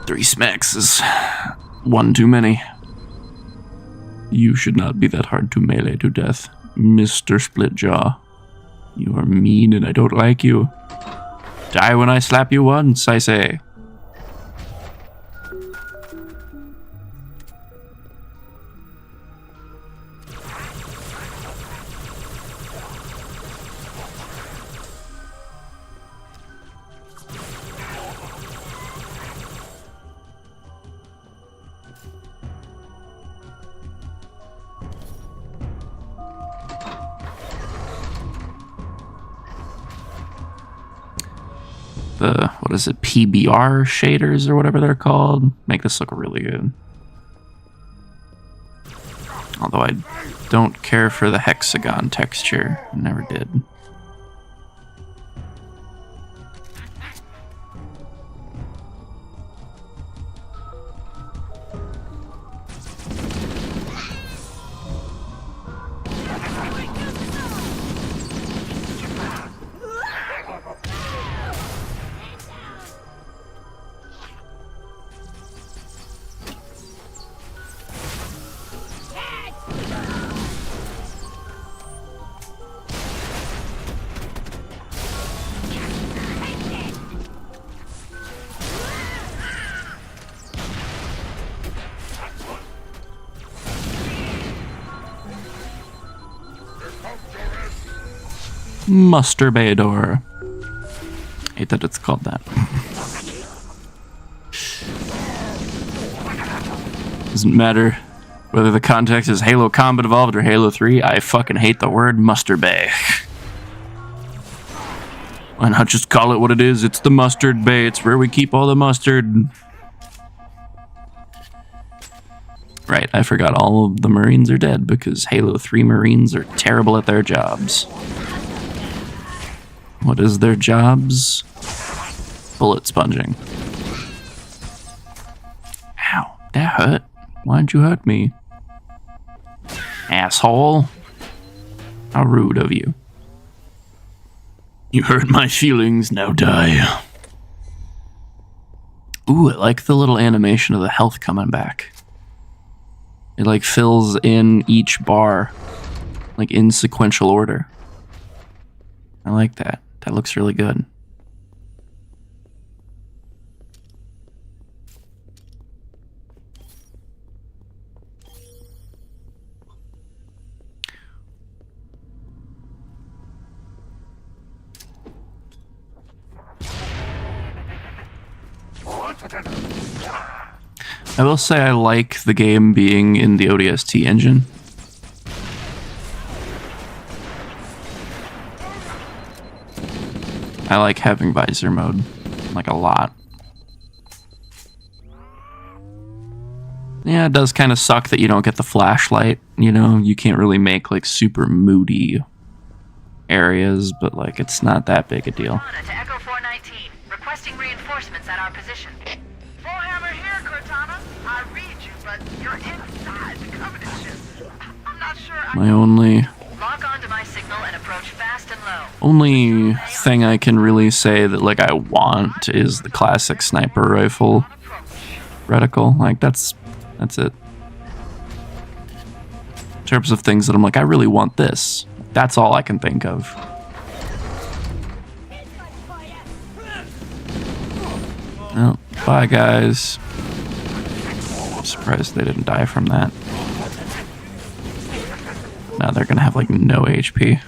Three smacks is one too many. You should not be that hard to melee to death, Mr. Splitjaw. You are mean and I don't like you. Die when I slap you once, I say. What is it, PBR shaders or whatever they're called, make this look really good. Although I don't care for the hexagon texture, I never did. Masturbador. Hate that it's called that. Doesn't matter whether the context is Halo Combat Evolved or Halo 3, I fucking hate the word mustard bay. Why not just call it what it is? It's the mustard bay. It's where we keep all the mustard. Right, I forgot all of the Marines are dead because Halo 3 Marines are terrible at their jobs. What is their jobs? Bullet sponging. Ow, that hurt. Why'd you hurt me? Asshole. How rude of you. You hurt my feelings, now die. Ooh, I like the little animation of the health coming back. It like fills in each bar, like in sequential order. I like that. That looks really good. I will say I like the game being in the ODST engine. I like having visor mode, like a lot. Yeah, it does kind of suck that you don't get the flashlight, you know? You can't really make like super moody areas, but like it's not that big a deal. To Echo 419, requesting reinforcements at our position. Bullhammer here, Cortana. I read you, but you're inside the Covenant ship. I'm not sure. My only Lock onto my signal and approach fast and low. only thing I can really say that like I want is the classic sniper rifle reticle. Like that's it. In terms of things that I'm like, I really want this. That's all I can think of. Well, bye guys. I'm surprised they didn't die from that. Now they're gonna have like no HP.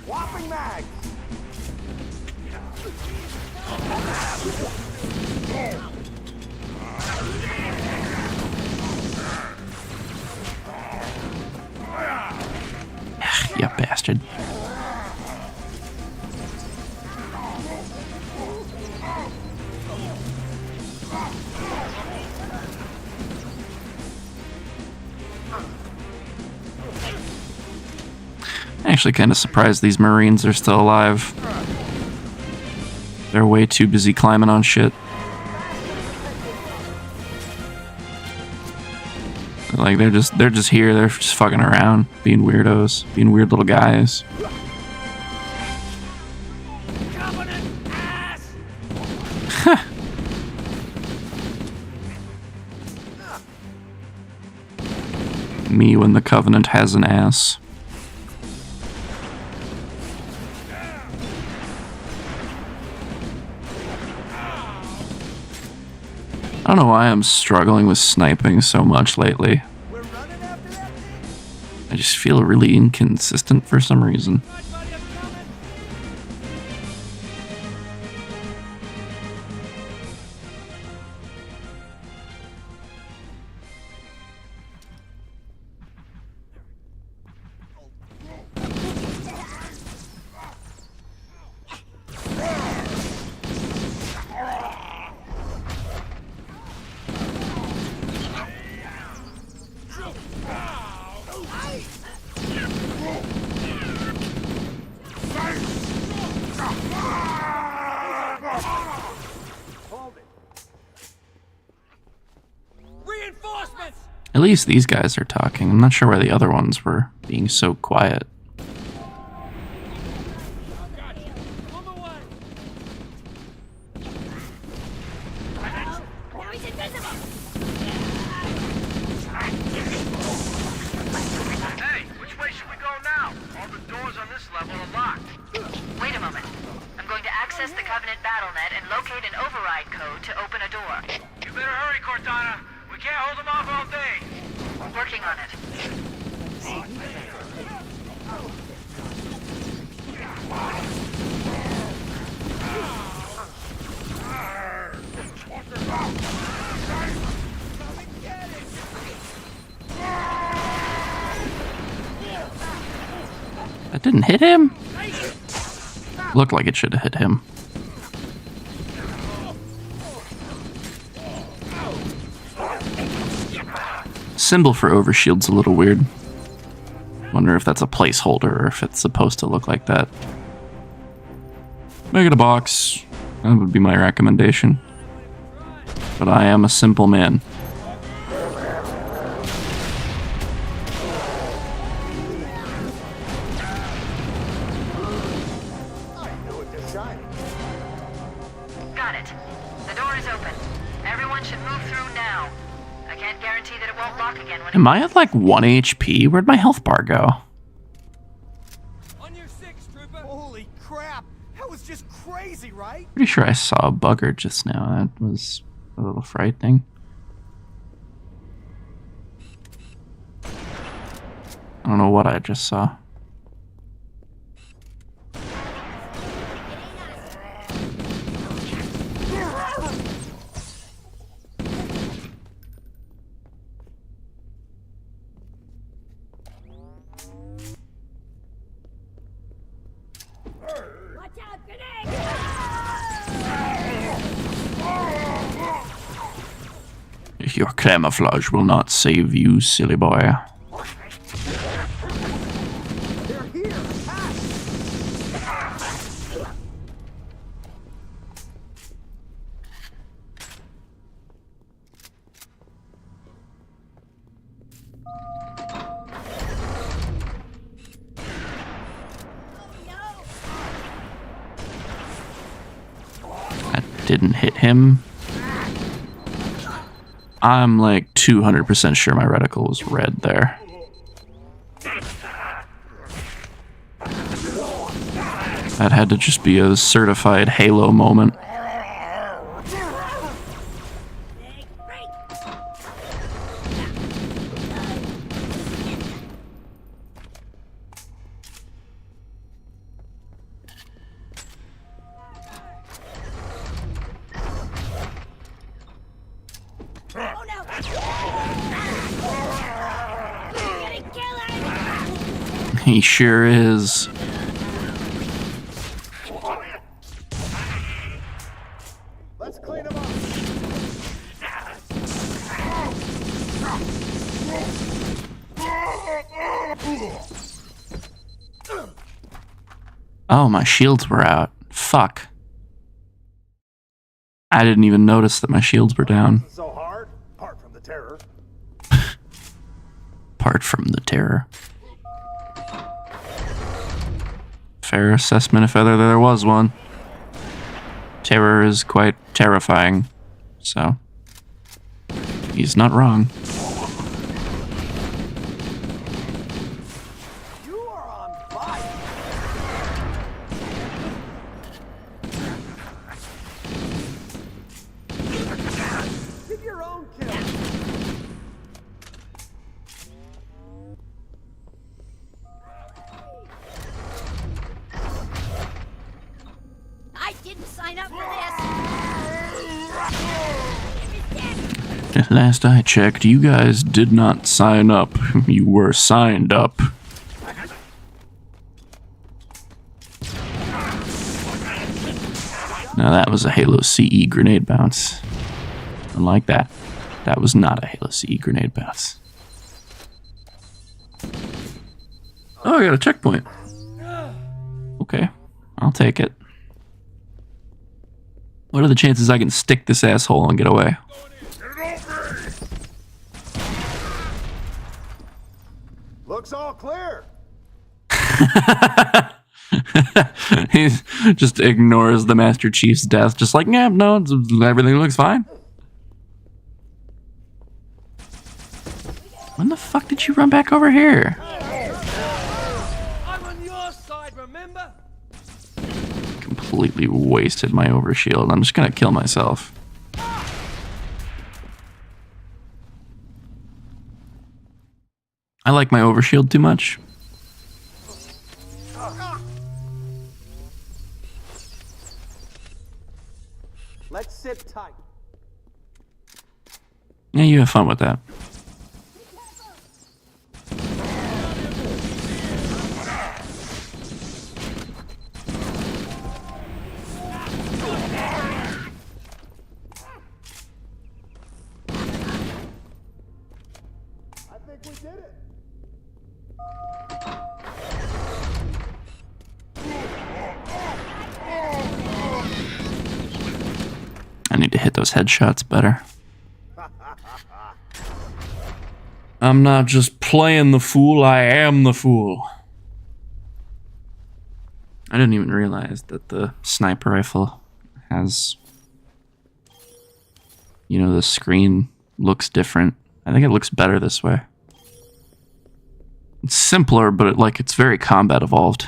You bastard. Actually kind of surprised these Marines are still alive. They're way too busy climbing on shit. Like they're just here. They're just fucking around, being weirdos, being weird little guys. Me when the Covenant has an ass. I don't know why I'm struggling with sniping so much lately. I just feel really inconsistent for some reason. At least these guys are talking. I'm not sure why the other ones were being so quiet. Hey, which way should we go now? All the doors on this level are locked. Wait a moment. I'm going to access the Covenant BattleNet and locate an override code to open a door. You better hurry, Cortana. We can't hold them off all day. Working on it. That didn't hit him? Looked like it should have hit him. Symbol for overshield's a little weird. Wonder if that's a placeholder or if it's supposed to look like that. Make it a box. That would be my recommendation. But I am a simple man. Got it. The door is open. Everyone should move through now. I can't guarantee that it won't lock again when Am I at like 1 HP? Where'd my health bar go? On your six, trooper. Holy crap! That was just crazy, right? Pretty sure I saw a bugger just now. That was a little frightening. I don't know what I just saw. Your camouflage will not save you, silly boy. They're here. That didn't hit him. I'm like 200% sure my reticle was red there. That had to just be a certified Halo moment. He sure is. Let's clean them up. Oh, my shields were out. Fuck. I didn't even notice that my shields were down. So hard, apart from the terror. apart from the terror. Fair assessment if ever there was one. Terror is quite terrifying, so he's not wrong. You are on fire. Give your own kill. I didn't sign up for this. Last I checked, you guys did not sign up. You were signed up. Now that was a Halo CE grenade bounce. Unlike that, that was not a Halo CE grenade bounce. Oh, I got a checkpoint. Okay, I'll take it. What are the chances I can stick this asshole and get away? Looks all clear. He just ignores the Master Chief's death, just like, yeah, no, everything looks fine. When the fuck did you run back over here? I'm on your side, remember? Completely wasted my overshield. I'm just gonna kill myself. I like my overshield too much. Let's sit tight. Yeah, you have fun with that. I think we did it. I need to hit those headshots better. I'm not just playing the fool, I am the fool. I didn't even realize that the sniper rifle has, you know, the screen looks different. I think it looks better this way. It's simpler, but it's very combat evolved.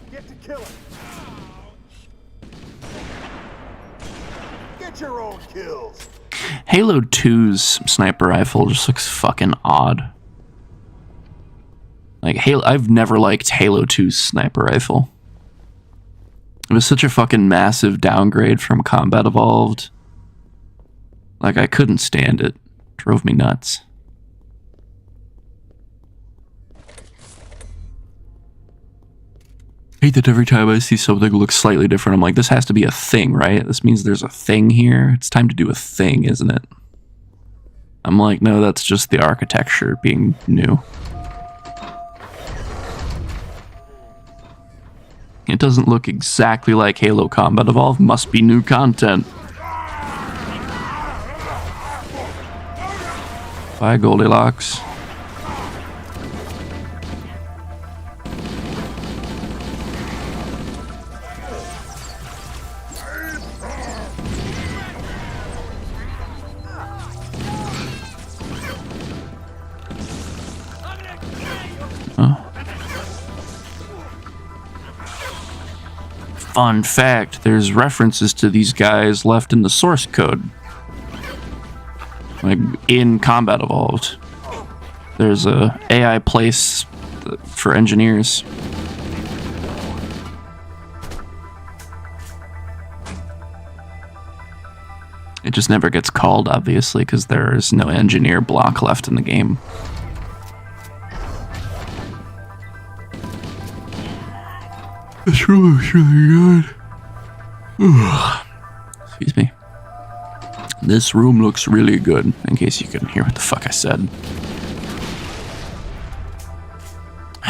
Get to killing. Get your own kills. Halo 2's sniper rifle just looks fucking odd. Like, I've never liked Halo 2's sniper rifle. It was such a fucking massive downgrade from Combat Evolved. Like, I couldn't stand it. Drove me nuts. I hate that every time I see something that looks slightly different, I'm like, this has to be a thing, right? This means there's a thing here. It's time to do a thing, isn't it? I'm like, no, that's just the architecture being new. It doesn't look exactly like Halo Combat Evolved. Must be new content. Bye, Goldilocks. Fun fact, there's references to these guys left in the source code. Like, in Combat Evolved. There's a AI place for engineers. It just never gets called, obviously, because there is no engineer block left in the game. This room looks really good. Excuse me. This room looks really good, in case you couldn't hear what the fuck I said.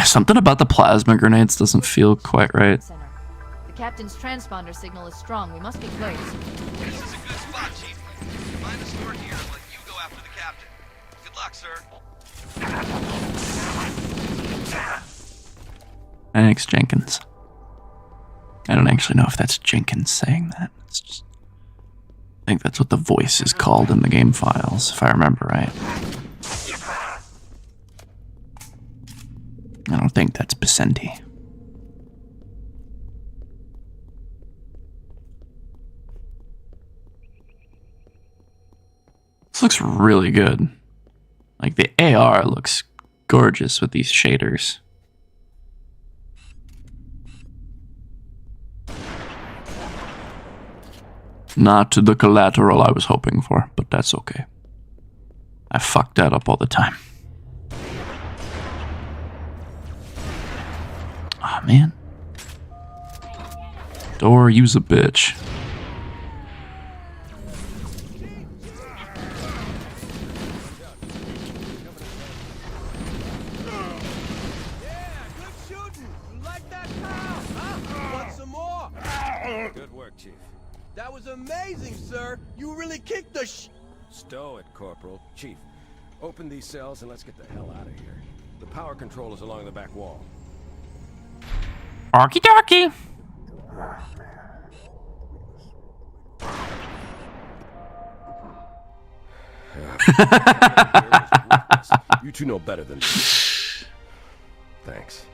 Something about the plasma grenades doesn't feel quite right. The Captain's transponder signal is strong. We must be close. This is a good spot, Chief. Find the store here and let you go after the captain. Good luck, sir. Thanks, Jenkins. I don't actually know if that's Jenkins saying that. It's just, I think that's what the voice is called in the game files, if I remember right. I don't think that's Vicente. This looks really good. Like, the AR looks gorgeous with these shaders. Not the collateral I was hoping for, but that's okay. I fuck that up all the time. Aw, man. Door, use a bitch. Good work, Chief. That was amazing, sir. You really kicked the Stow it, Corporal. Chief, open these cells and let's get the hell out of here. The power control is along the back wall. Arky darky. You two know better than this. Thanks.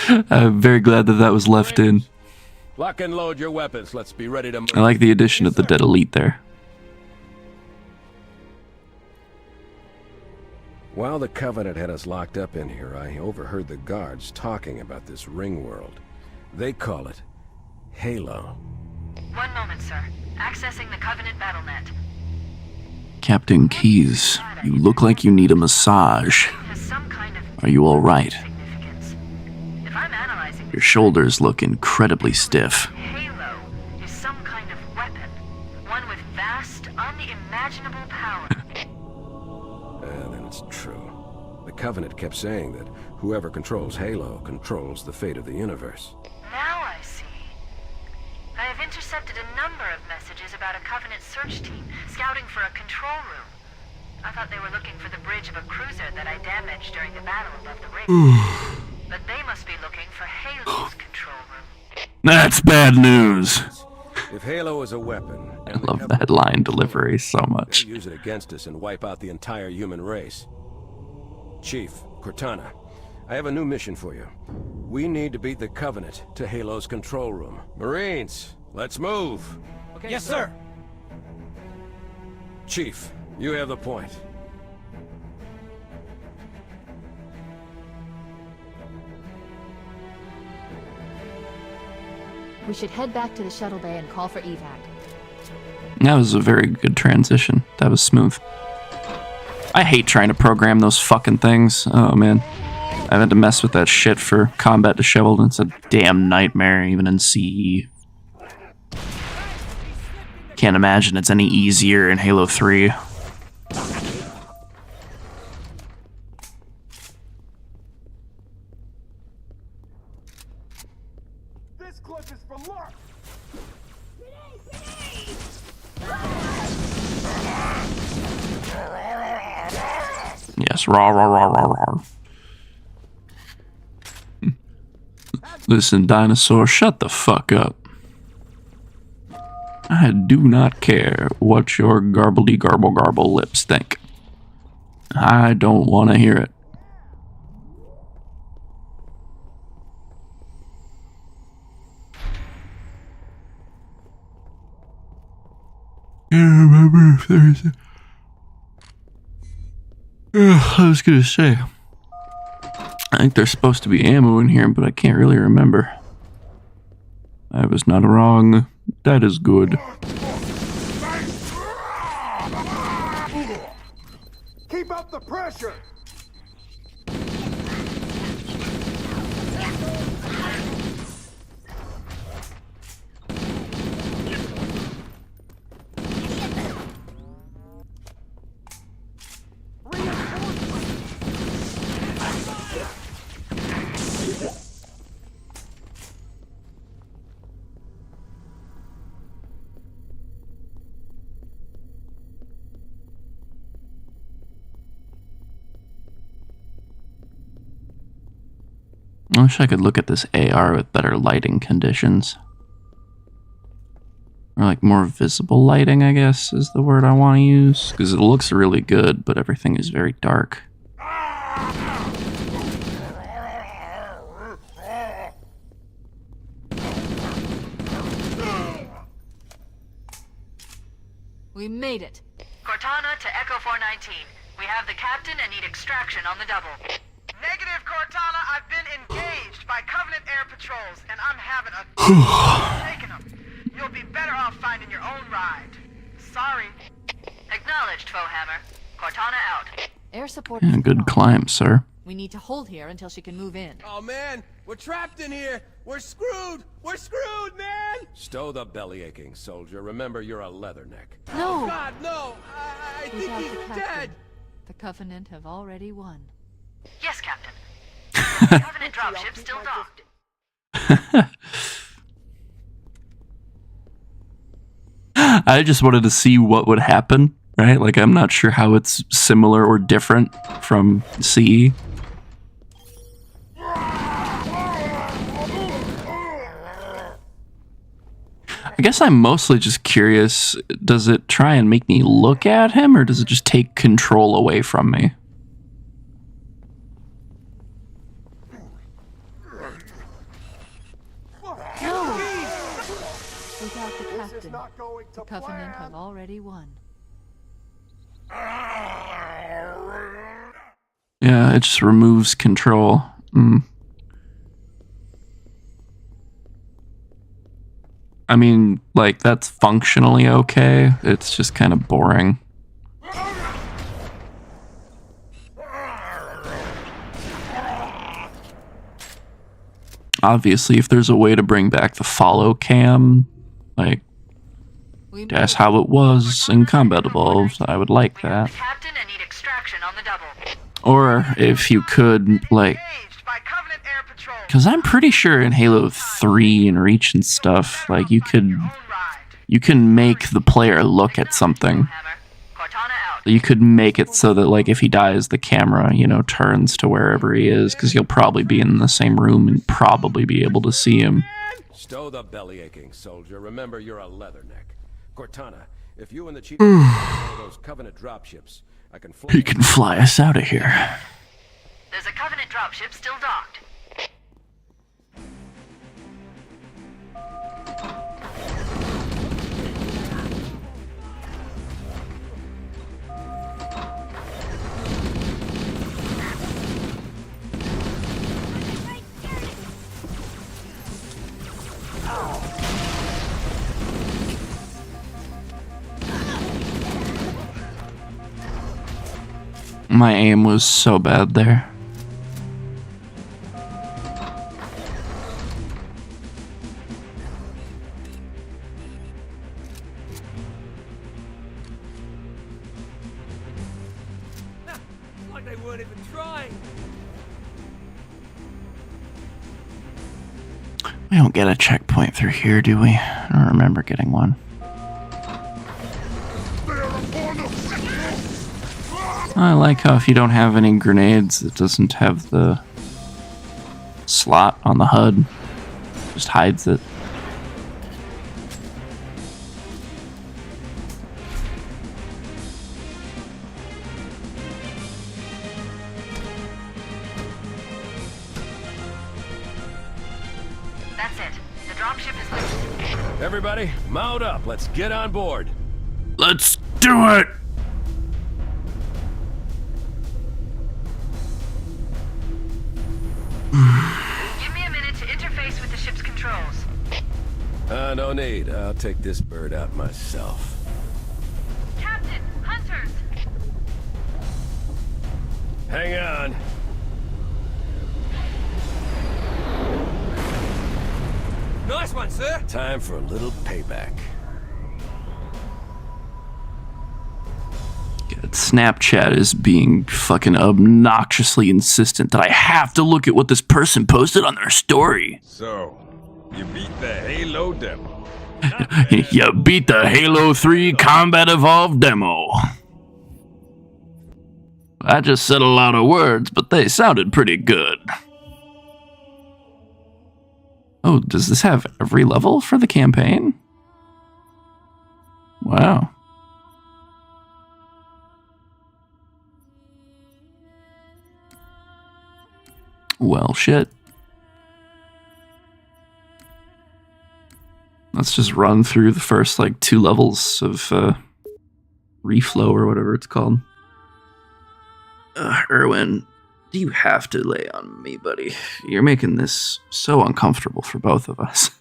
I'm very glad that that was left in. Lock and load your weapons. Let's be ready to move. I like the addition of the dead elite there. While the Covenant had us locked up in here, I overheard the guards talking about this ring world. They call it Halo. One moment, sir. Accessing the Covenant BattleNet. Captain Keyes, you look like you need a massage. Are you all right? If I'm analyzing Your shoulders look incredibly stiff. Halo is some kind of weapon. One with vast, unimaginable power. Then it's true. The Covenant kept saying that whoever controls Halo controls the fate of the universe. Now I see. I have intercepted a number of messages about a Covenant search team scouting for a control room. I thought they were looking for the bridge of a cruiser that I damaged during the battle above the ring. But they must be looking for Halo's control room. That's bad news. If Halo is a weapon, I love that line delivery so much. they'll use it against us and wipe out the entire human race. Chief, Cortana, I have a new mission for you. We need to beat the Covenant to Halo's control room. Marines, let's move. Okay, yes, sir. Chief, you have the point. We should head back to the shuttle bay and call for evac. That was a very good transition. That was smooth. I hate trying to program those fucking things. Oh, man. I've had to mess with that shit for Combat Disheveled, and it's a damn nightmare, even in CE. Can't imagine it's any easier in Halo 3. This clip is for luck. Yes, rah, rah, rah, rah, rah. Listen, dinosaur, shut the fuck up. I do not care what your garbledy garble garble lips think. I don't want to hear it. I can't remember if there's I was gonna say, I think there's supposed to be ammo in here, but I can't really remember. I was not wrong. That is good. Keep up the pressure. I wish I could look at this AR with better lighting conditions. Or like more visible lighting, I guess, is the word I want to use. Because it looks really good, but everything is very dark. We made it. Cortana to Echo 419. We have the captain and need extraction on the double. Negative, Cortana. I've been engaged by Covenant air patrols, and I'm having a taking them. You'll be better off finding your own ride. Sorry. Acknowledged, Foehammer. Cortana out. Air support. Yeah, good climb, sir. We need to hold here until she can move in. Oh man, we're trapped in here. We're screwed. We're screwed, man. Stow the belly aching, soldier. Remember, you're a leatherneck. No. Oh God, no. I think Without he's the captain, dead. The Covenant have already won. Yes, Captain. Covenant dropship still docked. I just wanted to see what would happen, right? Like, I'm not sure how it's similar or different from CE. I guess I'm mostly just curious, does it try and make me look at him, or does it just take control away from me? No! Without the captain, the Covenant have already won. Yeah, it just removes control. I mean, like, that's functionally okay. It's just kind of boring. Obviously, if there's a way to bring back the follow cam, like, that's how it was in Combat Evolved, I would like that. Captain and need extraction on the double. Or if you could, like, because I'm pretty sure in Halo 3 and Reach and stuff, like, you can make the player look at something. You could make it so that, like, if he dies, the camera, you know, turns to wherever he is, because you'll probably be in the same room and probably be able to see him. Stow the belly aching, soldier. Remember, you're a leatherneck. Cortana, if you and the chief those Covenant dropships, I can fly. He can fly us out of here. There's a Covenant dropship still docked. My aim was so bad there. Like they weren't even trying. We don't get a checkpoint through here, do we? I don't remember getting one. I like how if you don't have any grenades, it doesn't have the slot on the HUD. Just hides it. That's it. The dropship is loose. Everybody, mount up. Let's get on board. Let's do it! Give me a minute to interface with the ship's controls. No need. I'll take this bird out myself. Captain, hunters! Hang on. Nice one, sir. Time for a little payback. Snapchat is being fucking obnoxiously insistent that I have to look at what this person posted on their story. So, you beat the Halo demo. You beat the Halo 3 Combat Evolved demo. I just said a lot of words, but they sounded pretty good. Oh, does this have every level for the campaign? Wow. Well, shit. Let's just run through the first, like, 2 levels of reflow or whatever it's called. Erwin, you have to lay on me, buddy. You're making this so uncomfortable for both of us.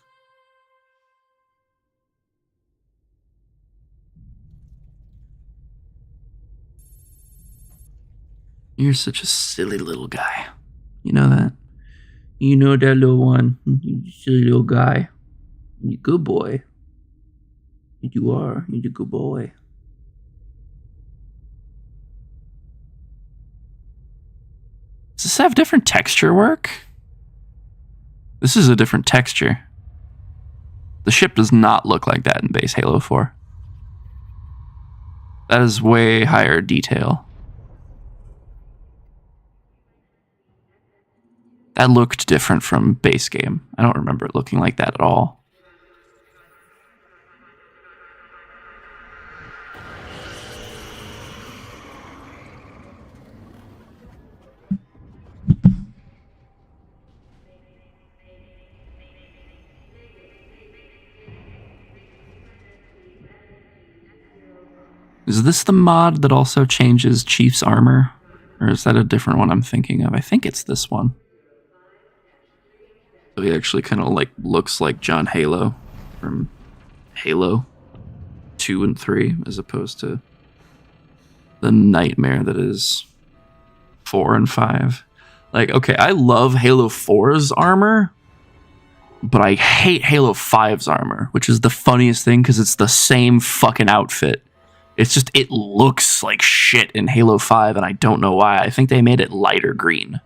You're such a silly little guy. You know that? You know that little one. You silly little guy. You're a good boy. You are. You're a good boy. Does this have different texture work? This is a different texture. The ship does not look like that in base Halo 4. That is way higher detail. That looked different from base game. I don't remember it looking like that at all. Is this the mod that also changes Chief's armor? Or is that a different one I'm thinking of? I think it's this one. So he actually kind of like looks like John Halo from Halo 2 and 3, as opposed to the nightmare that is 4 and 5. Like, okay, I love Halo 4's armor, but I hate Halo 5's armor, which is the funniest thing because it's the same fucking outfit. It's just, it looks like shit in Halo 5, and I don't know why. I think they made it lighter green.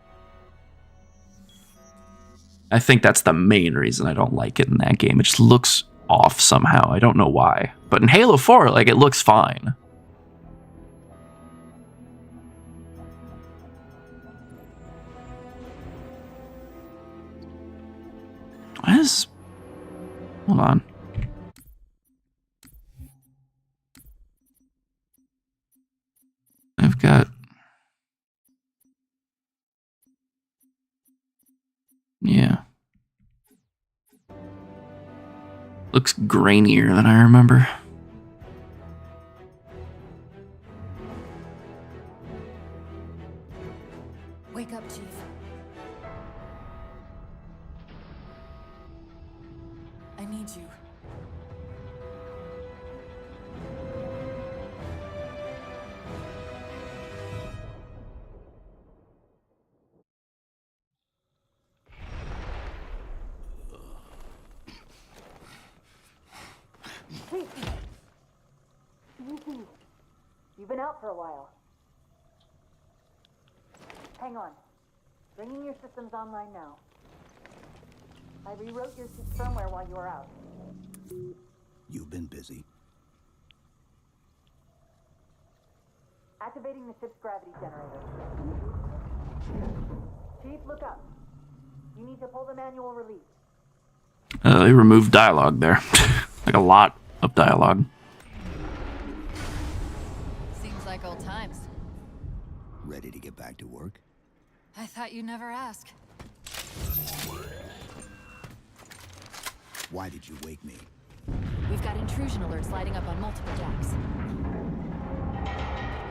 I think that's the main reason I don't like it in that game. It just looks off somehow. I don't know why. But in Halo 4, like, it looks fine. What is... Hold on. I've got... Yeah. Looks grainier than I remember. Wake up, Chief. I need you. You've been out for a while. Hang on. Bringing your systems online now. I rewrote your firmware while you were out. You've been busy. Activating the ship's gravity generator. Chief, look up. You need to pull the manual release. They removed dialogue there. Like a lot of dialogue. Seems like old times. Ready to get back to work? I thought you'd never ask. Why did you wake me? We've got intrusion alerts lighting up on multiple decks.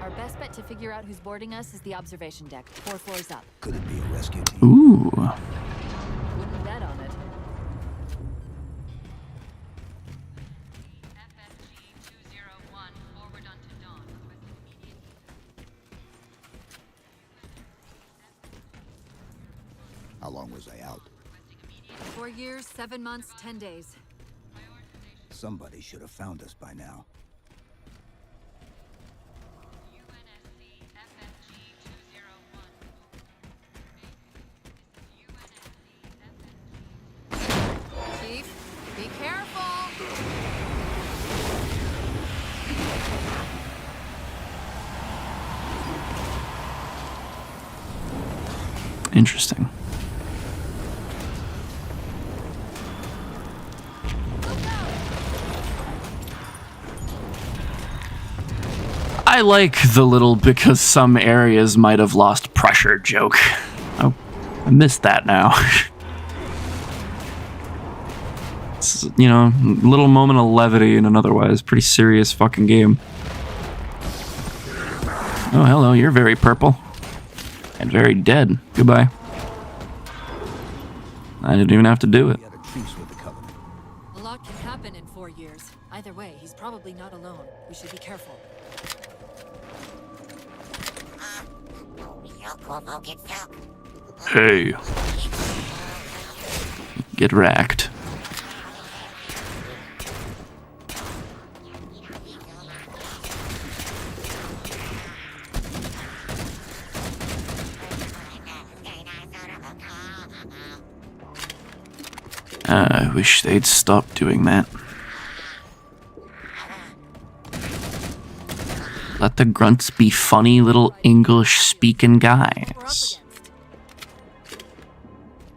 Our best bet to figure out who's boarding us is the observation deck, 4 floors up. Could it be a rescue team? Ooh. Wouldn't bet on it. How long was I out? 4 years, 7 months, 10 days. Somebody should have found us by now. Chief, be careful! Interesting. I like the little because some areas might have lost pressure joke. Oh, I missed that now. It's, you know, little moment of levity in an otherwise pretty serious fucking game. Oh, hello, you're very purple. And very dead. Goodbye. I didn't even have to do it. A lot can happen in 4 years. Either way, he's probably not alone. We should be careful. Hey. Get racked. I wish they'd stop doing that. Let the grunts be funny little English-speaking guys.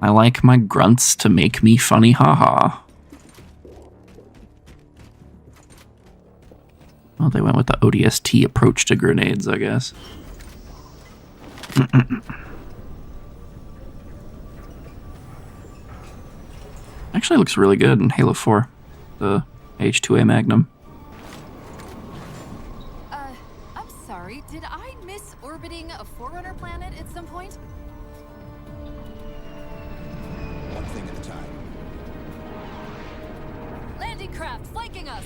I like my grunts to make me funny, haha. Well, they went with the ODST approach to grenades, I guess. Actually looks really good in Halo 4, the H2A Magnum. I'm sorry, did I miss orbiting a Forerunner planet at some point? One thing at a time. Landing craft flanking us!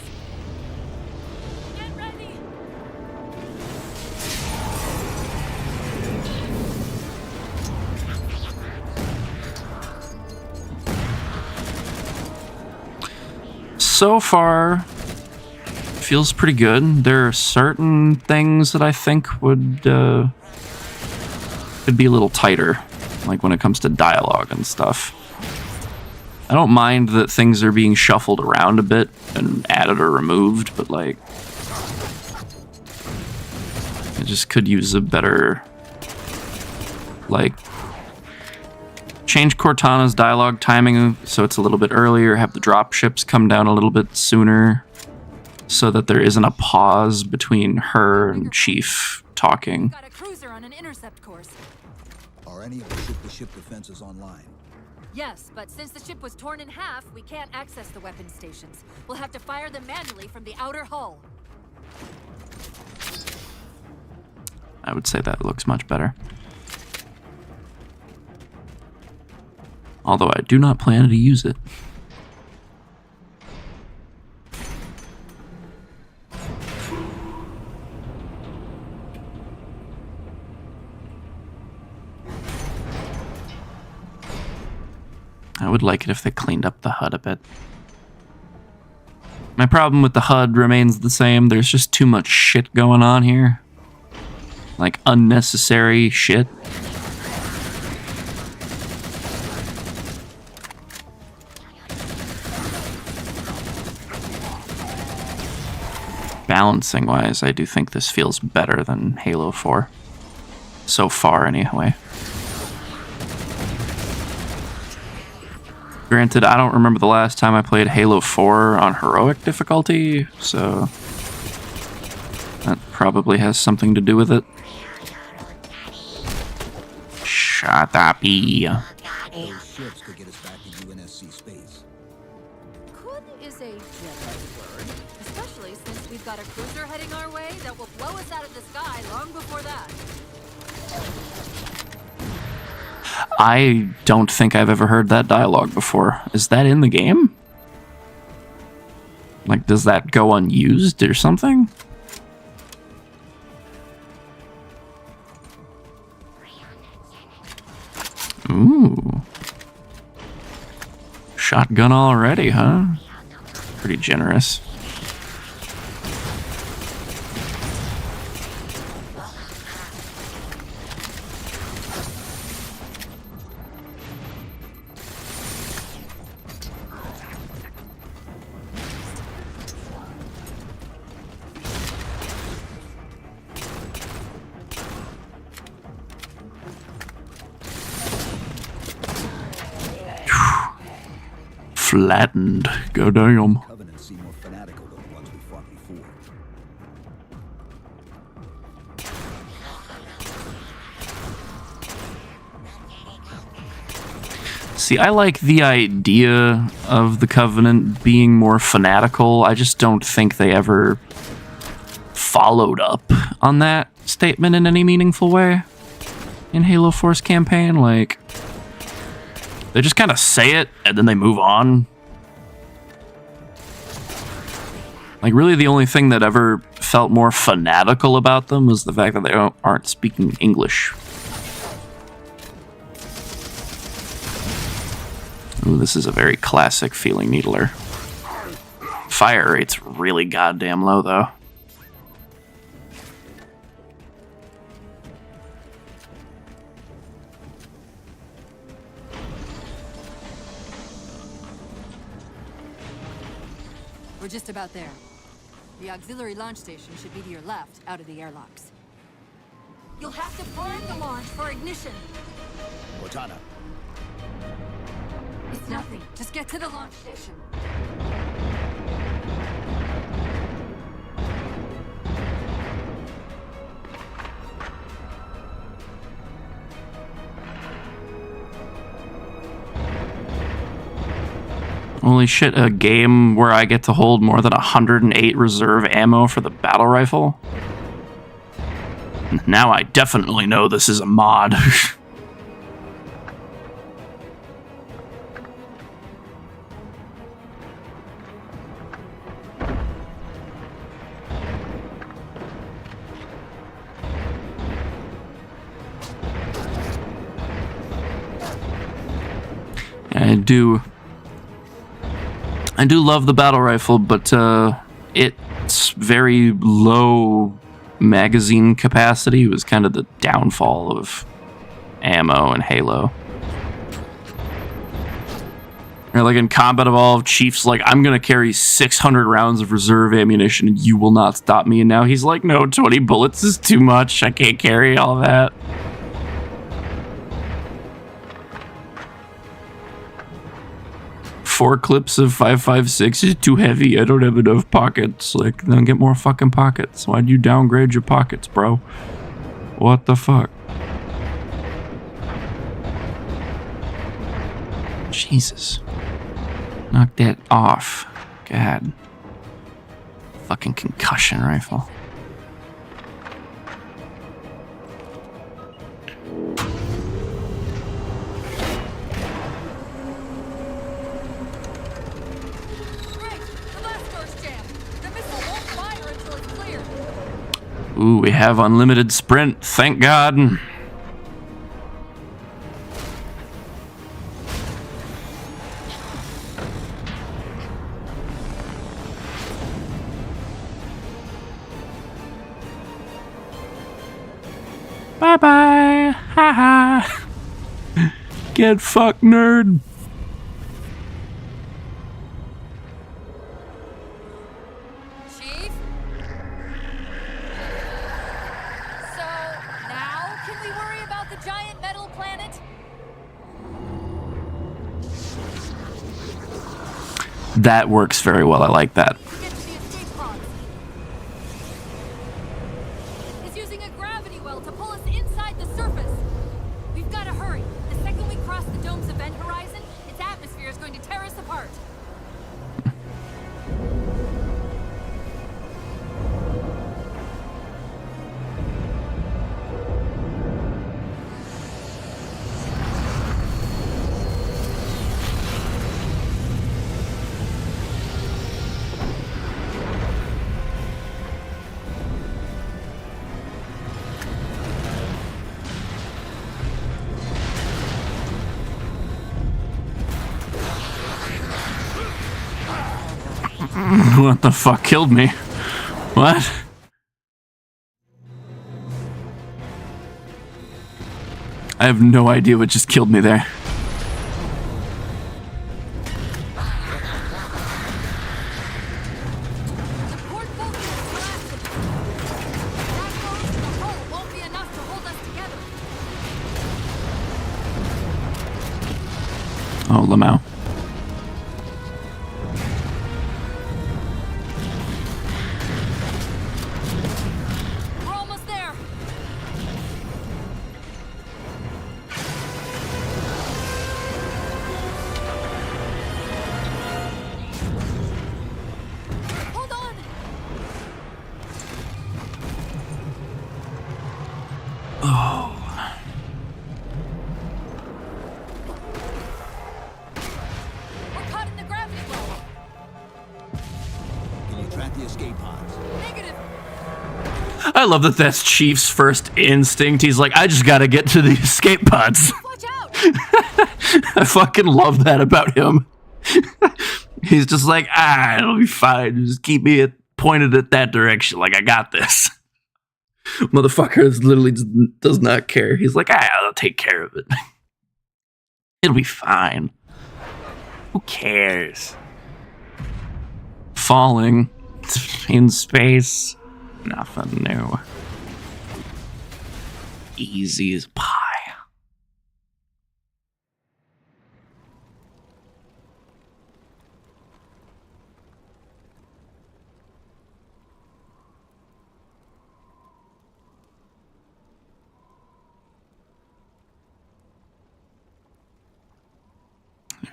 Get ready! So far, feels pretty good. There are certain things that I think would could be a little tighter, like when it comes to dialogue and stuff. I don't mind that things are being shuffled around a bit and added or removed, but like, I just could use a better, like, change Cortana's dialogue timing so it's a little bit earlier, have the drop ships come down a little bit sooner so that there isn't a pause between her and Chief talking. Got a cruiser on an intercept course. Are any of the ship-to-ship defenses online? Yes, but since the ship was torn in half, we can't access the weapon stations. We'll have to fire them manually from the outer hull. I would say that looks much better. Although I do not plan to use it. I would like it if they cleaned up the HUD a bit. My problem with the HUD remains the same. There's just too much shit going on here. Like, unnecessary shit. Balancing wise, I do think this feels better than Halo 4. So far, anyway. Granted, I don't remember the last time I played Halo 4 on heroic difficulty, so that probably has something to do with it. Shut up, Those ships could get us back to UNSC space. Could is a generous word, especially since we've got a cruiser heading our way that will blow us out of the sky long before that. I don't think I've ever heard that dialogue before. Is that in the game? Like, does that go unused or something? Ooh. Shotgun already, huh? Pretty generous. Flattened. Go damn. Covenants seem more fanatical than the ones we fought before. See, I like the idea of the Covenant being more fanatical. I just don't think they ever followed up on that statement in any meaningful way in Halo 4's campaign. Like, they just kind of say it and then they move on. Like, really the only thing that ever felt more fanatical about them was the fact that they aren't speaking English. Ooh, this is a very classic feeling needler. Fire rate's really goddamn low, though. We're just about there. The auxiliary launch station should be to your left, out of the airlocks. You'll have to prime the launch for ignition. Cortana. It's nothing. Just get to the launch station. Holy shit, a game where I get to hold more than 108 reserve ammo for the battle rifle? Now I definitely know this is a mod. I do love the battle rifle, but its very low magazine capacity was kind of the downfall of ammo in Halo. Like in Combat Evolved, Chief's like, I'm gonna carry 600 rounds of reserve ammunition and you will not stop me. And now he's like, no, 20 bullets is too much. I can't carry all that. Four clips of 5.56 is too heavy. I don't have enough pockets. Like, then get more fucking pockets. Why'd you downgrade your pockets, bro? What the fuck? Jesus. Knock that off. God. Fucking concussion rifle. Ooh, we have unlimited sprint, thank God. Bye-bye. Ha-ha. Get fucked, nerd. That works very well. I like that. It's using a gravity well to pull us inside the surface. We've got to hurry. The second we cross the dome's event horizon, its atmosphere is going to tear us apart. What the fuck killed me? What? I have no idea what just killed me there. Oh, Lamau. I love that that's Chief's first instinct. He's like, I just gotta get to the escape pods. Watch out! I fucking love that about him. He's just like, it'll be fine. Just keep me pointed at that direction. Like, I got this. Motherfucker literally does not care. He's like, I'll take care of it. It'll be fine. Who cares? Falling in space. Nothing new. Easy as pie.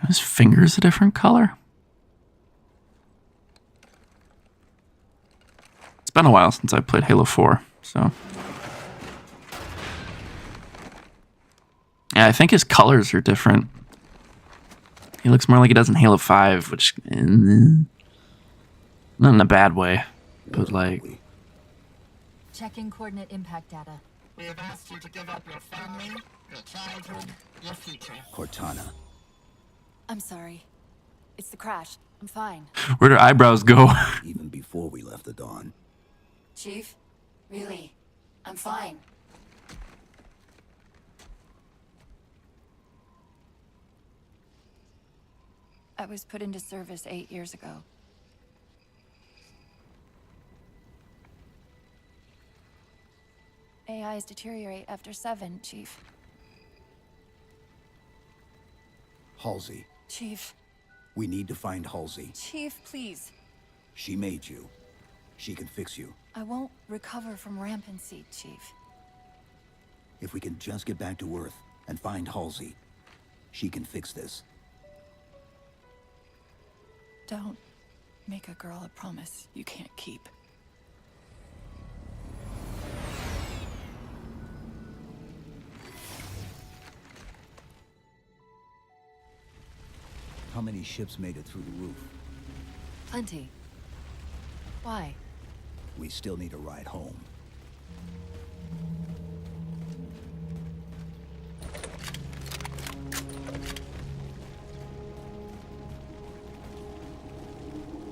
His finger's a different color. It's been a while since I played Halo 4, so. Yeah, I think his colors are different. He looks more like he does in Halo 5, which... not in a bad way, but like... Checking coordinate impact data. We have asked you to give up your family, your childhood, your future. Cortana. I'm sorry. It's the crash. I'm fine. Where do eyebrows go? Even before we left the Dawn. Chief? Really? I'm fine. I was put into service 8 years ago. AIs deteriorate after 7, Chief. Halsey. Chief. We need to find Halsey. Chief, please. She made you. She can fix you. I won't recover from rampancy, Chief. If we can just get back to Earth and find Halsey, she can fix this. Don't make a girl a promise you can't keep. How many ships made it through the roof? Plenty. Why? We still need a ride home.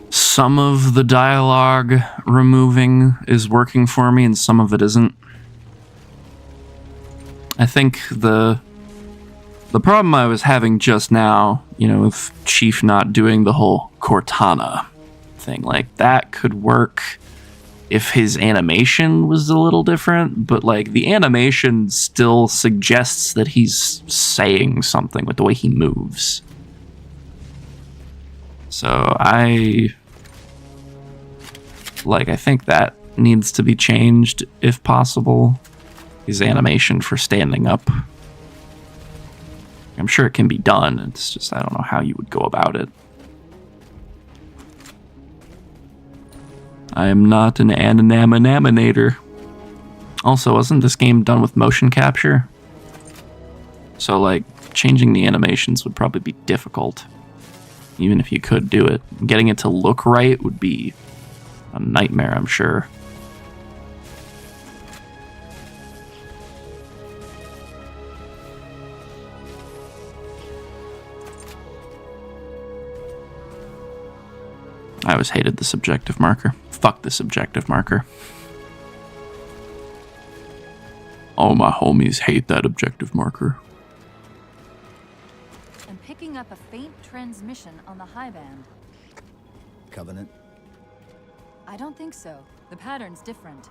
Some of the dialogue removing is working for me and some of it isn't. I think the problem I was having just now, with Chief not doing the whole Cortana thing, like that could work if his animation was a little different, but like the animation still suggests that he's saying something with the way he moves. So I think that needs to be changed if possible. His animation for standing up. I'm sure it can be done. It's just, I don't know how you would go about it. I am not an animator. Also, wasn't this game done with motion capture? So, like, changing the animations would probably be difficult. Even if you could do it. Getting it to look right would be a nightmare, I'm sure. I always hated the subjective marker. Fuck the subjective marker. All my homies hate that objective marker. I'm picking up a faint transmission on the high band. Covenant? I don't think so. The pattern's different.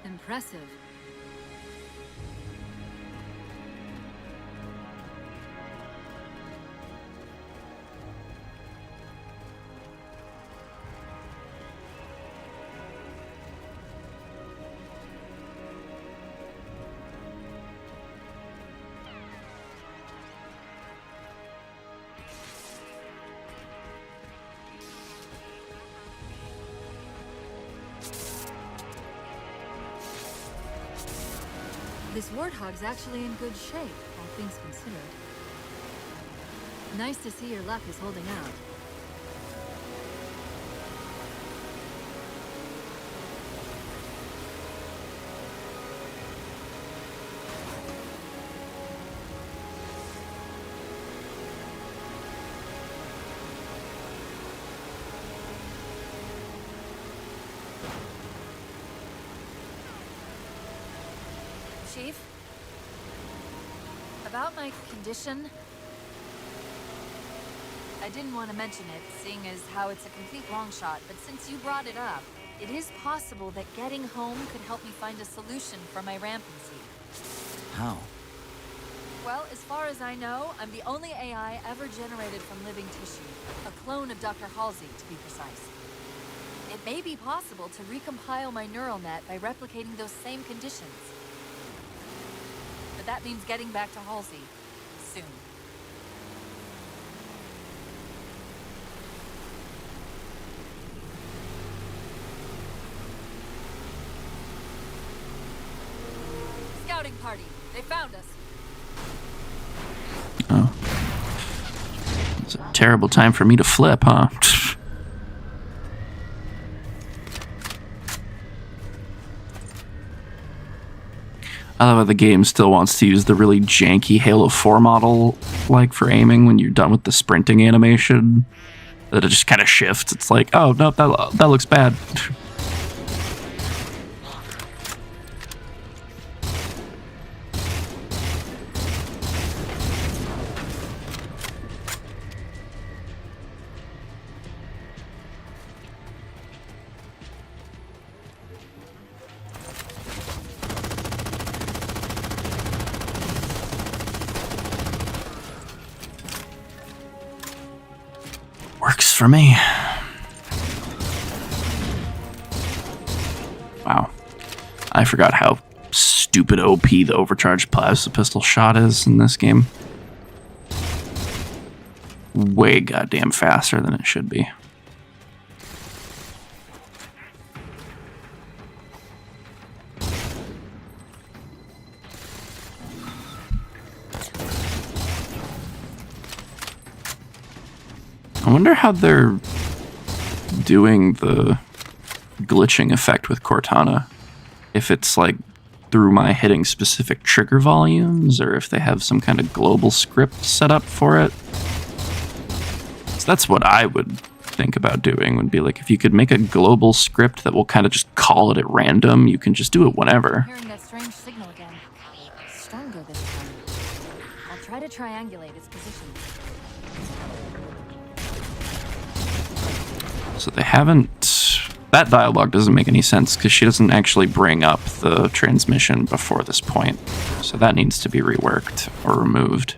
Impressive. This warthog's actually in good shape. all things considered. Nice to see your luck is holding out. Chief? About my condition? I didn't want to mention it, seeing as how it's a complete long shot, but since you brought it up, it is possible that getting home could help me find a solution for my rampancy. How? Well, as far as I know, I'm the only AI ever generated from living tissue. A clone of Dr. Halsey, to be precise. It may be possible to recompile my neural net by replicating those same conditions. But that means getting back to Halsey soon. Scouting party. They found us. Oh. It's a terrible time for me to flip, huh? I love how the game still wants to use the really janky Halo 4 model, like, for aiming when you're done with the sprinting animation. That it just kind of shifts. It's like, oh, no, that looks bad. Works for me. Wow. I forgot how stupid OP the overcharged plasma pistol shot is in this game. Way goddamn faster than it should be. I wonder how they're doing the glitching effect with Cortana. If it's like through my hitting specific trigger volumes, or if they have some kind of global script set up for it. So that's what I would think about doing, would be like if you could make a global script that will kind of just call it at random, you can just do it whenever. Hearing that strange signal again. Stronger this time. I'll try to triangulate its position. So they haven't... That dialogue doesn't make any sense because she doesn't actually bring up the transmission before this point. So that needs to be reworked or removed.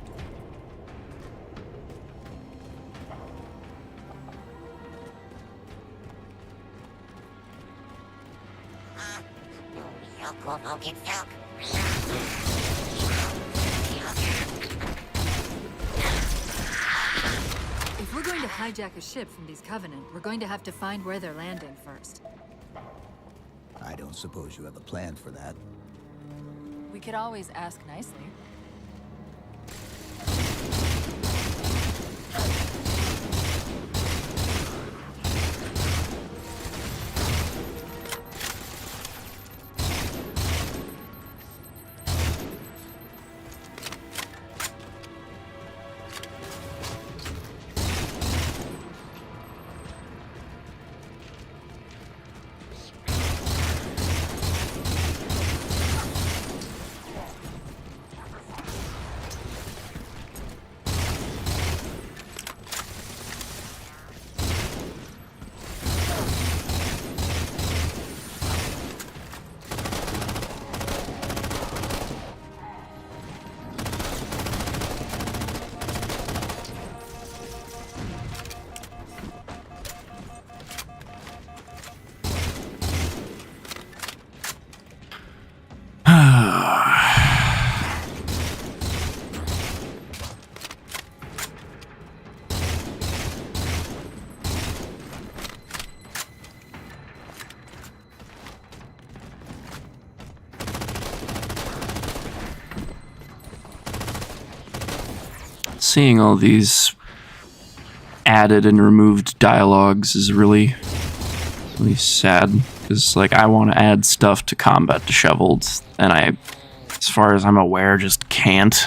If we're going to hijack a ship from these Covenant, we're going to have to find where they're landing first. I don't suppose you have a plan for that. We could always ask nicely. seeing all these added and removed dialogues is really sad, because like I want to add stuff to Combat Disheveled, and I, as far as I'm aware, just can't.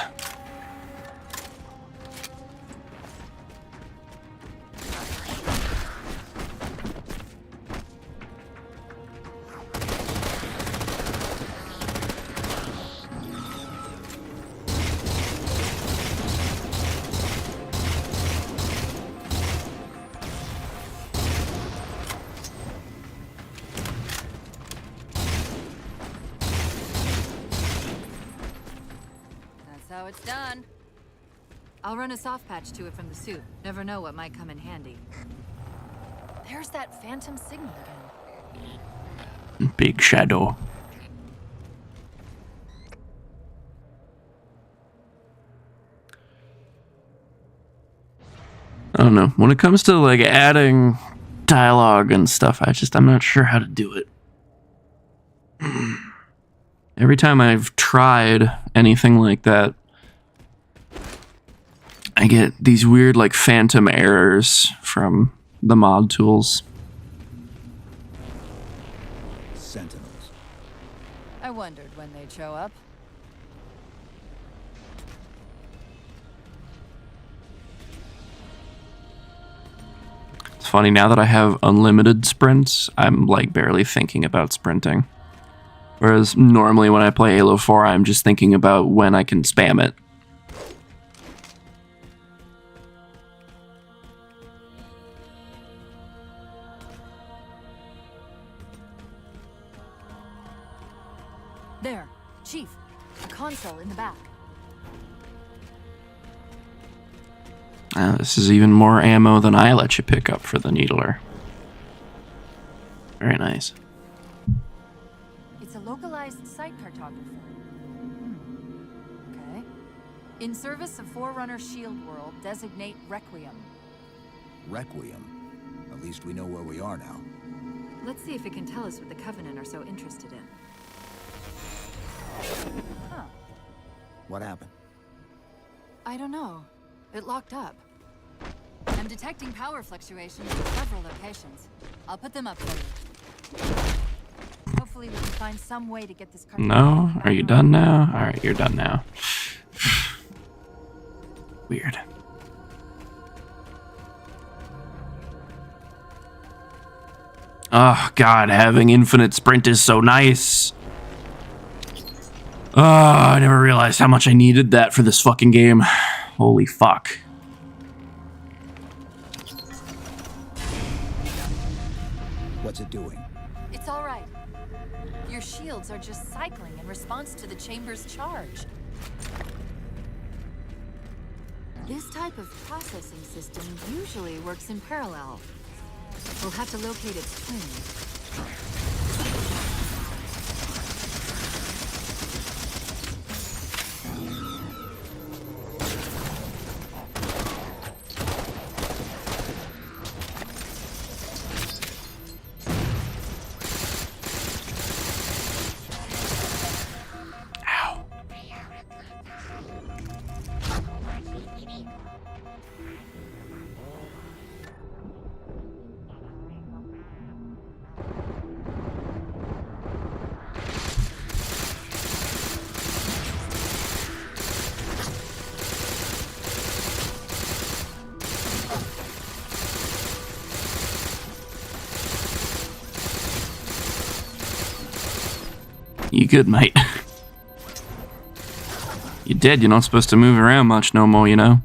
How it's done. I'll run a soft patch to it from the suit. Never know what might come in handy. There's that phantom signal again. Big Shadow. I don't know. When it comes to like adding dialogue and stuff, I'm not sure how to do it. Every time I've tried anything like that, I get these weird, like, phantom errors from the mod tools. Sentinels. I wondered when they'd show up. It's funny, now that I have unlimited sprints, I'm, like, barely thinking about sprinting. Whereas normally when I play Halo 4, I'm just thinking about when I can spam it. There, Chief. A console in the back. This is even more ammo than I let you pick up for the Needler. Very nice. It's a localized site cartographer. Okay. In service of Forerunner Shield World, designate Requiem. Requiem? At least we know where we are now. Let's see if it can tell us what the Covenant are so interested in. Huh. What happened? I don't know. It locked up. I'm detecting power fluctuations in several locations. I'll put them up for you. Hopefully we can find some way to get this car. No? Are you done now? Alright, you're done now. Weird. Oh, God, having infinite sprint is so nice. Oh, I never realized how much I needed that for this fucking game. Holy fuck. What's it doing? It's all right. Your shields are just cycling in response to the chamber's charge. This type of processing system usually works in parallel. We'll have to locate its twin. You good, mate? You dead. You're not supposed to move around much no more, you know?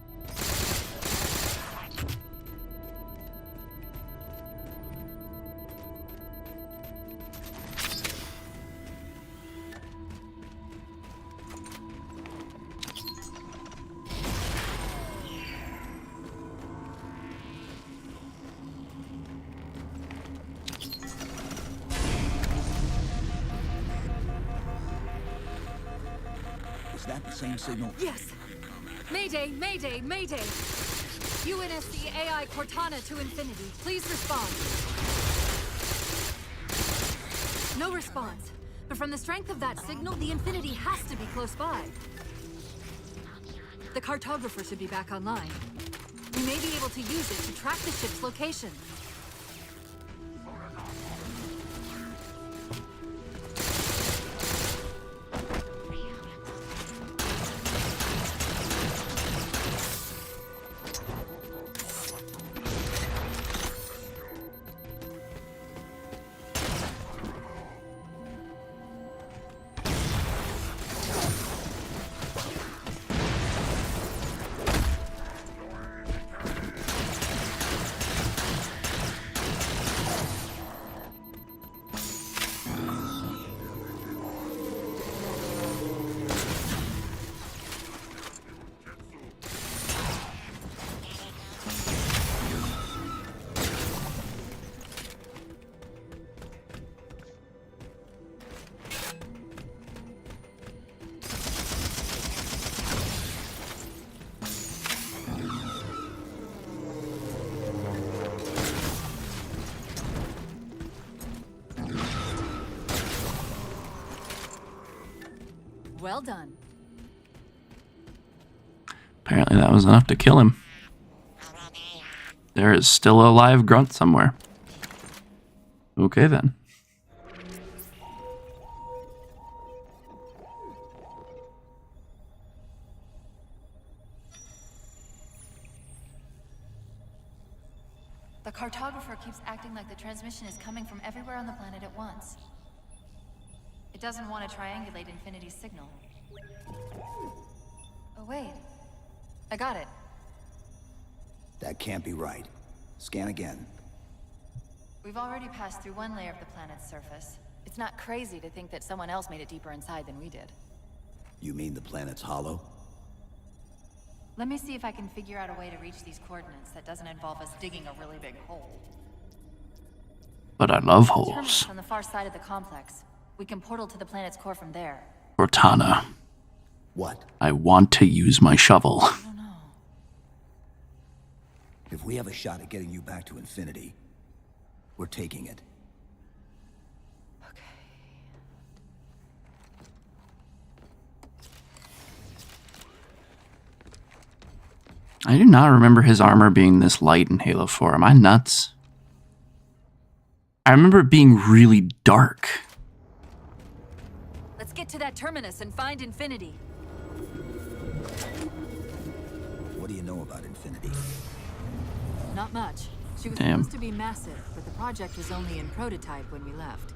Signal. Yes! Mayday, mayday, mayday! UNSC AI Cortana to Infinity. Please respond. No response. But from the strength of that signal, the Infinity has to be close by. The cartographer should be back online. We may be able to use it to track the ship's location. Well done. Apparently that was enough to kill him. There is still a live grunt somewhere. Okay then. The cartographer keeps acting like the transmission is coming from everywhere on the planet at once. It doesn't want to triangulate Infinity's signal. Oh, wait. I got it. That can't be right. Scan again. We've already passed through one layer of the planet's surface. It's not crazy to think that someone else made it deeper inside than we did. You mean the planet's hollow? Let me see if I can figure out a way to reach these coordinates that doesn't involve us digging a really big hole. But I love Terminus holes. on the far side of the complex. We can portal to the planet's core from there. Cortana. What? I want to use my shovel. I don't know. If we have a shot at getting you back to Infinity, we're taking it. Okay. I do not remember his armor being this light in Halo 4. Am I nuts? I remember it being really dark. Let's get to that terminus and find Infinity. What do you know about Infinity? Not much. She was Damn. supposed to be massive, but the project was only in prototype when we left.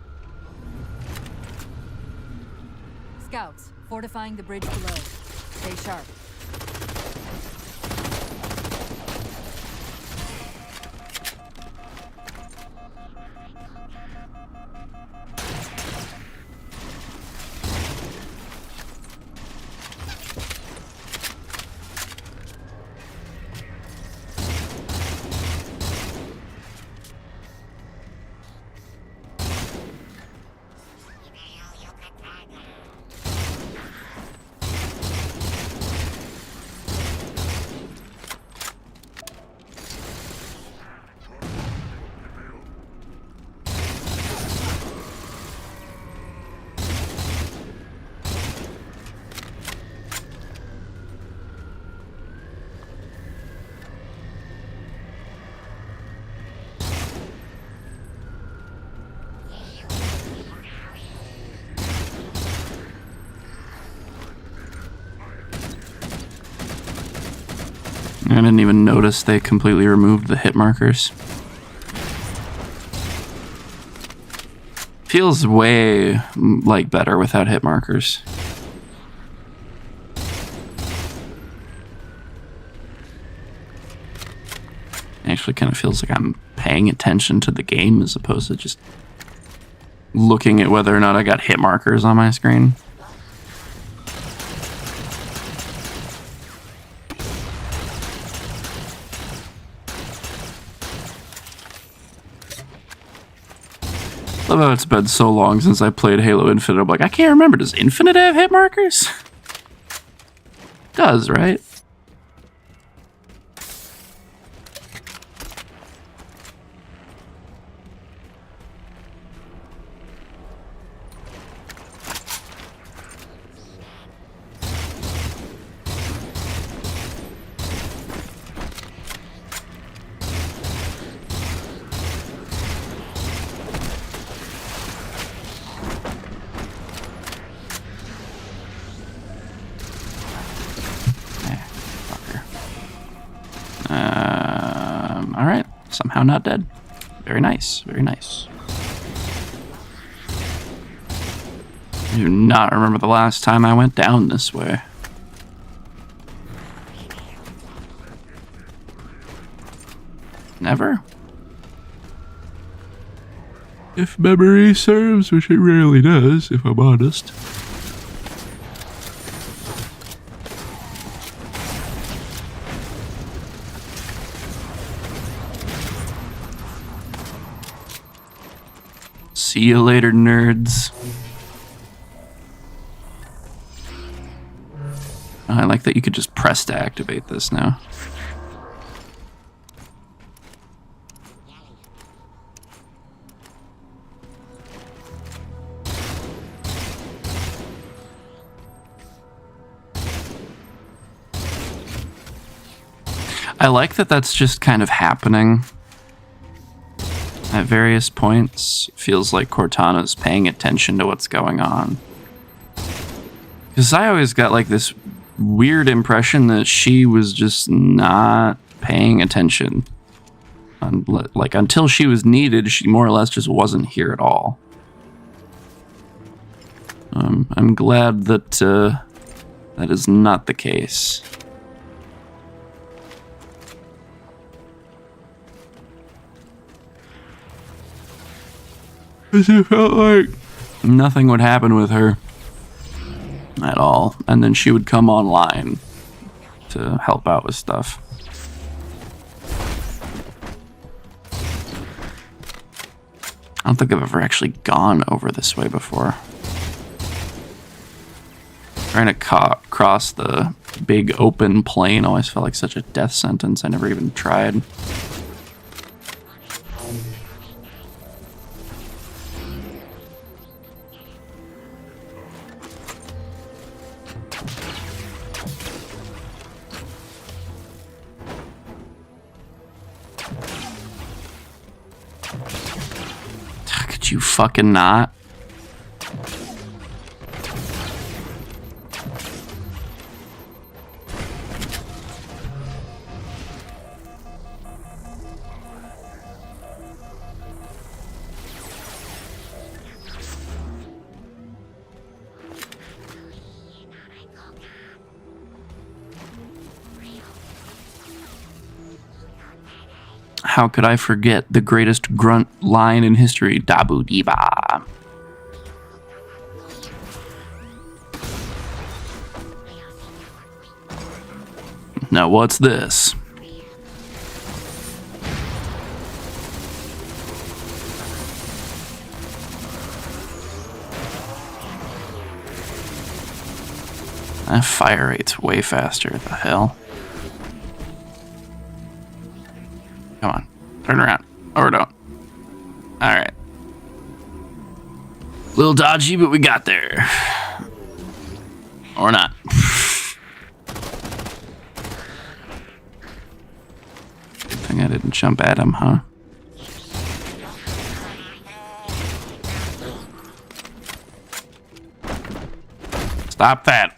Scouts, fortifying the bridge below. Stay sharp. I didn't even notice they completely removed the hit markers. Feels way, like, better without hit markers. Actually kind of feels like I'm paying attention to the game as opposed to just looking at whether or not I got hit markers on my screen. I love how it's been so long since I played Halo Infinite. I'm like, I can't remember. Does Infinite have hit markers? Does, right? Alright. Somehow not dead. Very nice. Very nice. I do not remember the last time I went down this way. Never? If memory serves, which it rarely does, if I'm honest. See you later, nerds. I like that you could just press to activate this now. I like that that's just kind of happening at various points. It feels like Cortana's paying attention to what's going on. Because I always got like this weird impression that she was just not paying attention. Like until she was needed, she more or less just wasn't here at all. I'm glad that that is not the case. Because it felt like nothing would happen with her at all. And then she would come online to help out with stuff. I don't think I've ever actually gone over this way before. Trying to cross the big open plain always felt like such a death sentence. I never even tried. Could you fucking not? How could I forget the greatest grunt line in history? Dabu Diba. Now what's this? That fire rate's way faster. The hell? Come on, turn around. Or don't. Alright. A little dodgy, but we got there. Or not. Good thing I didn't jump at him, huh? Stop that.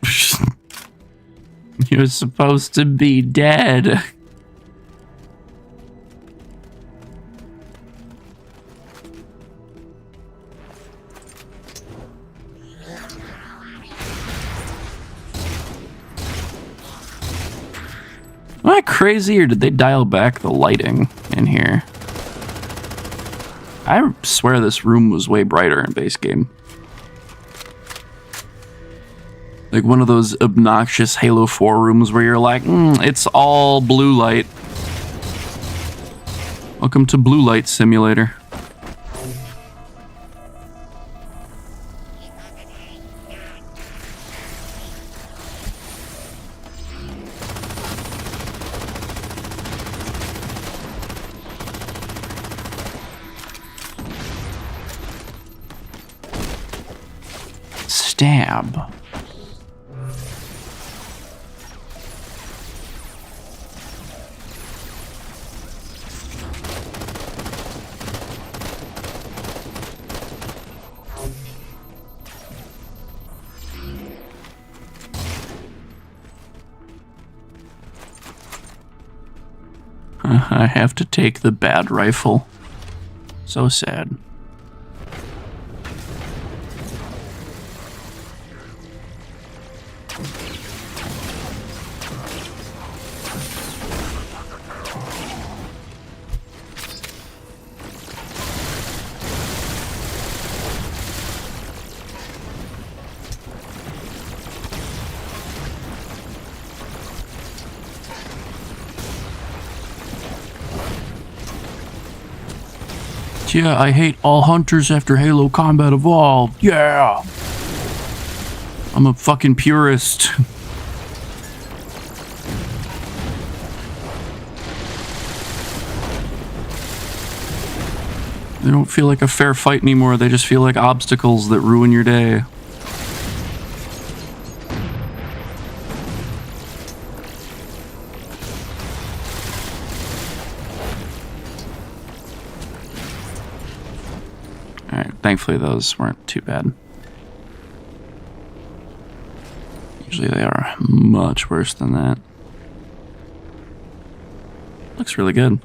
You're supposed to be dead. Am I crazy, or did they dial back the lighting in here? I swear this room was way brighter in base game. Like one of those obnoxious Halo 4 rooms where you're like, it's all blue light. Welcome to Blue Light Simulator. Stab. I have to take the bad rifle. So sad. Yeah, I hate all hunters after Halo Combat Evolved. Yeah! I'm a fucking purist. They don't feel like a fair fight anymore. They just feel like obstacles that ruin your day. Thankfully, those weren't too bad. Usually they are much worse than that. Looks really good.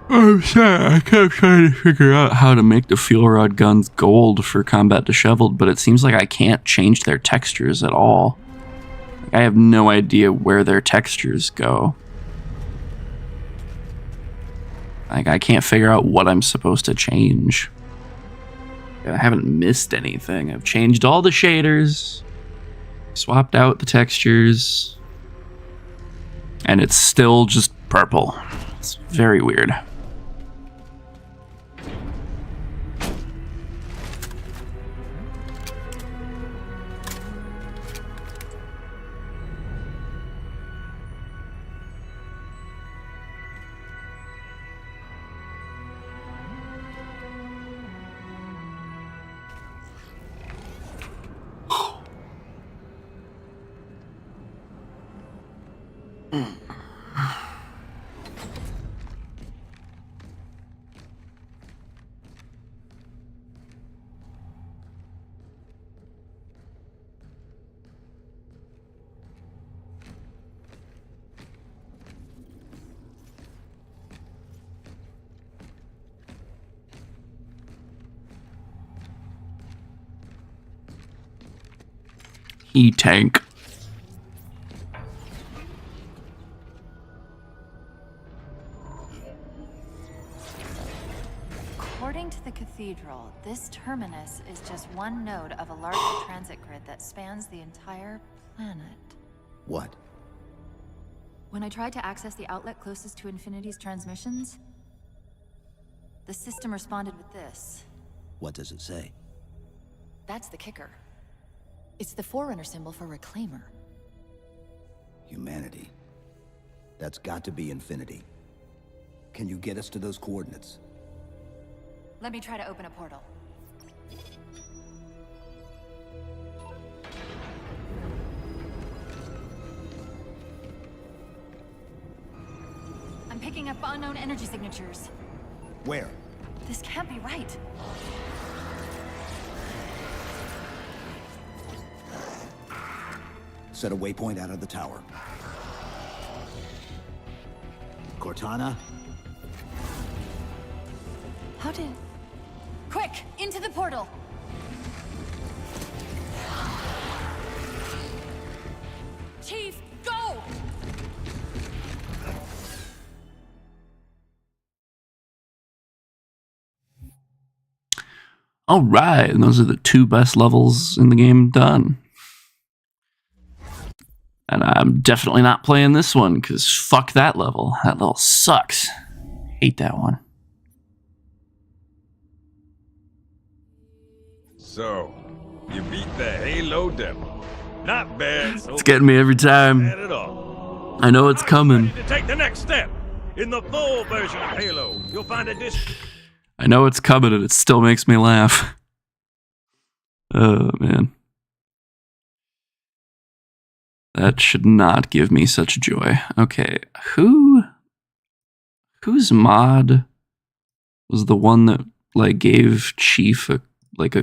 I'm sorry, I kept trying to figure out how to make the fuel rod guns gold for Combat Disheveled, but it seems like I can't change their textures at all. I have no idea where their textures go. Like, I can't figure out what I'm supposed to change. I haven't missed anything. I've changed all the shaders, swapped out the textures, and it's still just purple. It's very weird. E-tank. According to the cathedral, this terminus is just one node of a larger transit grid that spans the entire planet. What? When I tried to access the outlet closest to Infinity's transmissions, the system responded with this. What does it say? That's the kicker. It's the Forerunner symbol for Reclaimer. Humanity. That's got to be Infinity. Can you get us to those coordinates? Let me try to open a portal. I'm picking up unknown energy signatures. Where? This can't be right. Set a waypoint out of the tower. Cortana? How did... Quick! Into the portal! Chief, go! Alright, and those are the 2 best levels in the game done. And I'm definitely not playing this one, because fuck that level. That level sucks. Hate that one. So, you beat the Halo Devil. Not bad. So It's getting me every time. bad at all. I know it's coming. To take the next step. In the full version of Halo, you'll find a I know it's coming, and it still makes me laugh. Oh, man. That should not give me such joy. Okay, who Whose mod was the one that like gave Chief a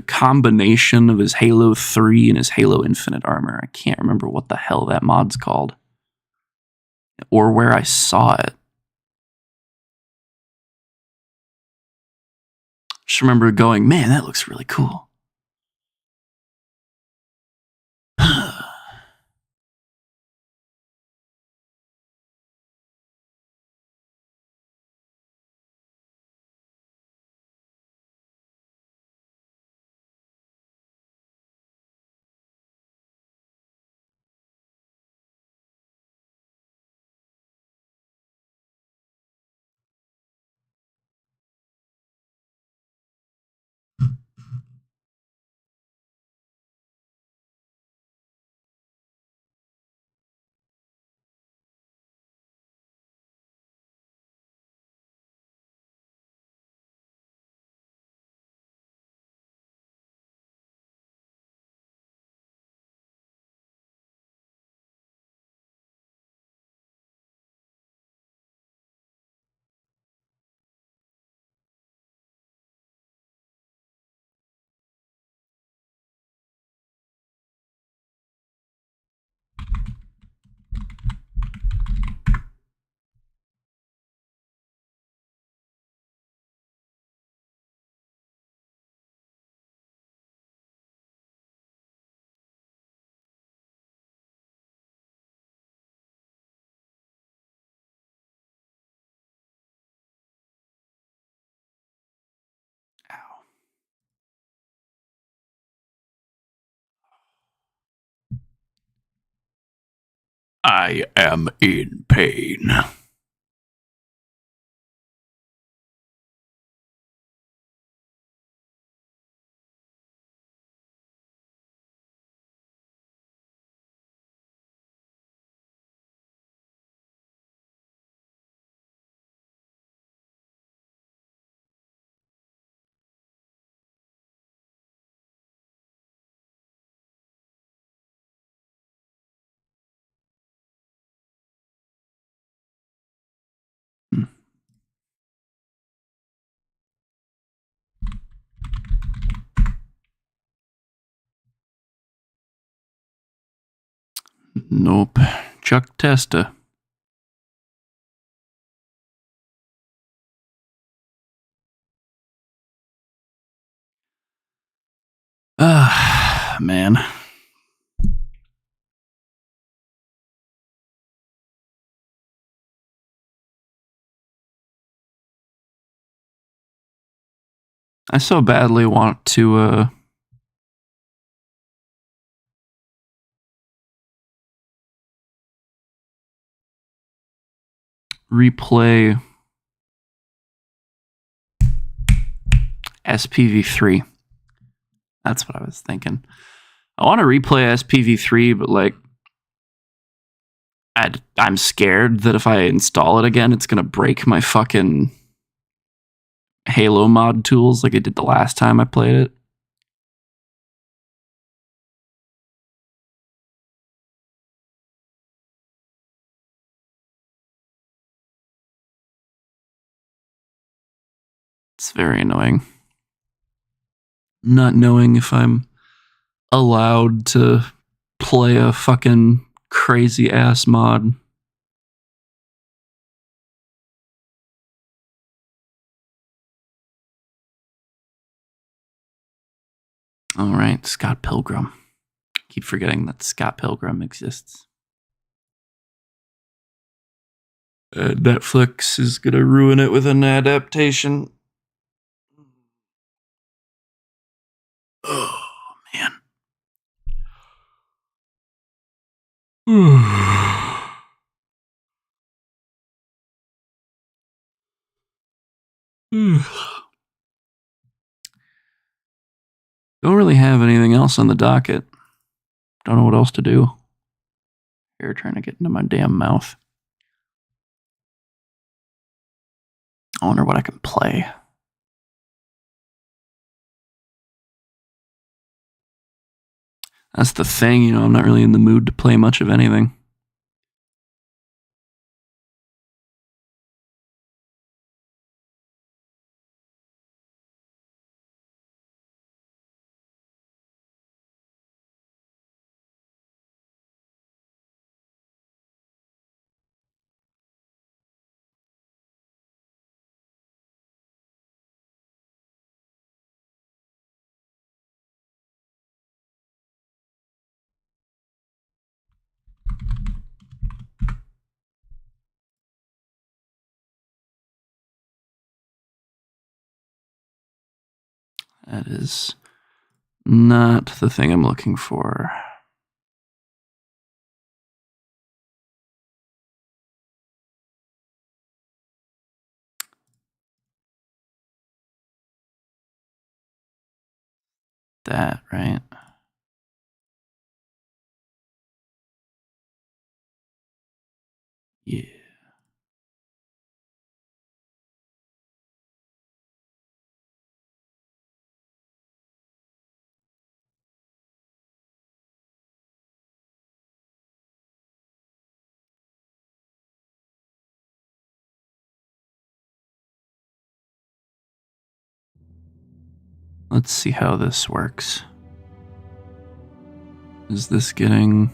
combination of his Halo 3 and his Halo Infinite armor? I can't remember what the hell that mod's called. Or where I saw it. Just remember going, man, that looks really cool. I am in pain. Nope. Chuck Testa. Ah, man. I so badly want to replay SPV3. That's what I was thinking. I want to replay SPV3, but like I'm scared that if I install it again, it's going to break my fucking Halo mod tools like it did the last time I played it. It's very annoying. Not knowing if I'm allowed to play a fucking crazy ass mod. All right, Scott Pilgrim. Keep forgetting that Scott Pilgrim exists. Netflix is gonna ruin it with an adaptation. Oh, man. Don't really have anything else on the docket. Don't know what else to do. Here, trying to get into my damn mouth. I wonder what I can play. That's the thing, you know, I'm not really in the mood to play much of anything. That is not the thing I'm looking for. That, right? Yeah. Let's see how this works. Is this getting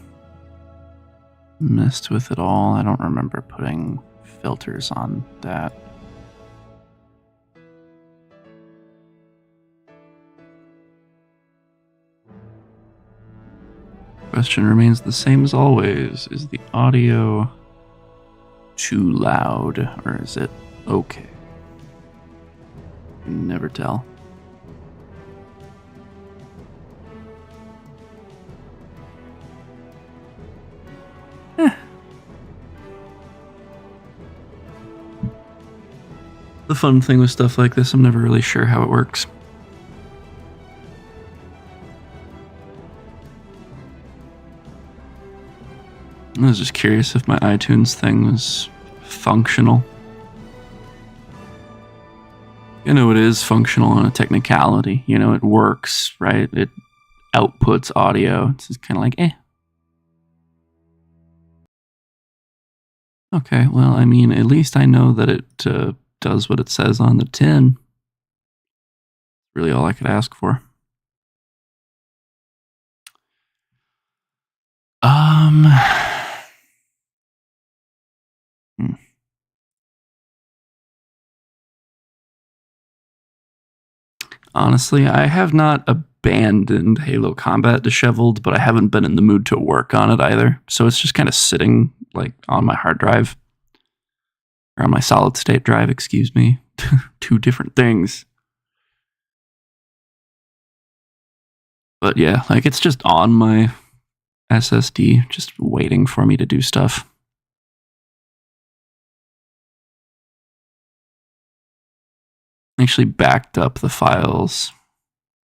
messed with at all? I don't remember putting filters on that. Question remains the same as always. Is the audio too loud, or is it okay? You can never tell. The fun thing with stuff like this, I'm never really sure how it works. I was just curious if my iTunes thing was functional. You know, it is functional on a technicality. You know, it works, right? It outputs audio. It's just kind of like, eh. Okay, well, I mean, at least I know that it does what it says on the tin. Really all I could ask for. Honestly, I have not abandoned Halo Combat Disheveled, but I haven't been in the mood to work on it either. So it's just kind of sitting like on my hard drive. Or on my solid state drive, excuse me. Two different things. But yeah, like it's just on my SSD, just waiting for me to do stuff. I actually backed up the files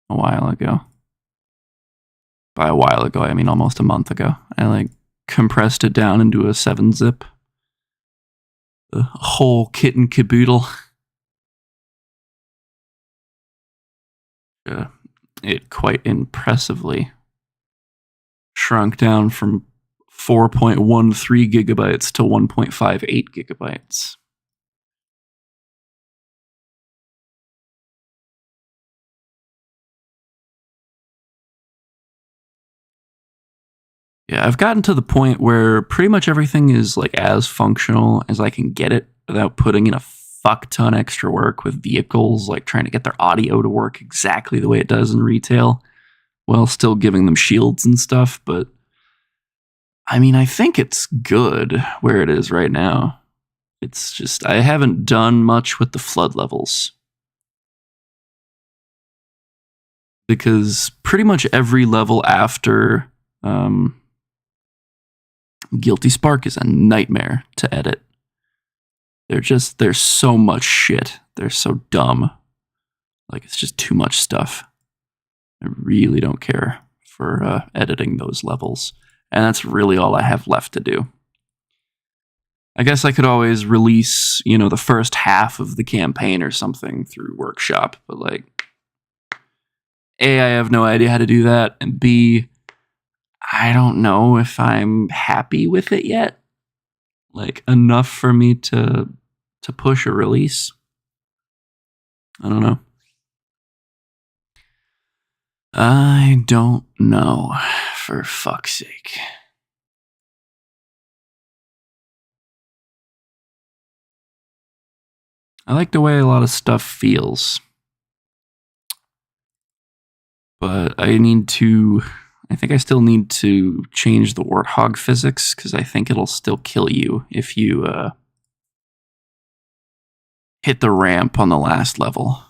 a while ago. By a while ago, I mean almost a month ago. I like compressed it down into a 7-zip. The whole kit and caboodle. It quite impressively shrunk down from 4.13 gigabytes to 1.58 gigabytes. Yeah, I've gotten to the point where pretty much everything is like as functional as I can get it without putting in a fuck ton extra work with vehicles, like trying to get their audio to work exactly the way it does in retail, while still giving them shields and stuff. But I mean, I think it's good where it is right now. It's just, I haven't done much with the flood levels. Because pretty much every level after Guilty Spark is a nightmare to edit. There's so much shit. They're so dumb. Like, it's just too much stuff. I really don't care for editing those levels. And that's really all I have left to do. I guess I could always release, you know, the first half of the campaign or something through Workshop. But, like, A, I have no idea how to do that. And B, I don't know if I'm happy with it yet. Like, enough for me to push a release. I don't know. I don't know, for fuck's sake. I like the way a lot of stuff feels. But I think I still need to change the Warthog physics, because I think it'll still kill you if you hit the ramp on the last level.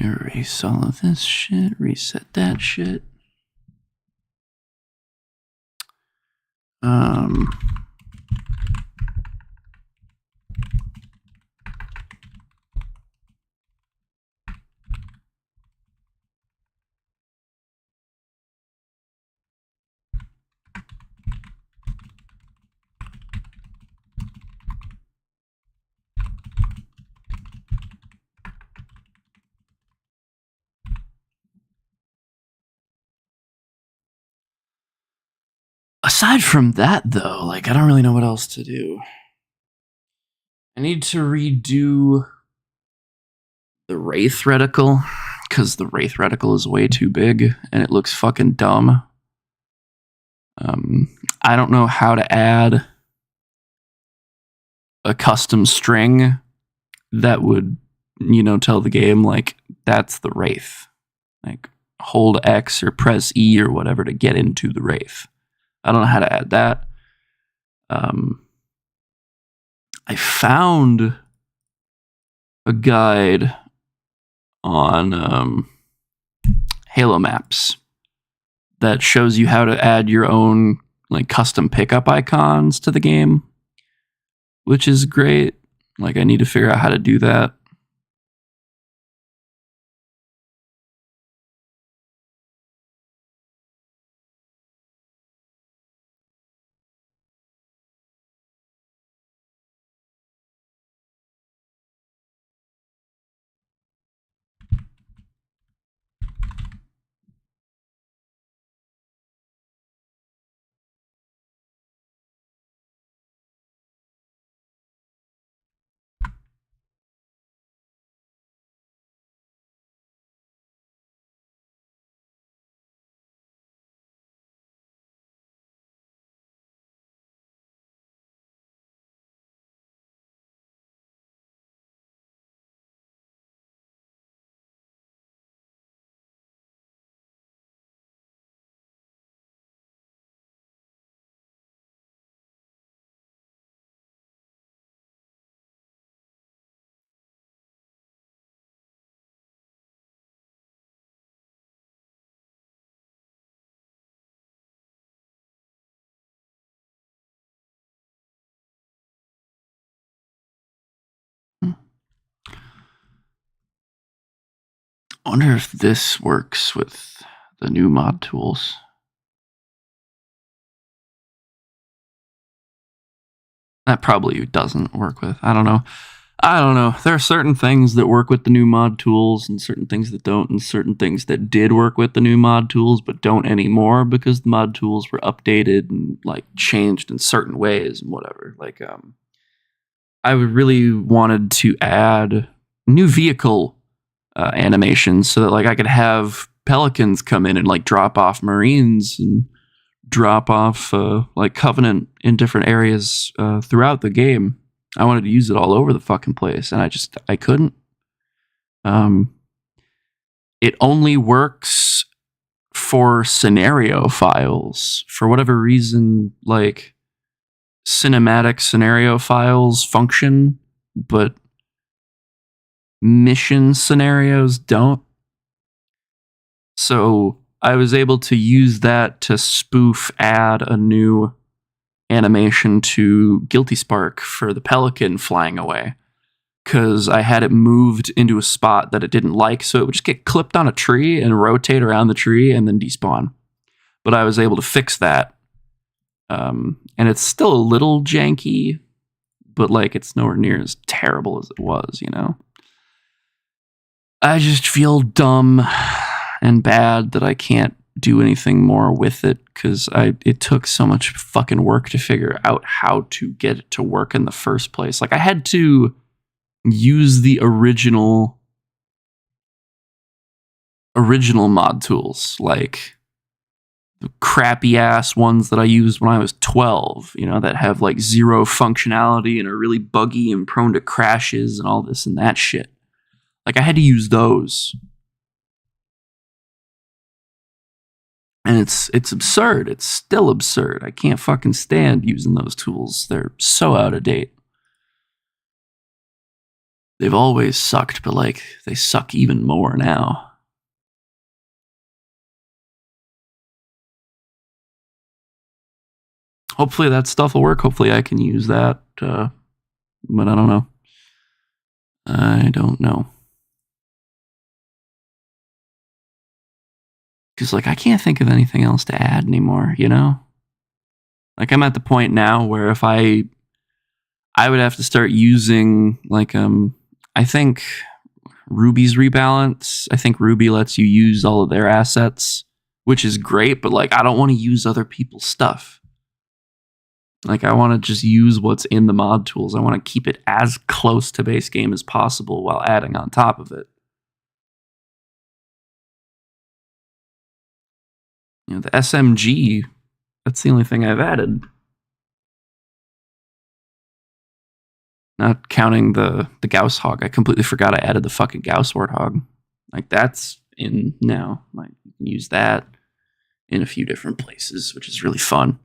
Erase all of this shit. Reset that shit. Aside from that, though, like, I don't really know what else to do. I need to redo the Wraith reticle, because the Wraith reticle is way too big, and it looks fucking dumb. I don't know how to add a custom string that would, tell the game, like, that's the Wraith. Like, hold X or press E or whatever to get into the Wraith. I don't know how to add that. I found a guide on Halo Maps that shows you how to add your own like custom pickup icons to the game, which is great. Like, I need to figure out how to do that. I wonder if this works with the new mod tools. That probably doesn't work with. I don't know. There are certain things that work with the new mod tools and certain things that don't, and certain things that did work with the new mod tools but don't anymore because the mod tools were updated and like changed in certain ways and whatever. Like, I really wanted to add new vehicle animations so that like I could have Pelicans come in and like drop off Marines and drop off like Covenant in different areas throughout the game. I wanted to use it all over the fucking place, and I couldn't. It only works for scenario files. For whatever reason, like cinematic scenario files function, but mission scenarios don't. So I was able to use that to add a new animation to Guilty Spark for the Pelican flying away, because I had it moved into a spot that it didn't like, so it would just get clipped on a tree and rotate around the tree and then despawn. But I was able to fix that, and it's still a little janky, but like it's nowhere near as terrible as it was, I just feel dumb and bad that I can't do anything more with it, because it took so much fucking work to figure out how to get it to work in the first place. Like, I had to use the original mod tools, like the crappy ass ones that I used when I was 12, that have like zero functionality and are really buggy and prone to crashes and all this and that shit. Like, I had to use those. And it's absurd. It's still absurd. I can't fucking stand using those tools. They're so out of date. they've always sucked, but like they suck even more now. Hopefully that stuff will work. Hopefully I can use that. But I don't know. I don't know. Because, like, I can't think of anything else to add anymore, you know? Like, I'm at the point now where if I would have to start using, like, I think Ruby's rebalance. I think Ruby lets you use all of their assets, which is great, but, like, I don't want to use other people's stuff. Like, I want to just use what's in the mod tools. I want to keep it as close to base game as possible while adding on top of it. You know, the SMG, that's the only thing I've added. Not counting the Gauss Hog. I completely forgot I added the fucking Gauss Warthog. Like, that's in now. Like, you can use that in a few different places, which is really fun.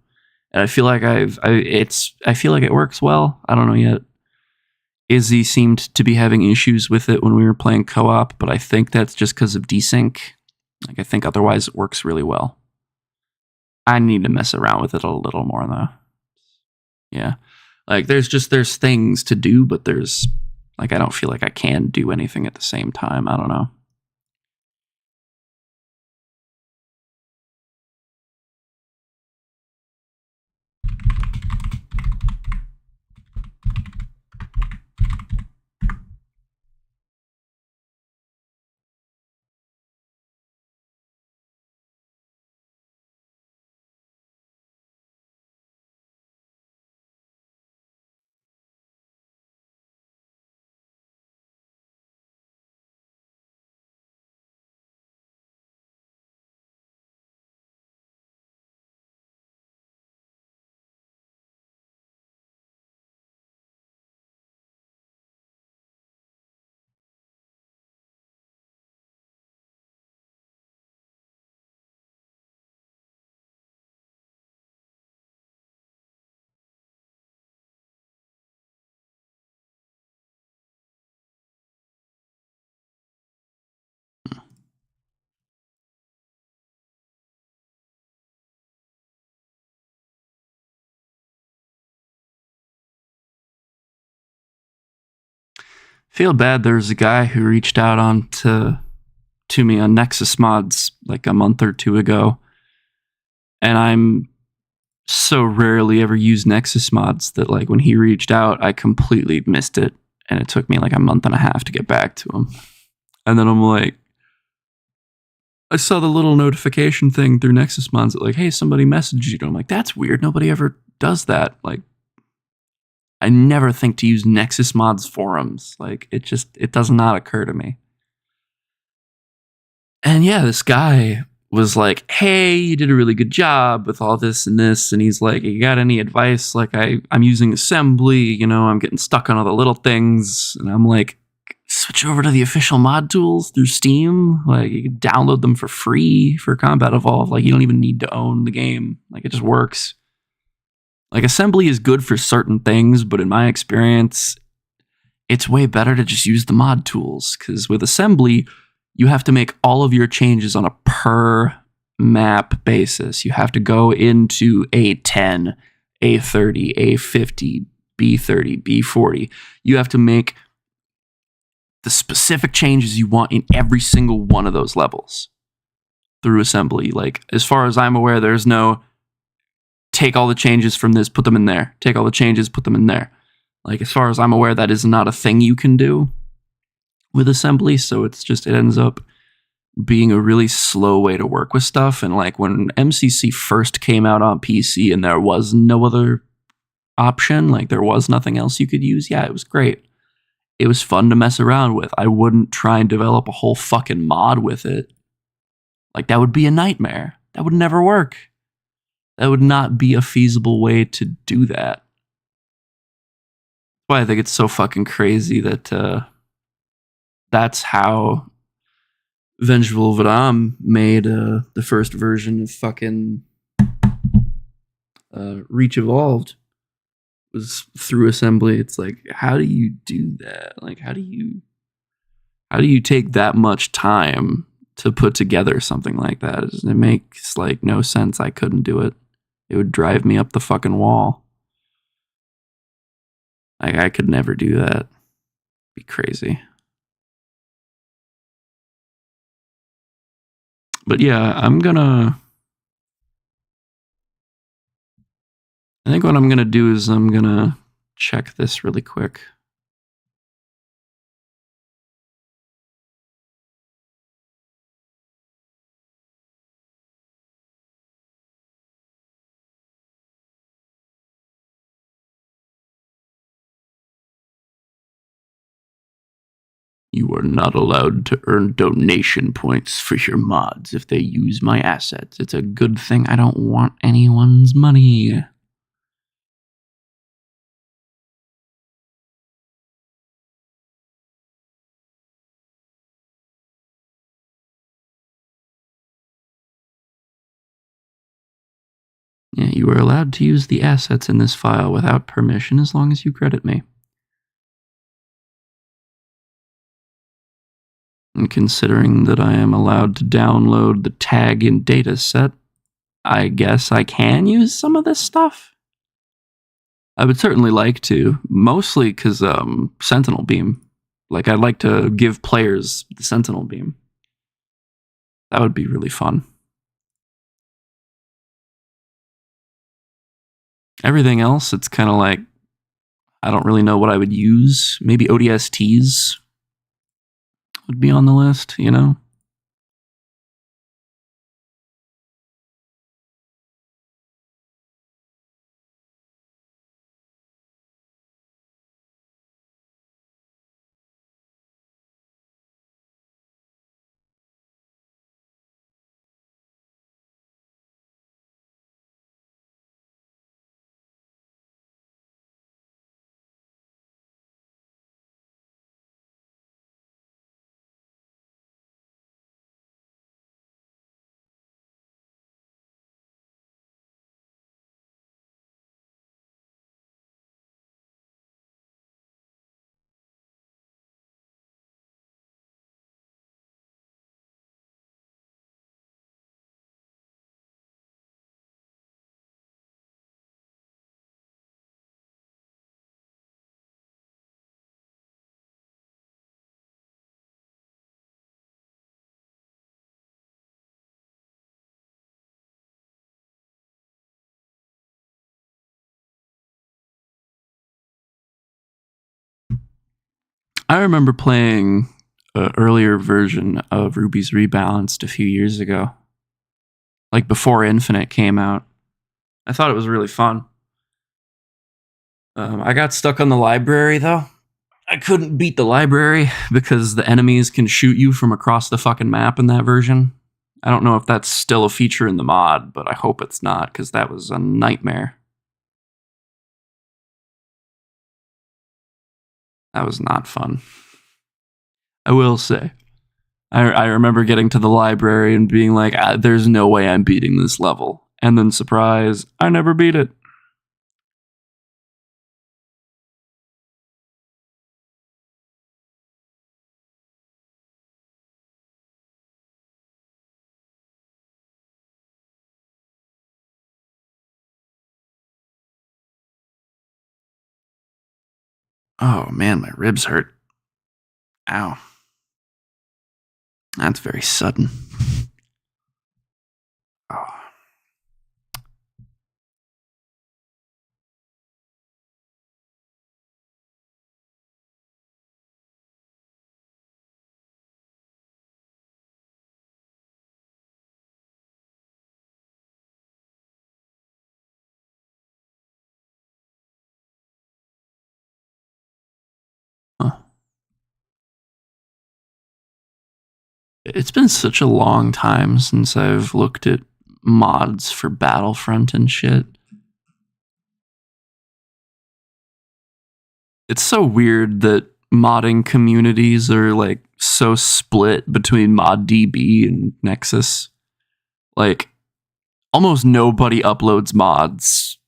And I feel like I feel like it works well. I don't know yet. Izzy seemed to be having issues with it when we were playing co-op, but I think that's just because of desync. Like, I think otherwise it works really well. I need to mess around with it a little more, though. Yeah. Like, there's things to do, but there's, like, I don't feel like I can do anything at the same time. I don't know. Feel bad. There's a guy who reached out to me on Nexus Mods like a month or two ago, and I'm so rarely ever use Nexus Mods that, like, when he reached out, I completely missed it, and it took me like a month and a half to get back to him. And then I'm like, I saw the little notification thing through Nexus Mods that, like, hey, somebody messaged you. And I'm like, that's weird. Nobody ever does that. Like, I never think to use Nexus Mods forums. Like, it does not occur to me. And yeah, this guy was like, hey, you did a really good job with all this and this. And he's like, you got any advice? Like, I'm using assembly, you know, I'm getting stuck on all the little things. And I'm like, switch over to the official mod tools through Steam. Like, you can download them for free for Combat Evolve. Like, you don't even need to own the game. Like, it just works. Like, assembly is good for certain things, but in my experience, it's way better to just use the mod tools. Because with assembly, you have to make all of your changes on a per map basis. You have to go into A10, A30, A50, B30, B40. You have to make the specific changes you want in every single one of those levels through assembly. Like, as far as I'm aware, there's no take all the changes from this, put them in there. Take all the changes, put them in there. Like, as far as I'm aware, that is not a thing you can do with assembly. So it ends up being a really slow way to work with stuff. And like, when MCC first came out on PC and there was no other option, like there was nothing else you could use, yeah, it was great. It was fun to mess around with. I wouldn't try and develop a whole fucking mod with it. Like, that would be a nightmare. That would never work. That would not be a feasible way to do that. That's why I think it's so fucking crazy that that's how Vengeful Vadam made the first version of fucking Reach Evolved. was through assembly. It's like, how do you do that? Like, how do you take that much time to put together something like that? It makes like no sense. I couldn't do it. It would drive me up the fucking wall. Like, I could never do that. It'd be crazy. But yeah, I think what I'm gonna do is I'm gonna check this really quick. You are not allowed to earn donation points for your mods if they use my assets. It's a good thing I don't want anyone's money. Yeah, you are allowed to use the assets in this file without permission as long as you credit me. And considering that I am allowed to download the tag and data set, I guess I can use some of this stuff. I would certainly like to, mostly because Sentinel Beam. Like, I'd like to give players the Sentinel Beam. That would be really fun. Everything else, it's kind of like, I don't really know what I would use. Maybe ODSTs would be on the list, you know? I remember playing an earlier version of Ruby's Rebalanced a few years ago. Like before Infinite came out. I thought it was really fun. I got stuck on the library, though. I couldn't beat the library because the enemies can shoot you from across the fucking map in that version. I don't know if that's still a feature in the mod, but I hope it's not, because that was a nightmare. That was not fun. I will say. I remember getting to the library and being like, there's no way I'm beating this level. And then, surprise, I never beat it. Oh man, my ribs hurt. Ow. That's very sudden. Oh. Huh. It's been such a long time since I've looked at mods for Battlefront and shit. It's so weird that modding communities are like so split between ModDB and Nexus. Like, almost nobody uploads mods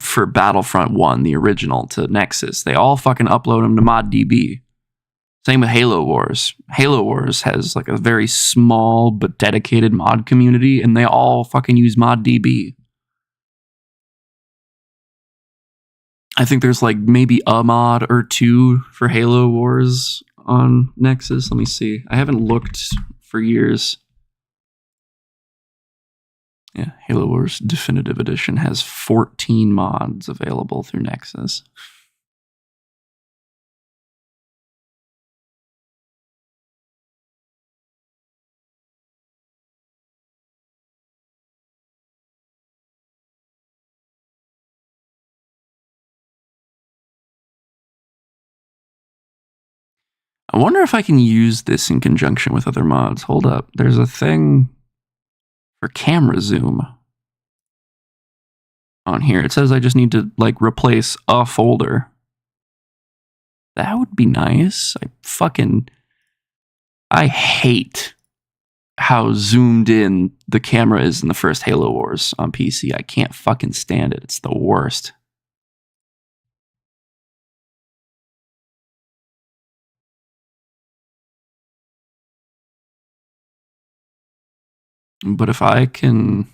for Battlefront 1, the original, to Nexus. They all fucking upload them to ModDB. Same with Halo Wars. Halo Wars has like a very small but dedicated mod community, and they all fucking use ModDB. I think there's like maybe a mod or two for Halo Wars on Nexus. Let me see. I haven't looked for years. Yeah, Halo Wars Definitive Edition has 14 mods available through Nexus. I wonder if I can use this in conjunction with other mods. Hold up. There's a thing for camera zoom on here. It says I just need to like replace a folder. That would be nice. I hate how zoomed in the camera is in the first Halo Wars on PC. I can't fucking stand it. It's the worst. But if I can...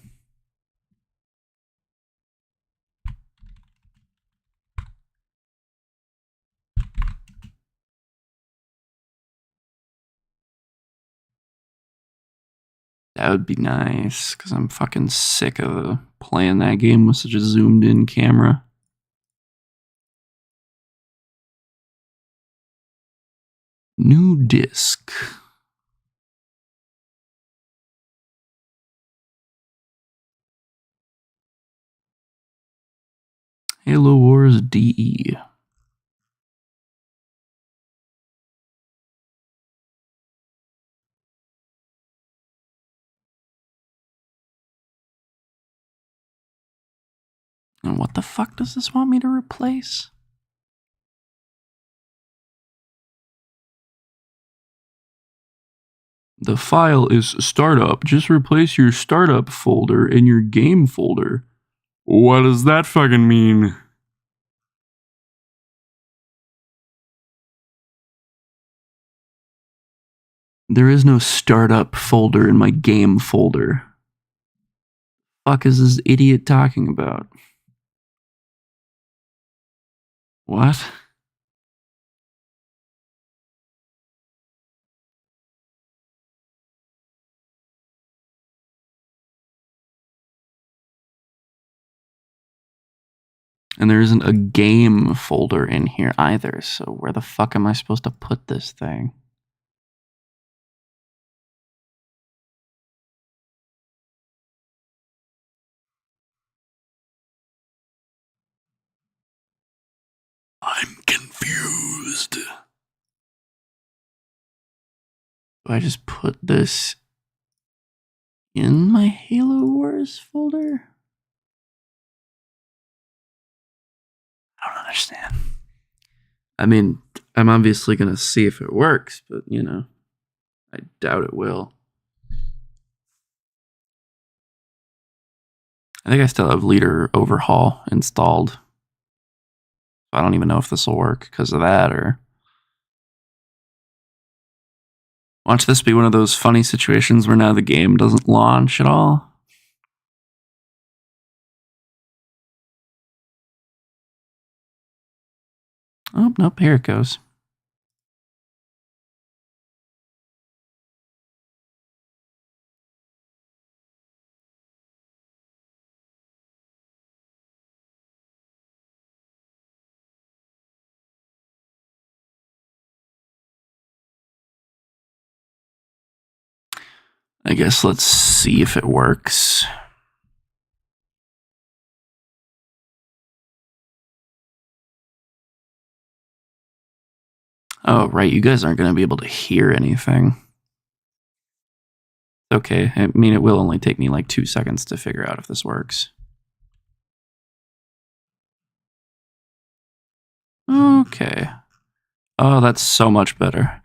That would be nice, because I'm fucking sick of playing that game with such a zoomed in camera. New disc. Halo Wars DE. And what the fuck does this want me to replace? The file is startup. Just replace your startup folder in your game folder. What does that fucking mean? There is no startup folder in my game folder. Fuck is this idiot talking about? What? And there isn't a game folder in here either, so where the fuck am I supposed to put this thing? I'm confused. Do I just put this in my Halo Wars folder? I don't understand. I mean, I'm obviously going to see if it works, but, you know, I doubt it will. I think I still have Leader Overhaul installed. I don't even know if this will work because of that, or... Watch this be one of those funny situations where now the game doesn't launch at all. Oh, nope, here it goes. I guess let's see if it works. Oh, right, you guys aren't going to be able to hear anything. Okay, I mean, it will only take me like 2 seconds to figure out if this works. Okay. Oh, that's so much better.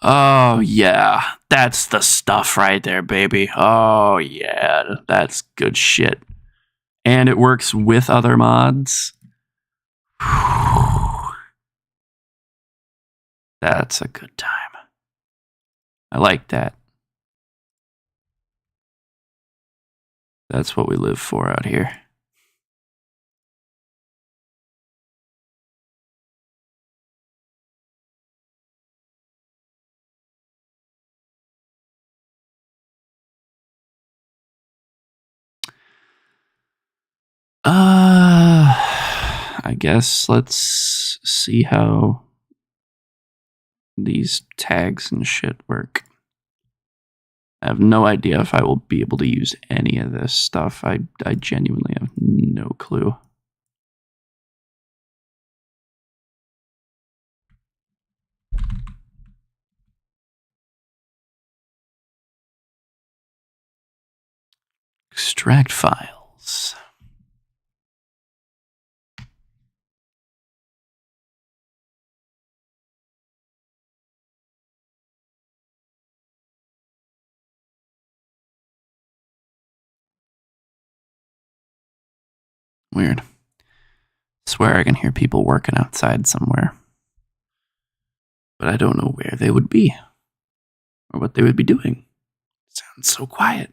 Oh, yeah. That's the stuff right there, baby. Oh, yeah. That's good shit. and it works with other mods. That's a good time. I like that. That's what we live for out here. I guess let's see how these tags and shit work. I have no idea if I will be able to use any of this stuff. I genuinely have no clue. Extract files. Weird. Swear I can hear people working outside somewhere. But I don't know where they would be. Or what they would be doing. It sounds so quiet.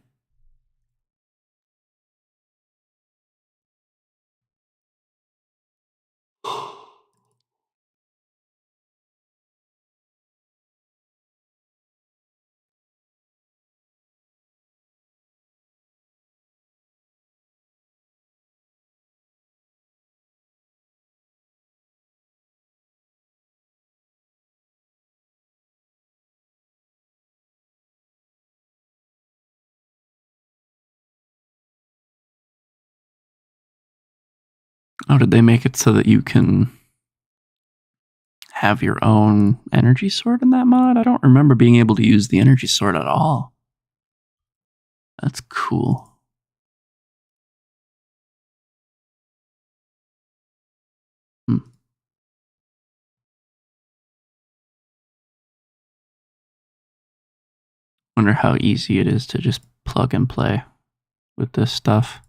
Oh, did they make it so that you can have your own energy sword in that mod? I don't remember being able to use the energy sword at all. That's cool. Wonder how easy it is to just plug and play with this stuff.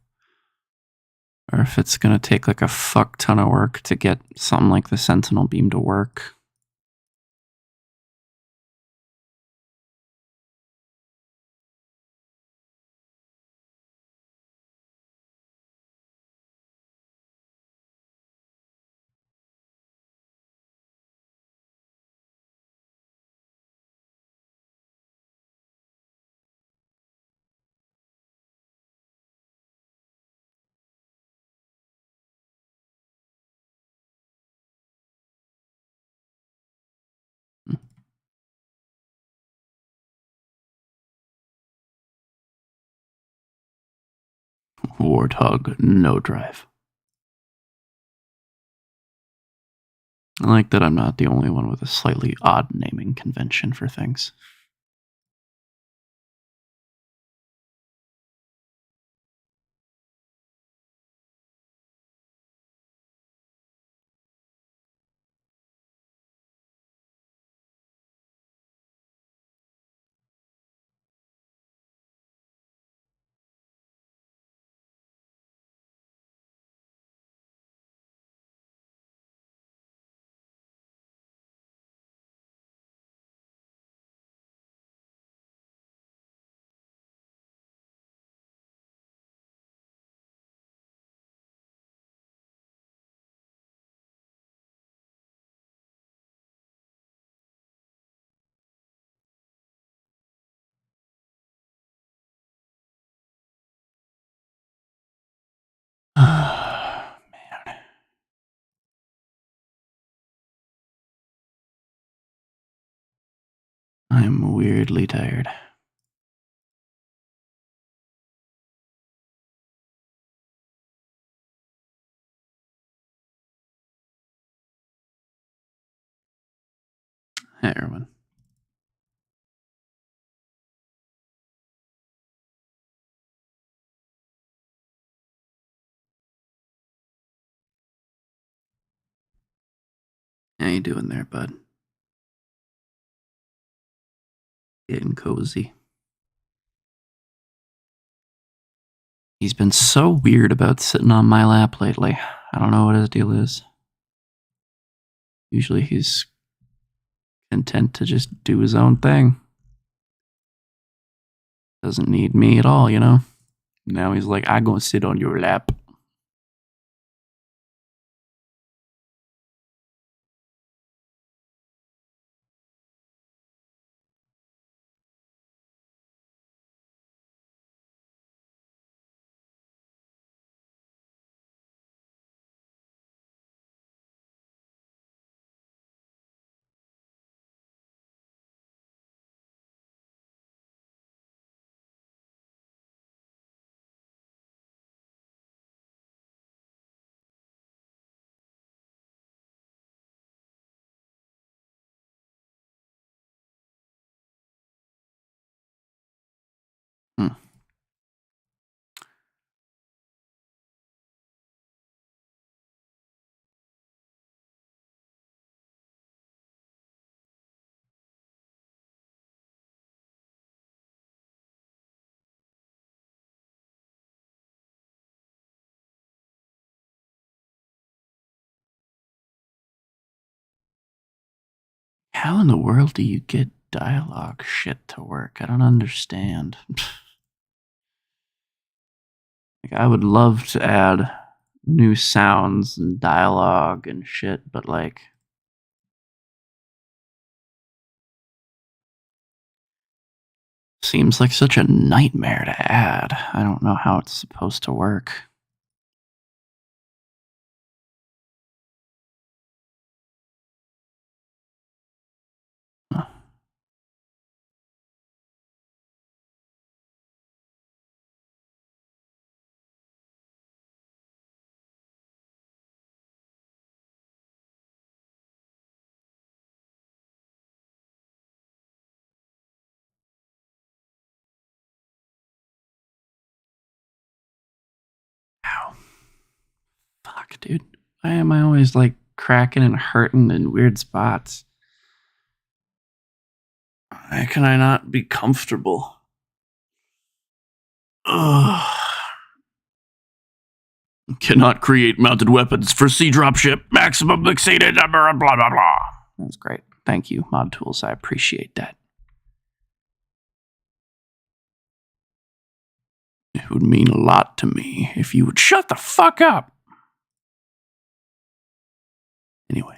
Or if it's going to take like a fuck ton of work to get something like the Sentinel beam to work. Warthog, no drive. I like that I'm not the only one with a slightly odd naming convention for things. Man. I'm weirdly tired. Hey, Erwin. How you doing there, bud? Getting cozy. He's been so weird about sitting on my lap lately. I don't know what his deal is. Usually he's content to just do his own thing. Doesn't need me at all, you know? Now he's like, I'm gonna sit on your lap. How in the world do you get dialogue shit to work? I don't understand. Like, I would love to add new sounds and dialogue and shit, but like, seems like such a nightmare to add. I don't know how it's supposed to work. Ow. Fuck, dude. Why am I always like cracking and hurting in weird spots? Why can I not be comfortable? Ugh. Cannot create mounted weapons for sea dropship. Maximum exceeded. Blah, blah, blah, blah. That's great. Thank you, Mod Tools. I appreciate that. It would mean a lot to me if you would shut the fuck up. Anyway.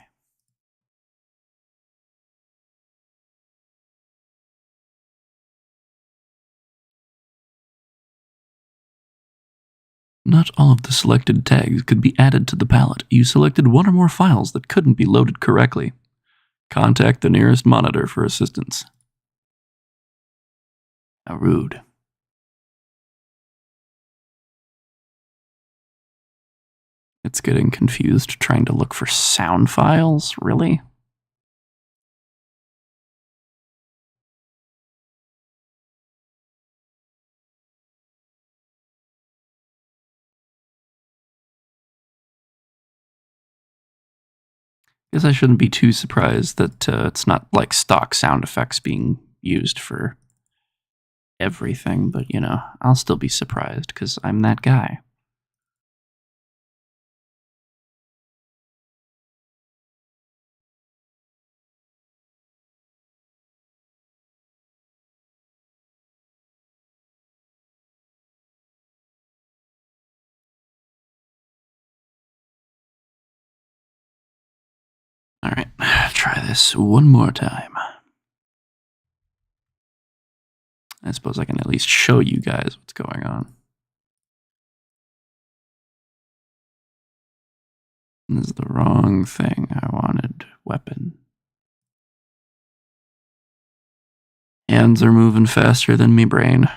Not all of the selected tags could be added to the palette. You selected one or more files that couldn't be loaded correctly. Contact the nearest monitor for assistance. How rude. It's getting confused trying to look for sound files? Really? Guess I shouldn't be too surprised that it's not like stock sound effects being used for everything, but you know, I'll still be surprised because I'm that guy. Alright, try this one more time. I suppose I can at least show you guys what's going on. This is the wrong thing. I wanted weapon. Hands are moving faster than me brain.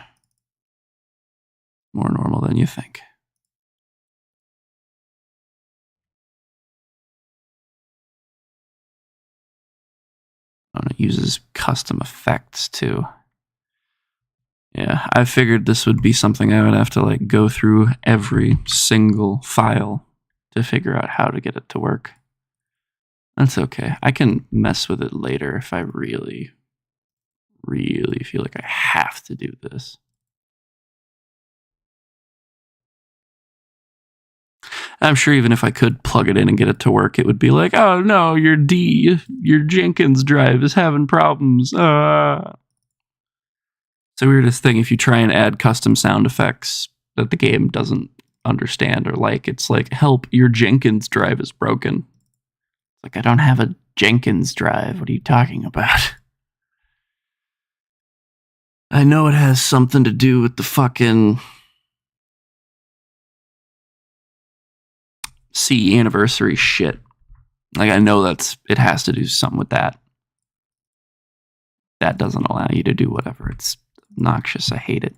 More normal than you think. And it uses custom effects too. Yeah, I figured this would be something I would have to like go through every single file to figure out how to get it to work. That's okay. I can mess with it later if I really, really feel like I have to do this. I'm sure even if I could plug it in and get it to work, it would be like, oh no, your Jenkins drive is having problems. It's the weirdest thing if you try and add custom sound effects that the game doesn't understand or like. It's like, help, your Jenkins drive is broken. Like, I don't have a Jenkins drive. What are you talking about? I know it has something to do with the fucking C anniversary shit. Like, I know it has to do something with that. That doesn't allow you to do whatever. It's obnoxious. I hate it.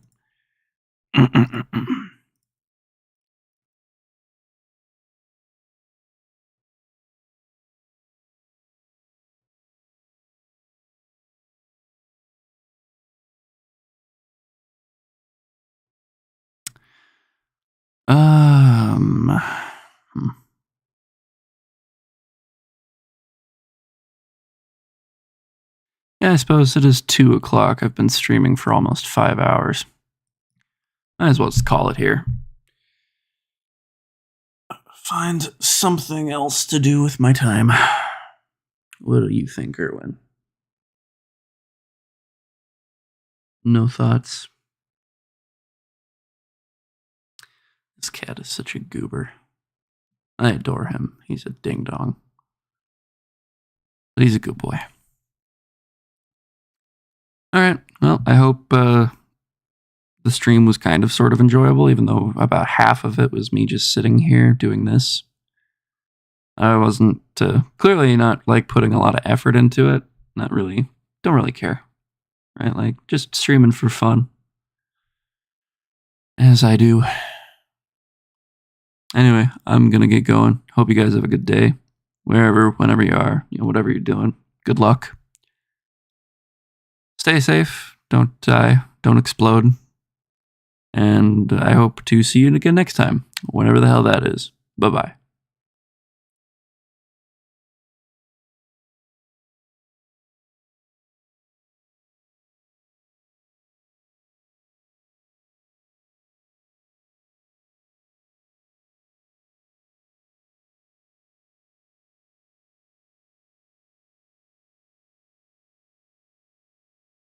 Yeah, I suppose it is 2 o'clock. I've been streaming for almost 5 hours. Might as well just call it here. Find something else to do with my time. What do you think, Erwin? No thoughts? This cat is such a goober. I adore him. He's a ding-dong. But he's a good boy. Alright, well, I hope the stream was kind of sort of enjoyable, even though about half of it was me just sitting here doing this. I wasn't, clearly not, like, putting a lot of effort into it. Not really, don't really care. Right, like, just streaming for fun. As I do. Anyway, I'm gonna get going. Hope you guys have a good day. Wherever, whenever you are, whatever you're doing. Good luck. Stay safe. Don't die. Don't explode. And I hope to see you again next time. Whenever the hell that is. Bye-bye.